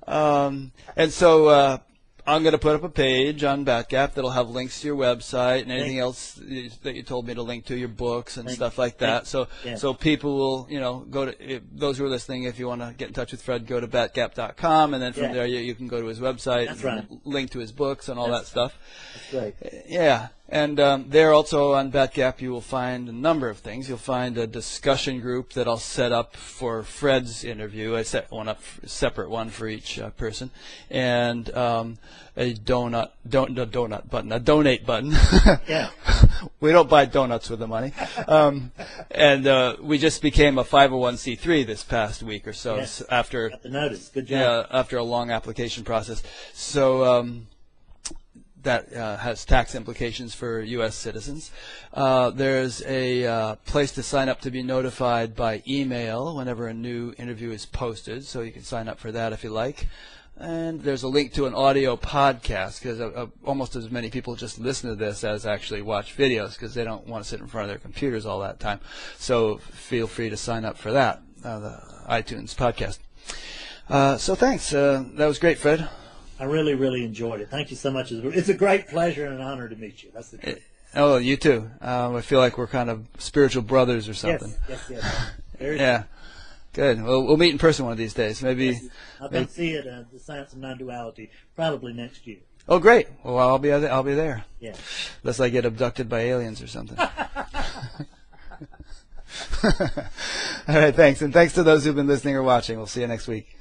And so I'm going to put up a page on BatGap that'll have links to your website and anything else that you told me to link to, your books and stuff like that. So people will, go to, those who are listening, if you want to get in touch with Fred, go to batgap.com, and then from there you can go to his website and link to his books and all that stuff. That's right. Yeah. And there also on BatGap you will find a number of things. You'll find a discussion group that I'll set up for Fred's interview. I set one up, a separate one for each person, and a donate button. Yeah. We don't buy donuts with the money. And we just became a 501c3 this past week or so after. Got the notice. Good job. Yeah, after a long application process. So. That has tax implications for U.S. citizens. There's a place to sign up to be notified by email whenever a new interview is posted, so you can sign up for that if you like. And there's a link to an audio podcast, because almost as many people just listen to this as actually watch videos, because they don't want to sit in front of their computers all that time. So feel free to sign up for that, the iTunes podcast. So thanks. That was great, Fred. I really, really enjoyed it. Thank you so much. It's a great pleasure and an honor to meet you. That's the truth. Oh, you too. I feel like we're kind of spiritual brothers or something. Yes. Very yeah. Good. Well, we'll meet in person one of these days. Maybe. I'll come see it, the Science of Non-Duality, probably next year. Oh, great. Well, I'll be there. Yeah. Unless I get abducted by aliens or something. All right, thanks. And thanks to those who've been listening or watching. We'll see you next week.